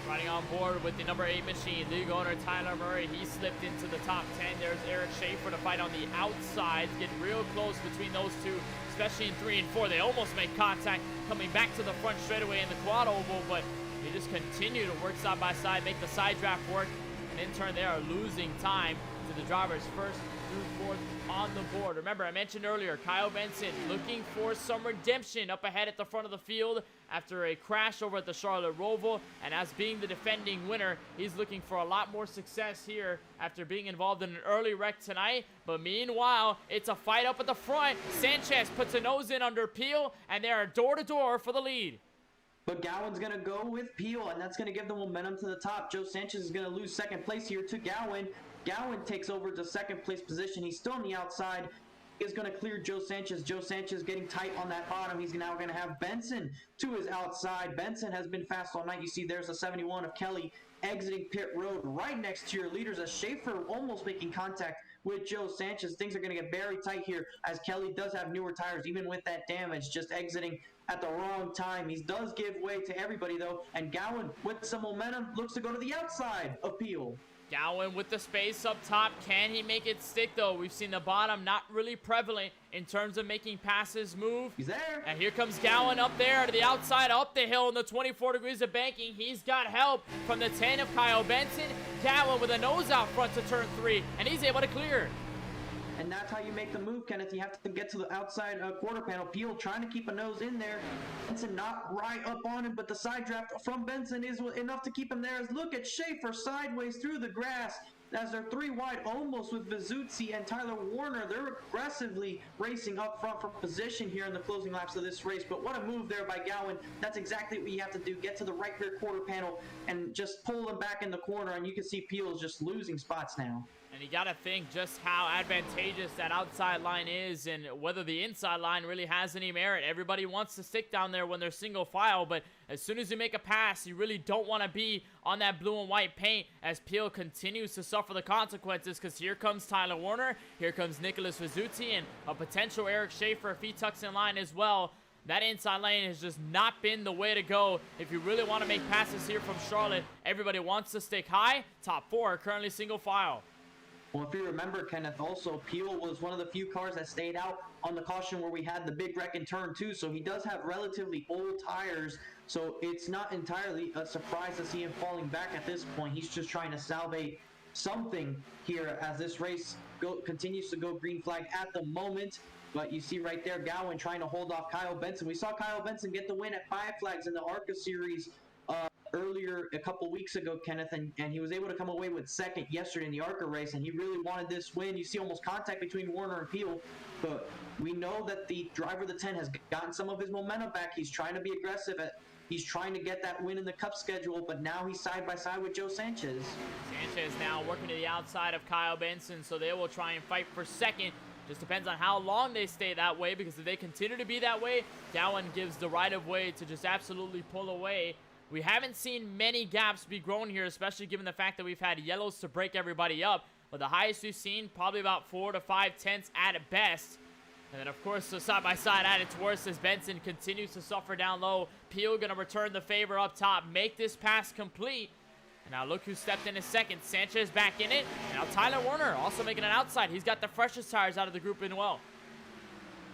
Riding on board with the number 8 machine, league owner Tyler Murray. He slipped into the top 10. There's Eric Schaefer to fight on the outside. Get real close between those two, especially in 3 and 4. They almost make contact coming back to the front straightaway in the quad oval, but they just continue to work side by side, make the side draft work, and in turn they are losing time to the drivers first through 4th on the board. Remember, I mentioned earlier, Kyle Benson looking for some redemption up ahead at the front of the field after a crash over at the Charlotte Roval, and as being the defending winner, he's looking for a lot more success here after being involved in an early wreck tonight. But meanwhile, it's a fight up at the front. Sanchez puts a nose in under Peel, and they are door to door for the lead. But Gowan's going to go with Peel, and that's going to give the momentum to the top. Joe Sanchez is going to lose second place here to Gowan. Gowan takes over to second place position. He's still on the outside. is going to clear Joe Sanchez. Joe Sanchez getting tight on that bottom. He's now going to have Benson to his outside. Benson has been fast all night. You see there's a 71 of Kelly exiting pit road right next to your leaders as Schaefer almost making contact with Joe Sanchez. Things are going to get very tight here as Kelly does have newer tires, even with that damage, just exiting at the wrong time. He does give way to everybody though, and Gowan with some momentum looks to go to the outside of Peel. Gowan with the space up top. Can he make it stick though? We've seen the bottom not really prevalent in terms of making passes move. He's there. And here comes Gowan up there to the outside, up the hill in the 24 degrees of banking. He's got help from the 10 of Kyle Benson. Gowan with a nose out front to turn 3, and he's able to clear. And that's how you make the move, Kenneth. You have to get to the outside quarter panel. Peel trying to keep a nose in there. Benson not right up on him, but the side draft from Benson is enough to keep him there. As look at Schaefer sideways through the grass as they're 3 wide almost with Vizuzzi and Tyler Warner. They're aggressively racing up front for position here in the closing laps of this race. But what a move there by Gowan. That's exactly what you have to do. Get to the right rear quarter panel and just pull them back in the corner. And you can see Peel is just losing spots now. And you got to think just how advantageous that outside line is and whether the inside line really has any merit. Everybody wants to stick down there when they're single file, but as soon as you make a pass, you really don't want to be on that blue and white paint as Peel continues to suffer the consequences because here comes Tyler Warner, here comes Nicholas Vizuzzi, and a potential Eric Schaefer if he tucks in line as well. That inside lane has just not been the way to go. If you really want to make passes here from Charlotte, everybody wants to stick high. Top 4 are currently single file. Well, if you remember, Kenneth, also, Peel was one of the few cars that stayed out on the caution where we had the big wreck in turn 2, so he does have relatively old tires, so it's not entirely a surprise to see him falling back at this point. He's just trying to salvage something here as this race continues to go green flag at the moment. But you see right there, Gowan trying to hold off Kyle Benson. We saw Kyle Benson get the win at 5 flags in the ARCA series earlier a couple weeks ago, Kenneth, and he was able to come away with second yesterday in the ARCA race, and he really wanted this win. You see almost contact between Warner and Peel, but we know that the driver of the 10 has gotten some of his momentum back. He's trying to be aggressive. He's trying to get that win in the Cup schedule, but now he's side by side with Joe Sanchez. Sanchez now working to the outside of Kyle Benson, so they will try and fight for second. Just depends on how long they stay that way, because if they continue to be that way, Gowan gives the right of way to just absolutely pull away. We haven't seen many gaps be grown here, especially given the fact that we've had yellows to break everybody up. But the highest we've seen, probably about 4 to 5 tenths at best. And then, of course, so side by side at its worst as Benson continues to suffer down low. Peel going to return the favor up top, make this pass complete. And now look who stepped in a second. Sanchez back in it. And now Tyler Warner also making an outside. He's got the freshest tires out of the group in well.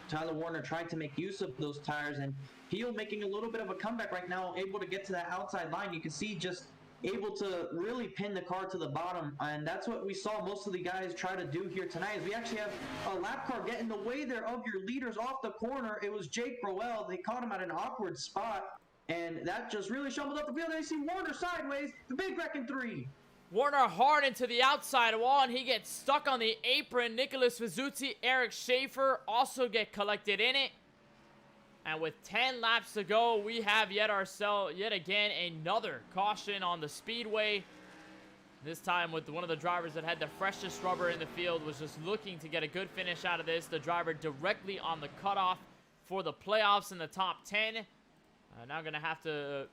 Tyler Warner trying to make use of those tires, and Peel making a little bit of a comeback right now, able to get to that outside line. You can see just able to really pin the car to the bottom, and that's what we saw most of the guys try to do here tonight. Is we actually have a lap car get in the way there of your leaders off the corner. It was Jake Roel. They caught him at an awkward spot, and that just really shambled up the field. And you see Warner sideways, the big wreck in 3. Warner hard into the outside wall, and he gets stuck on the apron. Nicholas Vizuzzi, Eric Schaefer also get collected in it. And with 10 laps to go, we have yet again another caution on the speedway. This time with one of the drivers that had the freshest rubber in the field, was just looking to get a good finish out of this. The driver directly on the cutoff for the playoffs in the top 10. Now going to have to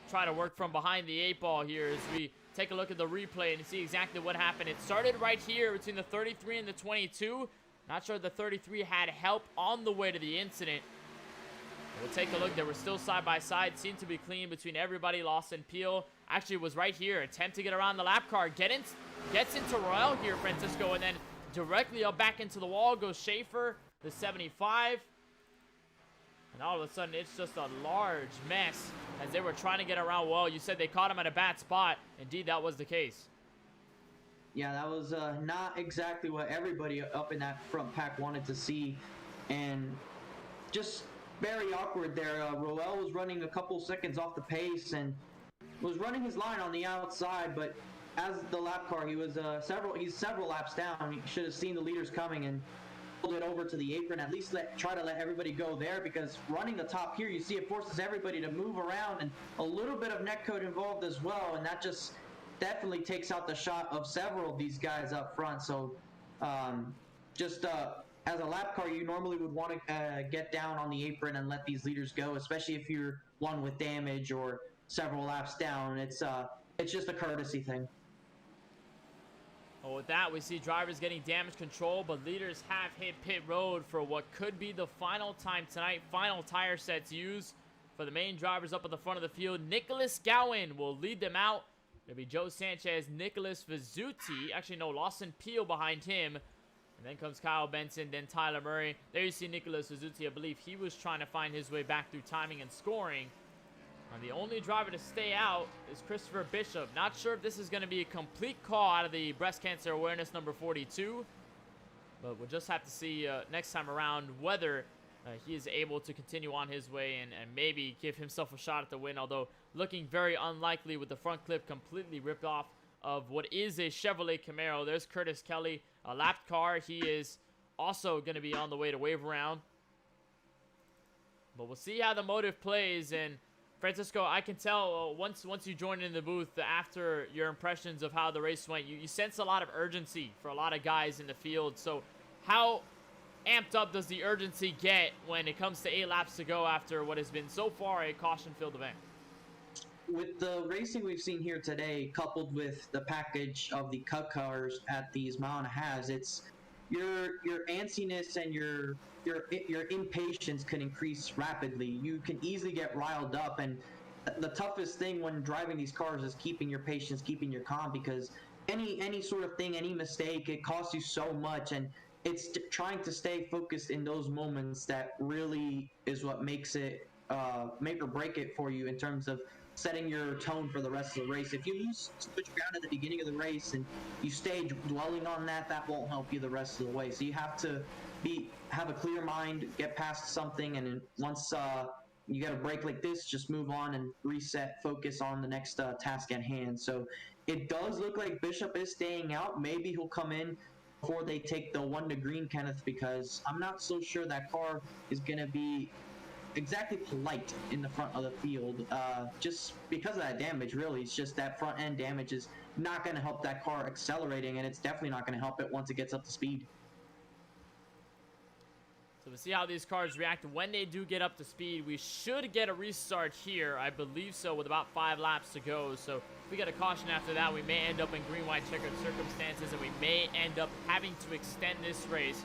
try to work from behind the 8 ball here as we take a look at the replay and see exactly what happened. It started right here between the 33 and the 22. Not sure the 33 had help on the way to the incident. We'll take a look. They were still side by side. Seemed to be clean between everybody. Lawson Peel actually was right here. Attempt to get around the lap car. Gets into Royale here, Francisco, and then directly up back into the wall goes Schaefer, the 75. And all of a sudden, it's just a large mess as they were trying to get around. Well, you said they caught him at a bad spot. Indeed, that was the case. Yeah, that was not exactly what everybody up in that front pack wanted to see. And just very awkward there. Roel was running a couple seconds off the pace and was running his line on the outside, but as the lap car, he was several laps down. He should have seen the leaders coming and pulled it over to the apron. At least try to let everybody go there, because running the top here, you see it forces everybody to move around, and a little bit of neck code involved as well, and that just definitely takes out the shot of several of these guys up front. So just as a lap car, you normally would want to get down on the apron and let these leaders go, especially if you're one with damage or several laps down. It's just a courtesy thing. Well, with that, we see drivers getting damage control, but leaders have hit pit road for what could be the final time tonight. Final tire sets used for the main drivers up at the front of the field. Nicholas Gowan will lead them out. It'll be Joe Sanchez, Nicholas Vizzuti. Actually, no, Lawson Peel behind him. And then comes Kyle Benson, then Tyler Murray. There you see Nicholas Vizzuti. I believe he was trying to find his way back through timing and scoring. The only driver to stay out is Christopher Bishop. Not sure if this is going to be a complete call out of the breast cancer awareness number 42. But we'll just have to see next time around whether he is able to continue on his way and maybe give himself a shot at the win. Although looking very unlikely with the front clip completely ripped off of what is a Chevrolet Camaro. There's Curtis Kelly, a lapped car. He is also going to be on the way to wave around. But we'll see how the motive plays. And Francisco, I can tell once you join in the booth, after your impressions of how the race went, you sense a lot of urgency for a lot of guys in the field. So how amped up does the urgency get when it comes to 8 laps to go after what has been so far a caution-filled event? With the racing we've seen here today, coupled with the package of the cut cars at these mile and a halves, it's your antsiness and your impatience can increase rapidly. You can easily get riled up, and the toughest thing when driving these cars is keeping your patience, keeping your calm, because any sort of thing, any mistake, it costs you so much, and it's trying to stay focused in those moments that really is what makes it make or break it for you in terms of setting your tone for the rest of the race. If you lose so much ground at the beginning of the race and you stay dwelling on that, that won't help you the rest of the way. So you have to have a clear mind, get past something, and once you get a break like this, just move on and reset, focus on the next task at hand. So it does look like Bishop is staying out. Maybe he'll come in before they take the 1 to green, Kenneth, because I'm not so sure that car is going to be exactly polite in the front of the field, just because of that damage. Really, it's just that front end damage is not going to help that car accelerating, and it's definitely not going to help it once it gets up to speed. So we'll see how these cars react when they do get up to speed. We should get a restart here, I believe so, with about 5 laps to go. So if we get a caution after that, we may end up in green-white checkered circumstances, and we may end up having to extend this race.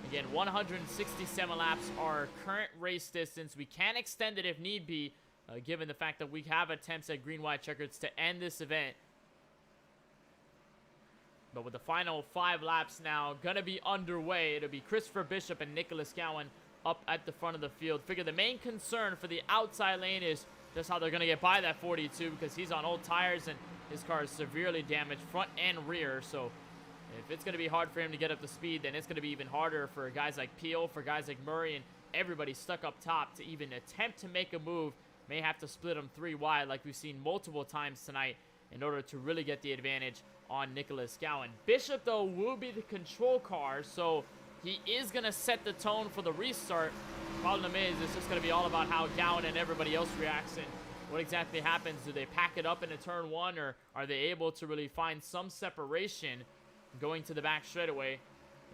Again, 167 laps are our current race distance. We can extend it if need be, given the fact that we have attempts at green-white checkers to end this event. But with the final 5 laps now going to be underway, it'll be Christopher Bishop and Nicholas Gowan up at the front of the field. Figure the main concern for the outside lane is just how they're going to get by that 42, because he's on old tires and his car is severely damaged front and rear. So if it's going to be hard for him to get up to speed, then it's going to be even harder for guys like Peel, for guys like Murray, and everybody stuck up top to even attempt to make a move. May have to split them 3 wide like we've seen multiple times tonight in order to really get the advantage on Nicholas Gowan. Bishop, though, will be the control car, so he is going to set the tone for the restart. Problem is, it's just going to be all about how Gowan and everybody else reacts and what exactly happens. Do they pack it up into turn 1, or are they able to really find some separation going to the back straightaway?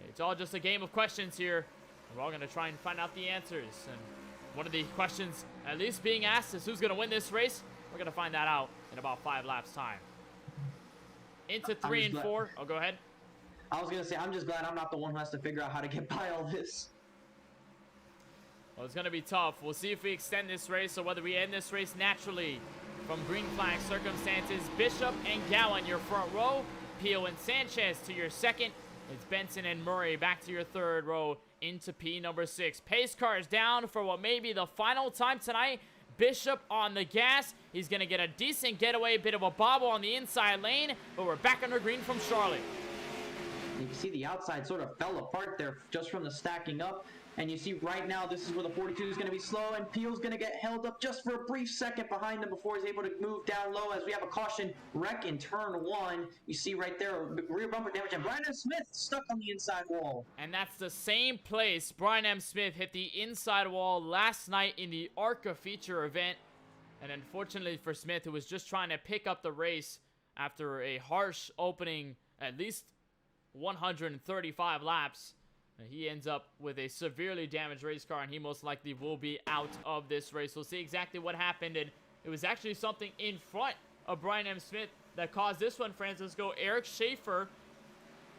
It's all just a game of questions here. We're all going to try and find out the answers. And one of the questions at least being asked is who's going to win this race. We're going to find that out in about 5 laps time. Into 3 and 4. Oh, go ahead. I was going to say, I'm just glad I'm not the one who has to figure out how to get by all this. Well, it's going to be tough. We'll see if we extend this race or whether we end this race naturally. From green flag circumstances, Bishop and Gowan, your front row. Peel and Sanchez to your second. It's Benson and Murray back to your third row into P number 6. Pace cars down for what may be the final time tonight. Bishop on the gas. He's going to get a decent getaway, bit of a bobble on the inside lane, but we're back under green from Charlotte. You can see the outside sort of fell apart there just from the stacking up. And you see right now, this is where the 42 is going to be slow, and Peel's going to get held up just for a brief second behind him before he's able to move down low as we have a caution wreck in turn 1. You see right there, rear bumper damage, and Brian M. Smith stuck on the inside wall. And that's the same place Brian M. Smith hit the inside wall last night in the ARCA feature event. And unfortunately for Smith, who was just trying to pick up the race after a harsh opening, at least 135 laps, He ends up with a severely damaged race car, and he most likely will be out of this race. We'll see exactly what happened, and it was actually something in front of Brian M. Smith that caused this one, Francisco. Eric Schaefer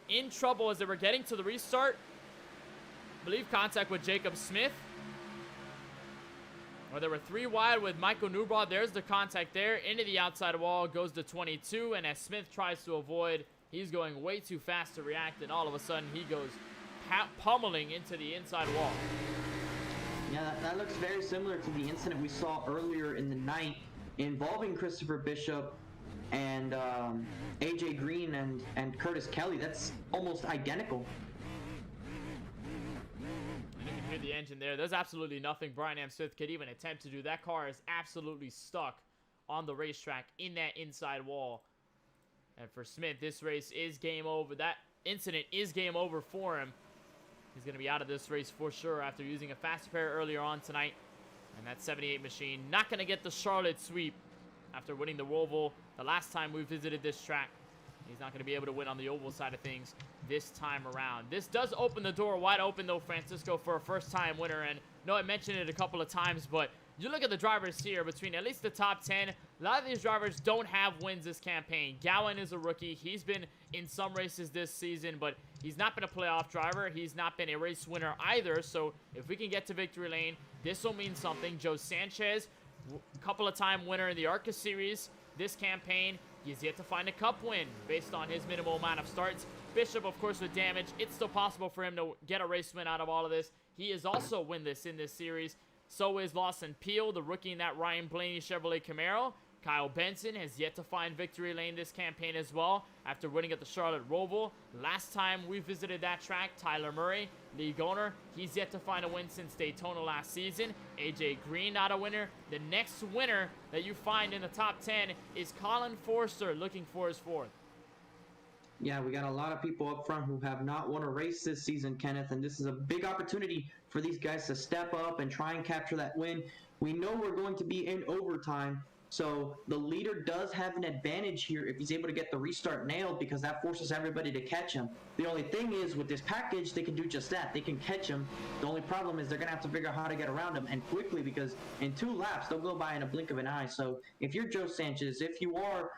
in trouble as they were getting to the restart. I believe contact with Jacob Smith. Or there were 3 wide with Michael Newbraw. There's the contact there. Into the outside wall goes to 22, and as Smith tries to avoid, he's going way too fast to react, and all of a sudden he goes pummeling into the inside wall. Yeah, that looks very similar to the incident we saw earlier in the night involving Christopher Bishop and AJ Green and Curtis Kelly. That's almost identical. And you can hear the engine there. There's absolutely nothing Brian M. Smith could even attempt to do. That car is absolutely stuck on the racetrack in that inside wall. And for Smith, this race is game over. That incident is game over for him. He's going to be out of this race for sure after using a fast repair earlier on tonight. And that 78 machine not going to get the Charlotte sweep after winning the Roval the last time we visited this track. He's not going to be able to win on the oval side of things this time around. This does open the door wide open, though, Francisco, for a first-time winner. And no, I mentioned it a couple of times, but you look at the drivers here between at least the top 10. A lot of these drivers don't have wins this campaign. Gowan is a rookie. He's been in some races this season, but he's not been a playoff driver. He's not been a race winner either. So if we can get to victory lane, this will mean something. Joe Sanchez, a couple of time winner in the ARCA series this campaign. He's yet to find a cup win based on his minimal amount of starts. Bishop, of course, with damage. It's still possible for him to get a race win out of all of this. He is also winless in this series. So is Lawson Peel, the rookie in that Ryan Blaney Chevrolet Camaro. Kyle Benson has yet to find victory lane this campaign as well after winning at the Charlotte Roval. Last time we visited that track, Tyler Murray, Lee Goner, he's yet to find a win since Daytona last season. AJ Green, not a winner. The next winner that you find in the top 10 is Colin Forster, looking for his 4th. Yeah, we got a lot of people up front who have not won a race this season, Kenneth, and this is a big opportunity for these guys to step up and try and capture that win. We know we're going to be in overtime, so the leader does have an advantage here if he's able to get the restart nailed, because that forces everybody to catch him. The only thing is, with this package, they can do just that. They can catch him. The only problem is they're going to have to figure out how to get around him, and quickly, because in 2 laps, they'll go by in a blink of an eye. So if you're Joe Sanchez, if you are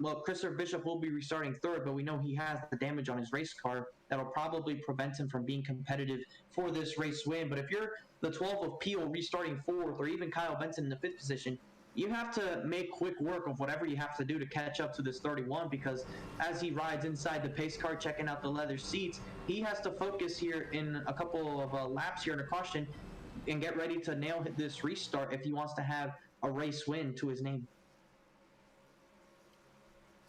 well, Christopher Bishop will be restarting 3rd, but we know he has the damage on his race car that'll probably prevent him from being competitive for this race win. But if you're the 12th of Peel restarting 4th, or even Kyle Benson in the 5th position, you have to make quick work of whatever you have to do to catch up to this 31, because as he rides inside the pace car, checking out the leather seats, he has to focus here in a couple of laps here in a caution and get ready to nail this restart if he wants to have a race win to his name.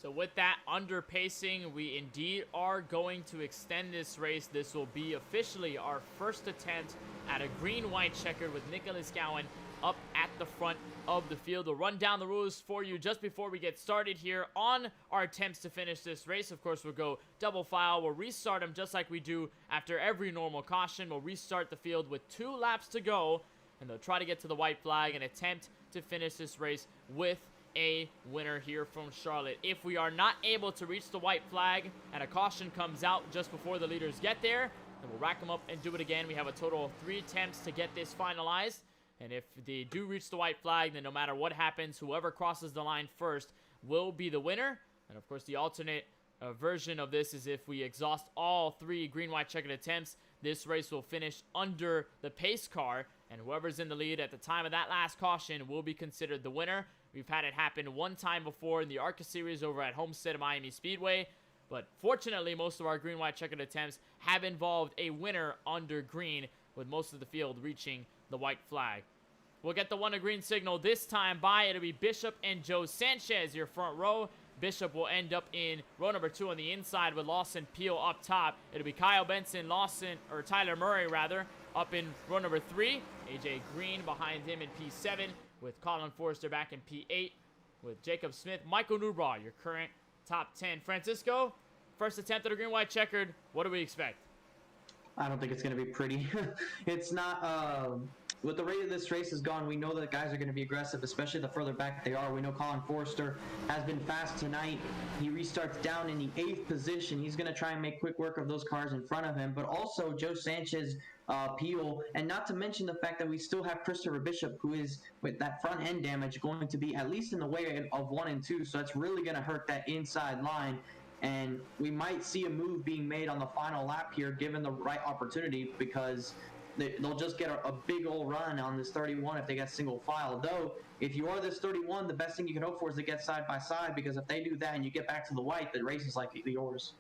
So with that underpacing, we indeed are going to extend this race. This will be officially our first attempt at a green-white checkered with Nicholas Gowan up at the front of the field. We'll run down the rules for you just before we get started here on our attempts to finish this race. Of course, we'll go double file. We'll restart them just like we do after every normal caution. We'll restart the field with 2 laps to go, and they'll try to get to the white flag and attempt to finish this race with a winner here from Charlotte. If we are not able to reach the white flag and a caution comes out just before the leaders get there, then we'll rack them up and do it again. We have a total of 3 attempts to get this finalized, and if they do reach the white flag, then no matter what happens, whoever crosses the line first will be the winner. And of course, the alternate version of this is if we exhaust all 3 green-white checkered attempts, this race will finish under the pace car, and whoever's in the lead at the time of that last caution will be considered the winner. We've had it happen 1 time before in the ARCA series over at Homestead Miami Speedway, but fortunately, most of our green-white checkered attempts have involved a winner under green, with most of the field reaching the white flag. We'll get the 1 to green signal this time by. It'll be Bishop and Joe Sanchez, your front row. Bishop will end up in row number 2 on the inside with Lawson Peel up top. It'll be Kyle Benson, Tyler Murray rather, up in row number 3. AJ Green behind him in P7, with Colin Forster back in P8, with Jacob Smith, Michael Newbraw, your current top 10. Francisco, first attempt at a green-white checkered. What do we expect? I don't think it's going to be pretty. It's not with the rate this race has gone, we know that guys are going to be aggressive, especially the further back they are. We know Colin Forrester has been fast tonight. He restarts down in the 8th position. He's going to try and make quick work of those cars in front of him. But also Joe Sanchez, Peel, and not to mention the fact that we still have Christopher Bishop, who is, with that front end damage, going to be at least in the way of 1 and 2. So that's really going to hurt that inside line. And we might see a move being made on the final lap here, given the right opportunity, because they'll just get a big old run on this 31 if they get single file. Though, if you are this 31, the best thing you can hope for is to get side by side, because if they do that and you get back to the white, the race is likely yours.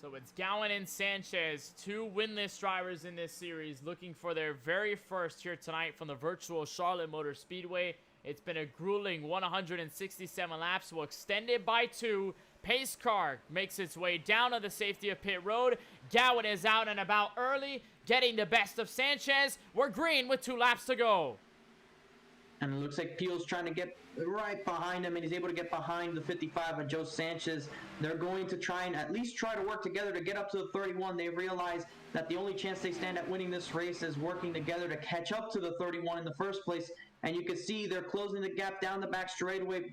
So it's Gowan and Sanchez, 2 winless drivers in this series, looking for their very first here tonight from the virtual Charlotte Motor Speedway. It's been a grueling 167 laps, well, extended by 2. Pace car makes its way down to the safety of pit road. Gowan is out and about early, getting the best of Sanchez. We're green with 2 laps to go. And it looks like Peel's trying to get right behind him, and he's able to get behind the 55 of Joe Sanchez. They're going to try and at least try to work together to get up to the 31. They realize that the only chance they stand at winning this race is working together to catch up to the 31 in the first place. And you can see they're closing the gap down the back straightaway.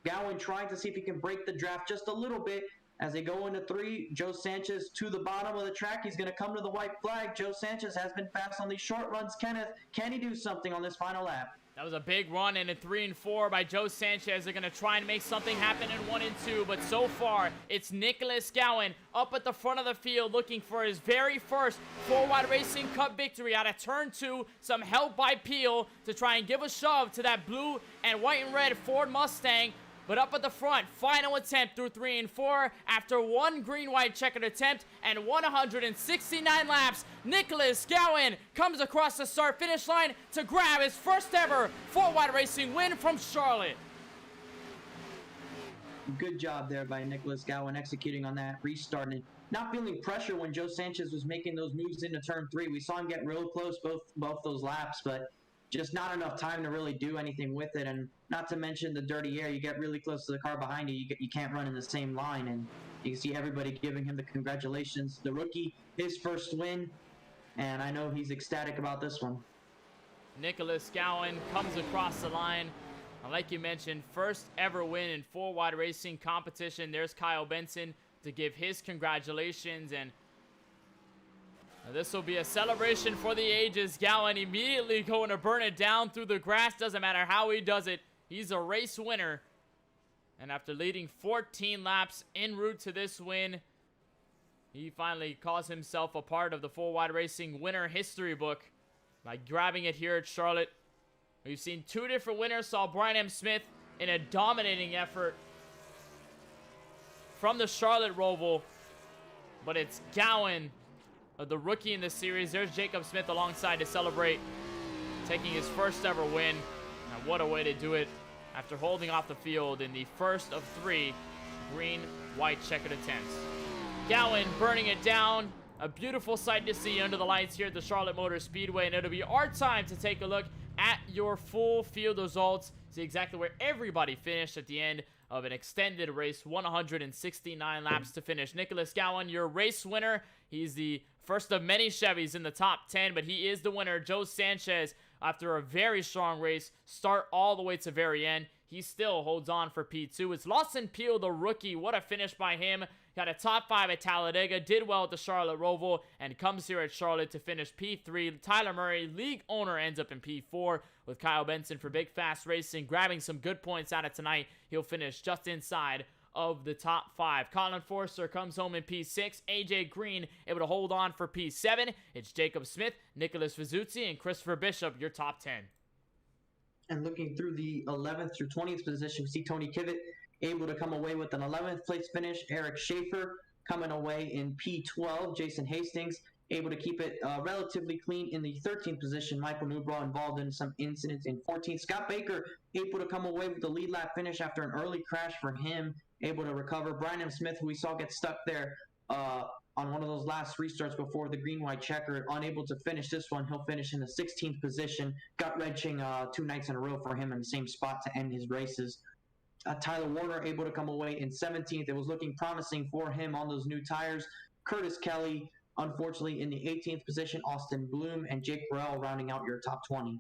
Gowan trying to see if he can break the draft just a little bit. As they go into 3, Joe Sanchez to the bottom of the track. He's going to come to the white flag. Joe Sanchez has been fast on these short runs. Kenneth, can he do something on this final lap? That was a big run in a 3 and 4 by Joe Sanchez. They're going to try and make something happen in 1 and 2, but so far, it's Nicholas Gowan up at the front of the field looking for his very first 4-Wide Racing Cup victory out of turn 2. Some help by Peel to try and give a shove to that blue and white and red Ford Mustang. But up at the front, final attempt through 3 and 4. After 1 green-white checkered attempt and 169 laps, Nicholas Gowan comes across the start-finish line to grab his first ever 4-Wide Racing win from Charlotte. Good job there by Nicholas Gowan executing on that restart and not feeling pressure when Joe Sanchez was making those moves into turn 3. We saw him get real close both those laps, but just not enough time to really do anything with it. And not to mention the dirty air, you get really close to the car behind you, you can't run in the same line, and you can see everybody giving him the congratulations. The rookie, his first win, and I know he's ecstatic about this one. Nicholas Gowan comes across the line. Like you mentioned, first ever win in 4-Wide Racing competition. There's Kyle Benson to give his congratulations, and this will be a celebration for the ages. Gowan immediately going to burn it down through the grass. Doesn't matter how he does it. He's a race winner. And after leading 14 laps en route to this win, he finally calls himself a part of the 4-Wide Racing winner history book by grabbing it here at Charlotte. We've seen 2 different winners. Saw Brian M. Smith in a dominating effort from the Charlotte Roval. But it's Gowan, the rookie in the series. There's Jacob Smith alongside to celebrate, taking his first ever win. Now, what a way to do it after holding off the field in the first of 3 green-white checkered attempts. Gowan burning it down. A beautiful sight to see under the lights here at the Charlotte Motor Speedway, and it'll be our time to take a look at your full field results, see exactly where everybody finished at the end of an extended race, 169 laps to finish. Nicholas Gowan, your race winner. He's the first of many Chevys in the top 10, but he is the winner. Joe Sanchez, after a very strong race, start all the way to very end, he still holds on for P2. It's Lawson Peel, the rookie. What a finish by him. Got a top 5 at Talladega, did well at the Charlotte Roval, and comes here at Charlotte to finish P3. Tyler Murray, league owner, ends up in P4 with Kyle Benson for Big Fast Racing, grabbing some good points out of tonight. He'll finish just inside of the top 5. Colin Forrester comes home in P6. AJ Green able to hold on for P7. It's Jacob Smith, Nicholas Vizuzzi, and Christopher Bishop, your top 10. And looking through the 11th through 20th position, we see Tony Kivet able to come away with an 11th place finish. Eric Schaefer coming away in P12. Jason Hastings able to keep it relatively clean in the 13th position. Michael Newbraw involved in some incidents in 14th. Scott Baker able to come away with the lead lap finish after an early crash for him, able to recover. Brian M. Smith, who we saw get stuck there on one of those last restarts before the green-white checker, unable to finish this one. He'll finish in the 16th position. Gut-wrenching 2 nights in a row for him in the same spot to end his races. Tyler Warner able to come away in 17th. It was looking promising for him on those new tires. Curtis Kelly unfortunately, in the 18th position, Austin Bloom and Jake Burrell rounding out your top 20.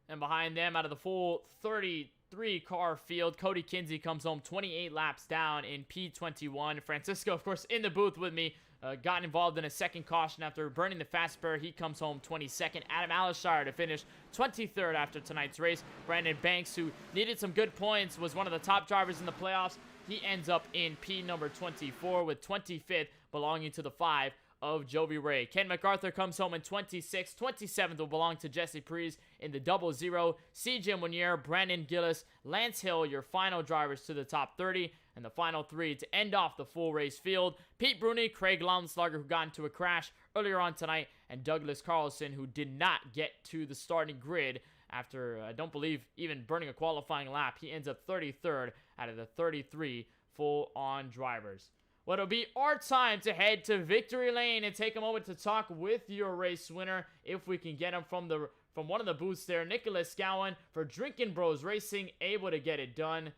And behind them, out of the full 33 car field, Cody Kinsey comes home 28 laps down in P21. Francisco, of course, in the booth with me, got involved in a second caution after burning the fast spur. He comes home 22nd. Adam Alishire to finish 23rd after tonight's race. Brandon Banks, who needed some good points, was one of the top drivers in the playoffs. He ends up in P number 24 with 25th belonging to the 5 of Jovi Ray. Ken MacArthur comes home in 26th. 27th will belong to Jesse Prees in the 00. CJ Munier, Brandon Gillis, Lance Hill, your final drivers to the top 30. And the final 3 to end off the full race field: Pete Bruni, Craig Laudenslager, who got into a crash earlier on tonight, and Douglas Carlson, who did not get to the starting grid after, I don't believe, even burning a qualifying lap. He ends up 33rd out of the 33 full-on drivers. Well, it'll be our time to head to Victory Lane and take a moment to talk with your race winner, if we can get him from one of the booths there. Nicholas Gowan for Drinkin' Bros Racing, able to get it done.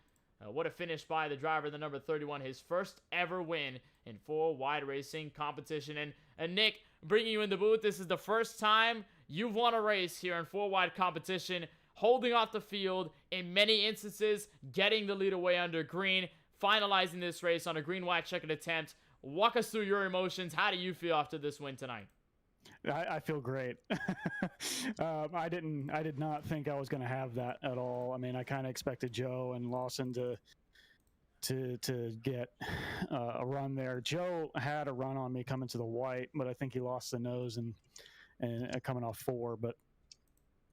What a finish by the driver, the number 31, his first ever win in full wide racing competition. And Nick, bringing you in the booth, this is the first time you've won a race here in full wide competition, holding off the field, in many instances getting the lead away under green, finalizing this race on a green-white checkered attempt. Walk us through your emotions. How do you feel after this win tonight? I feel great. I did not think I was going to have that at all. I mean, I kind of expected Joe and Lawson to get a run there. Joe had a run on me coming to the white, but I think he lost the nose and coming off 4. But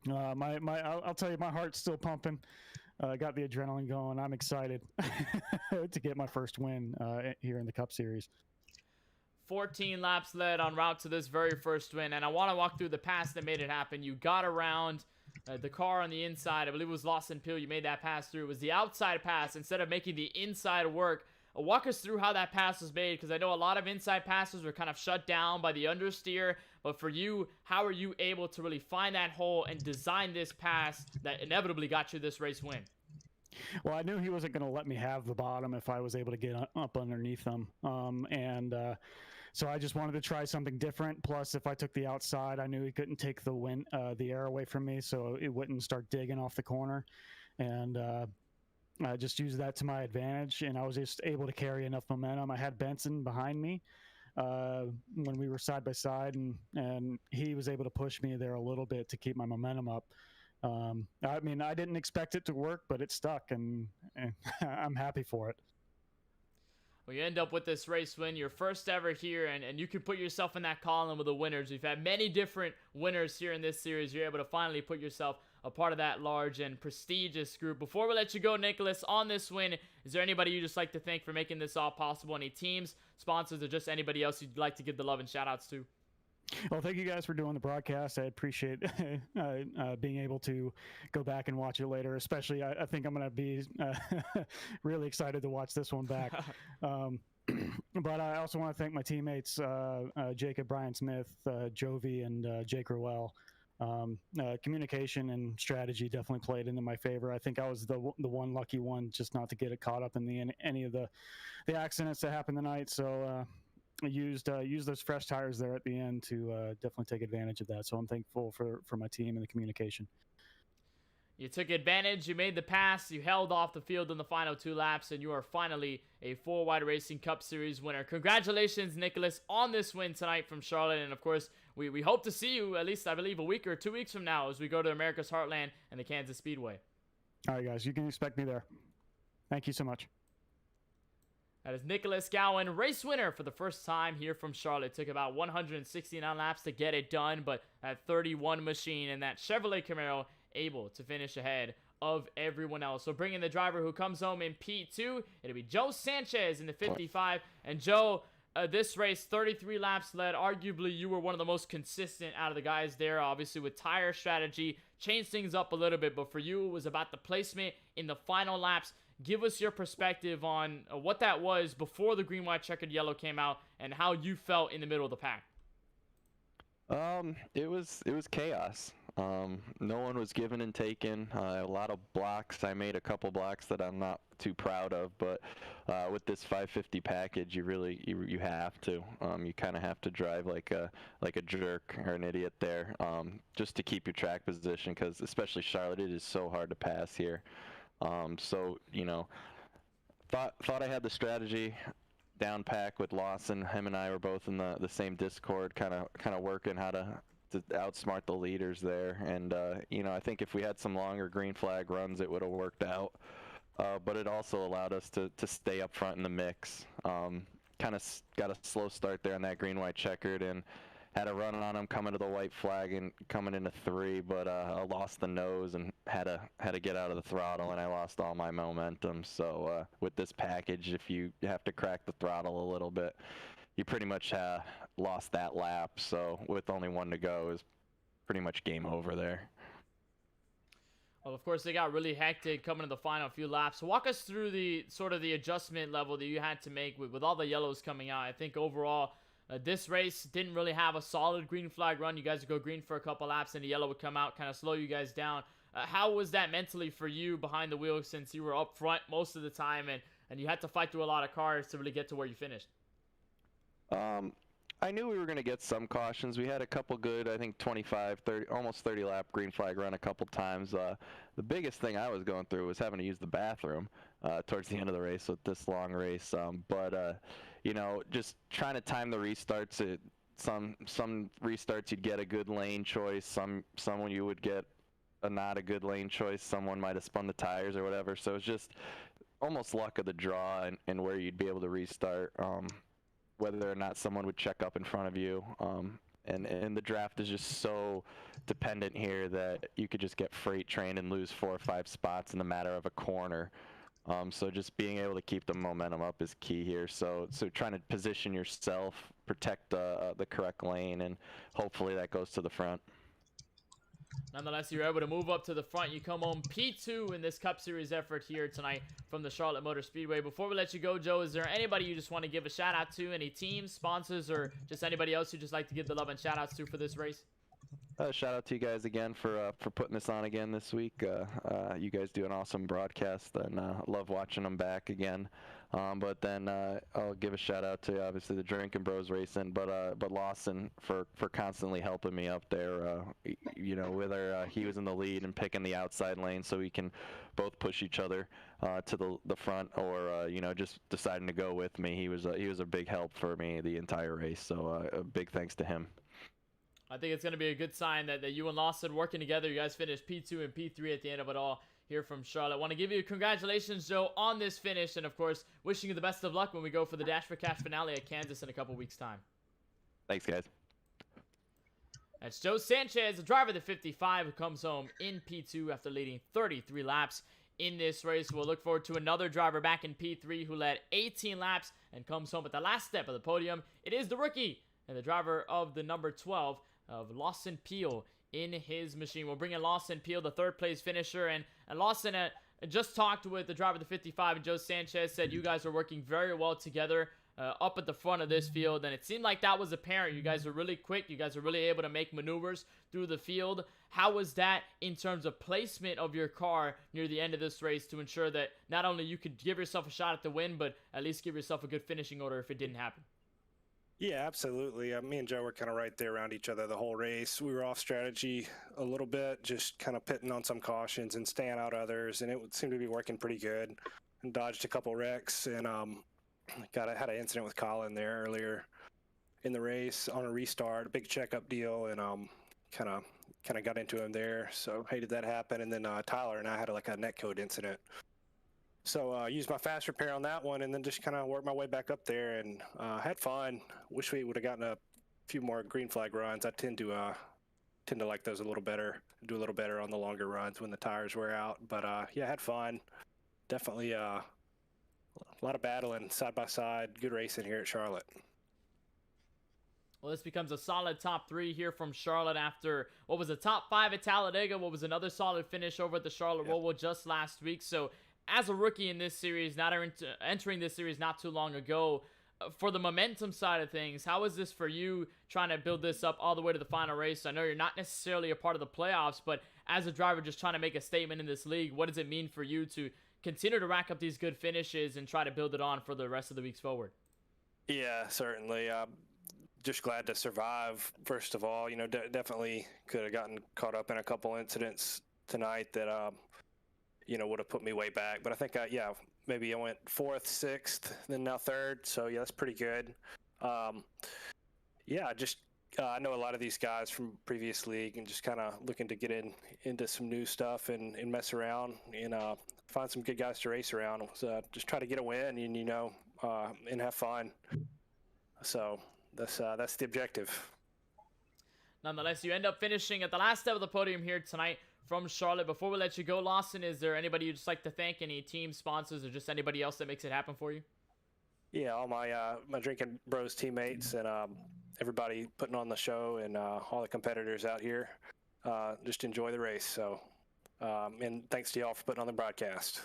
I'll tell you, my heart's still pumping. Got the adrenaline going. I'm excited to get my first win here in the Cup Series. 14 laps led en route to this very first win, and I want to walk through the pass that made it happen. You got around the car on the inside. I believe it was Lawson Peel. You made that pass through. It was the outside pass instead of making the inside work. Walk us through how that pass was made, because I know a lot of inside passes were kind of shut down by the understeer, but for you, how are you able to really find that hole and design this pass that inevitably got you this race win? Well, I knew he wasn't going to let me have the bottom if I was able to get up underneath them. So I just wanted to try something different. Plus, if I took the outside, I knew he couldn't take the air away from me, so it wouldn't start digging off the corner. And I just used that to my advantage, and I was just able to carry enough momentum. I had Benson behind me when we were side by side, and he was able to push me there a little bit to keep my momentum up. I mean, I didn't expect it to work, but it stuck, and I'm happy for it. Well, you end up with this race win, your first ever here, and you can put yourself in that column with the winners. We've had many different winners here in this series. You're able to finally put yourself a part of that large and prestigious group. Before we let you go, Nicholas, on this win, is there anybody you'd just like to thank for making this all possible? Any teams, sponsors, or just anybody else you'd like to give the love and shout-outs to? Well, thank you guys for doing the broadcast. I appreciate being able to go back and watch it later. Especially, I think I'm going to be really excited to watch this one back. But I also want to thank my teammates, Jacob Brian Smith, Jovi, and Jake Rowell. Communication and strategy definitely played into my favor. I think I was the one lucky one just not to get it caught up in any of the accidents that happened tonight. So I used those fresh tires there at the end to definitely take advantage of that. So I'm thankful for my team and the communication. You took advantage, you made the pass, you held off the field in the final 2 laps, and you are finally a 4-Wide Racing Cup Series winner. Congratulations, Nicholas, on this win tonight from Charlotte. And of course, we hope to see you, at least I believe, a week or 2 weeks from now as we go to America's Heartland and the Kansas Speedway. All right, guys, you can expect me there. Thank you so much. That is Nicholas Gowan, race winner for the first time here from Charlotte. Took about 169 laps to get it done, but that 31 machine and that Chevrolet Camaro able to finish ahead of everyone else. So bringing the driver who comes home in P2, it'll be Joe Sanchez in the 55. And Joe, this race, 33 laps led. Arguably, you were one of the most consistent out of the guys there. Obviously, with tire strategy, changed things up a little bit. But for you, it was about the placement in the final laps. Give us your perspective on what that was before the green, white, checkered, yellow came out and how you felt in the middle of the pack. It was chaos. No one was given and taken. A lot of blocks. I made a couple blocks that I'm not too proud of, but with this 550 package, you have to. You kind of have to drive like a jerk or an idiot there, just to keep your track position, because especially Charlotte, it is so hard to pass here. So thought I had the strategy down pack with Lawson. Him and I were both in the same Discord, kind of working how to outsmart the leaders there. And I think if we had some longer green flag runs, it would have worked out. But it also allowed us to stay up front in the mix. Kind of got a slow start there on that green-white checkered, and had a run on him coming to the white flag and coming into 3, but I lost the nose and had to get out of the throttle, and I lost all my momentum. So with this package, if you have to crack the throttle a little bit, you pretty much lost that lap. So with only 1 to go, is pretty much game over there. Well, of course, they got really hectic coming to the final few laps. Walk us through the adjustment level that you had to make with all the yellows coming out. I think overall, this race didn't really have a solid green flag run. You guys would go green for a couple laps, and the yellow would come out, kind of slow you guys down. How was that mentally for you behind the wheel, since you were up front most of the time, and you had to fight through a lot of cars to really get to where you finished? I knew we were going to get some cautions. We had a couple good, I think 25, 30, almost 30 lap green flag run a couple times. The biggest thing I was going through was having to use the bathroom towards the end of the race with this long race. But just trying to time the restarts. Some restarts you'd get a good lane choice. Some you would get not a good lane choice. Someone might have spun the tires or whatever. So it's just almost luck of the draw and where you'd be able to restart. Whether or not someone would check up in front of you. And the draft is just so dependent here that you could just get freight trained and lose 4 or 5 spots in the matter of a corner. So just being able to keep the momentum up is key here. So trying to position yourself, protect the correct lane, and hopefully that goes to the front. Nonetheless, you're able to move up to the front. You come home P2 in this Cup Series effort here tonight from the Charlotte Motor Speedway. Before we let you go, Joe, is there anybody you just want to give a shout out to? Any teams, sponsors, or just anybody else you just like to give the love and shout outs to for this race? Shout out to you guys again for putting this on again this week. You guys do an awesome broadcast, and love watching them back again. But then I'll give a shout out to obviously the Drinking Bros Racing, but Lawson for constantly helping me up there. Whether he was in the lead and picking the outside lane so we can both push each other to the front, or just deciding to go with me. He was a big help for me the entire race. So a big thanks to him. I think it's going to be a good sign that you and Lawson working together. You guys finished P2 and P3 at the end of it all here from Charlotte. I want to give you congratulations, Joe, on this finish, and of course, wishing you the best of luck when we go for the Dash for Cash finale at Kansas in a couple weeks' time. Thanks, guys. That's Joe Sanchez, the driver of the 55, who comes home in P2 after leading 33 laps in this race. We'll look forward to another driver back in P3 who led 18 laps and comes home at the last step of the podium. It is the rookie and the driver of the number 12 of Lawson Peel in his machine. We'll bring in Lawson Peel, the third place finisher, and Lawson just talked with the driver of the 55, and Joe Sanchez said you guys are working very well together up at the front of this field, and it seemed like that was apparent. You guys are really quick. You guys are really able to make maneuvers through the field. How was that in terms of placement of your car near the end of this race to ensure that not only you could give yourself a shot at the win, but at least give yourself a good finishing order if it didn't happen? Yeah, absolutely. Me and Joe were kind of right there around each other the whole race. We were off strategy a little bit, just kind of pitting on some cautions and staying out others, and it seemed to be working pretty good. And dodged a couple wrecks, and had an incident with Colin there earlier in the race on a restart, a big checkup deal, and kind of got into him there. So hated that happen. And then Tyler and I had a netcode incident. So used my fast repair on that one, and then just kind of worked my way back up there, and had fun. Wish we would have gotten a few more green flag runs. I tend to like those a little better, do a little better on the longer runs when the tires wear out. But yeah, had fun. Definitely a lot of battling side by side. Good racing here at Charlotte. Well, this becomes a solid top 3 here from Charlotte after what was a top 5 at Talladega, what was another solid finish over at the Charlotte Roval just last week. So as a rookie in this series, not entering this series not too long ago, for the momentum side of things, how is this for you trying to build this up all the way to the final race? I know you're not necessarily a part of the playoffs, but as a driver just trying to make a statement in this league, what does it mean for you to continue to rack up these good finishes and try to build it on for the rest of the weeks forward? Yeah, certainly. Just glad to survive, first of all. Definitely could have gotten caught up in a couple incidents tonight that, would have put me way back. But I think, maybe I went 4th, 6th, then now 3rd. So, yeah, that's pretty good. I know a lot of these guys from previous league and just kind of looking to get into some new stuff and mess around and find some good guys to race around. So just try to get a win and have fun. So that's the objective. Nonetheless, you end up finishing at the last step of the podium here tonight from Charlotte. Before we let you go, Lawson, is there anybody you'd just like to thank, any team sponsors or just anybody else that makes it happen for you? Yeah, all my Drinking Bros teammates and everybody putting on the show and all the competitors out here. Just enjoy the race. So, and thanks to y'all for putting on the broadcast.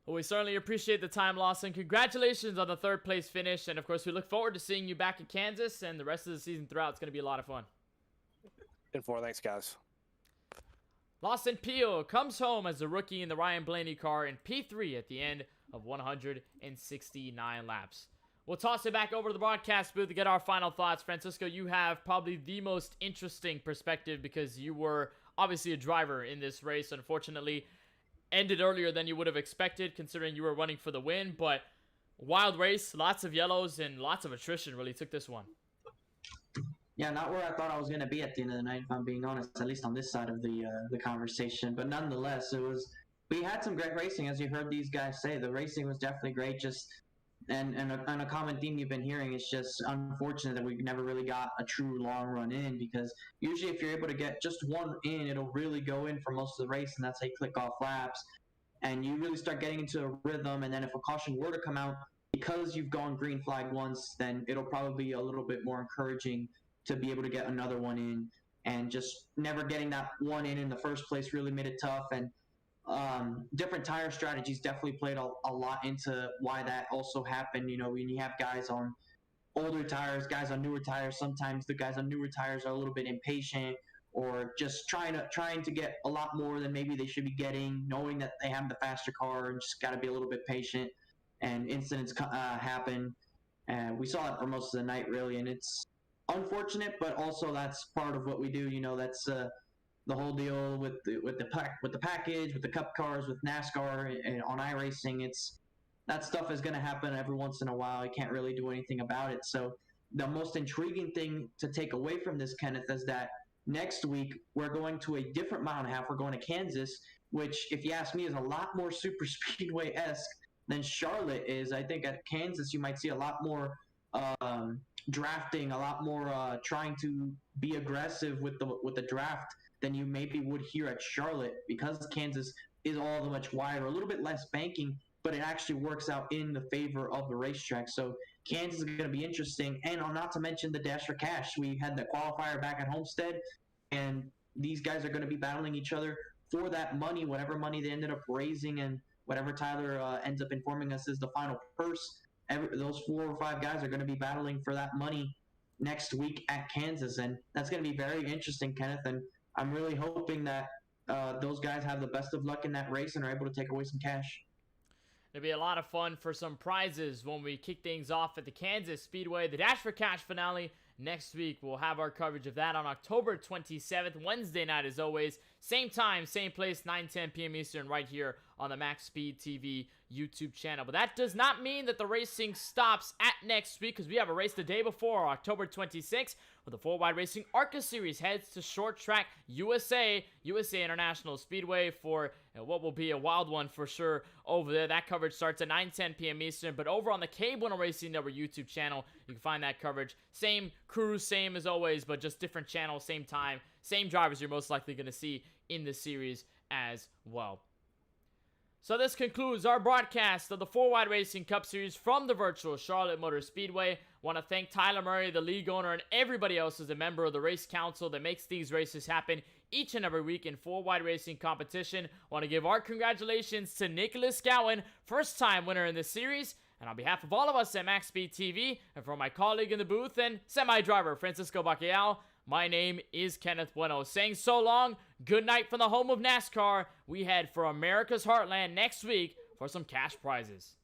Well, we certainly appreciate the time, Lawson. Congratulations on the 3rd place finish. And, of course, we look forward to seeing you back in Kansas and the rest of the season throughout. It's going to be a lot of fun. Thanks, guys. Lawson Peel comes home as a rookie in the Ryan Blaney car in P3 at the end of 169 laps. We'll toss it back over to the broadcast booth to get our final thoughts. Francisco, you have probably the most interesting perspective because you were obviously a driver in this race. Unfortunately, ended earlier than you would have expected considering you were running for the win, but wild race, lots of yellows and lots of attrition really took this one. Yeah, not where I thought I was going to be at the end of the night, if I'm being honest, at least on this side of the conversation. But nonetheless, we had some great racing, as you heard these guys say. The racing was definitely great. And a common theme you've been hearing is just unfortunate that we never really got a true long run in, because usually if you're able to get just one in, it'll really go in for most of the race, and that's how you click off laps. And you really start getting into a rhythm, and then if a caution were to come out, because you've gone green flag once, then it'll probably be a little bit more encouraging to be able to get another one in. And just never getting that one in the first place really made it tough. And different tire strategies definitely played a lot into why that also happened. When you have guys on older tires, guys on newer tires, sometimes the guys on newer tires are a little bit impatient or just trying to get a lot more than maybe they should be getting, knowing that they have the faster car, and just got to be a little bit patient. And incidents happen. We saw it for most of the night, really, and it's unfortunate, but also that's part of what we do. That's the whole deal with the package, with the cup cars, with NASCAR, and on iRacing. That stuff is going to happen every once in a while. You can't really do anything about it. So the most intriguing thing to take away from this, Kenneth, is that next week we're going to a different mile and a half. We're going to Kansas, which, if you ask me, is a lot more super speedway-esque than Charlotte is. I think at Kansas you might see a lot more drafting, a lot more trying to be aggressive with the draft than you maybe would here at Charlotte, because Kansas is all the much wider, a little bit less banking, but it actually works out in the favor of the racetrack. So Kansas is going to be interesting, and not to mention the Dash for Cash. We had the qualifier back at Homestead, and these guys are going to be battling each other for that money, whatever money they ended up raising, and whatever Tyler ends up informing us is the final purse. Those 4 or 5 guys are going to be battling for that money next week at Kansas, and that's going to be very interesting, Kenneth. And I'm really hoping that those guys have the best of luck in that race and are able to take away some cash. It'll be a lot of fun for some prizes when we kick things off at the Kansas Speedway, the Dash for Cash finale next week. We'll have our coverage of that on October 27th, Wednesday night as always. Same time, same place, 9:10 p.m. Eastern, right here on the MaxSpeedTV YouTube channel. But that does not mean that the racing stops at next week, because we have a race the day before, October 26th, where the 4Wide Racing ARCA Series heads to Short Track USA International Speedway for what will be a wild one for sure over there. That coverage starts at 9:10 p.m. Eastern, but over on the K1 Racing Network YouTube channel, you can find that coverage. Same crew, same as always, but just different channel, same time, same drivers you're most likely going to see in the series as well. So this concludes our broadcast of the 4Wide Racing Cup Series from the virtual Charlotte Motor Speedway. Want to thank Tyler Murray, the league owner, and everybody else as a member of the race council that makes these races happen each and every week in 4Wide Racing competition. Want to give our congratulations to Nicholas Gowan, first time winner in the series, And on behalf of all of us at MaxSpeedTV, and for my colleague in the booth and semi-driver Francisco Bacalhau, my name is Kenneth Bueno, saying so long, good night from the home of NASCAR. We head for America's Heartland next week for some cash prizes.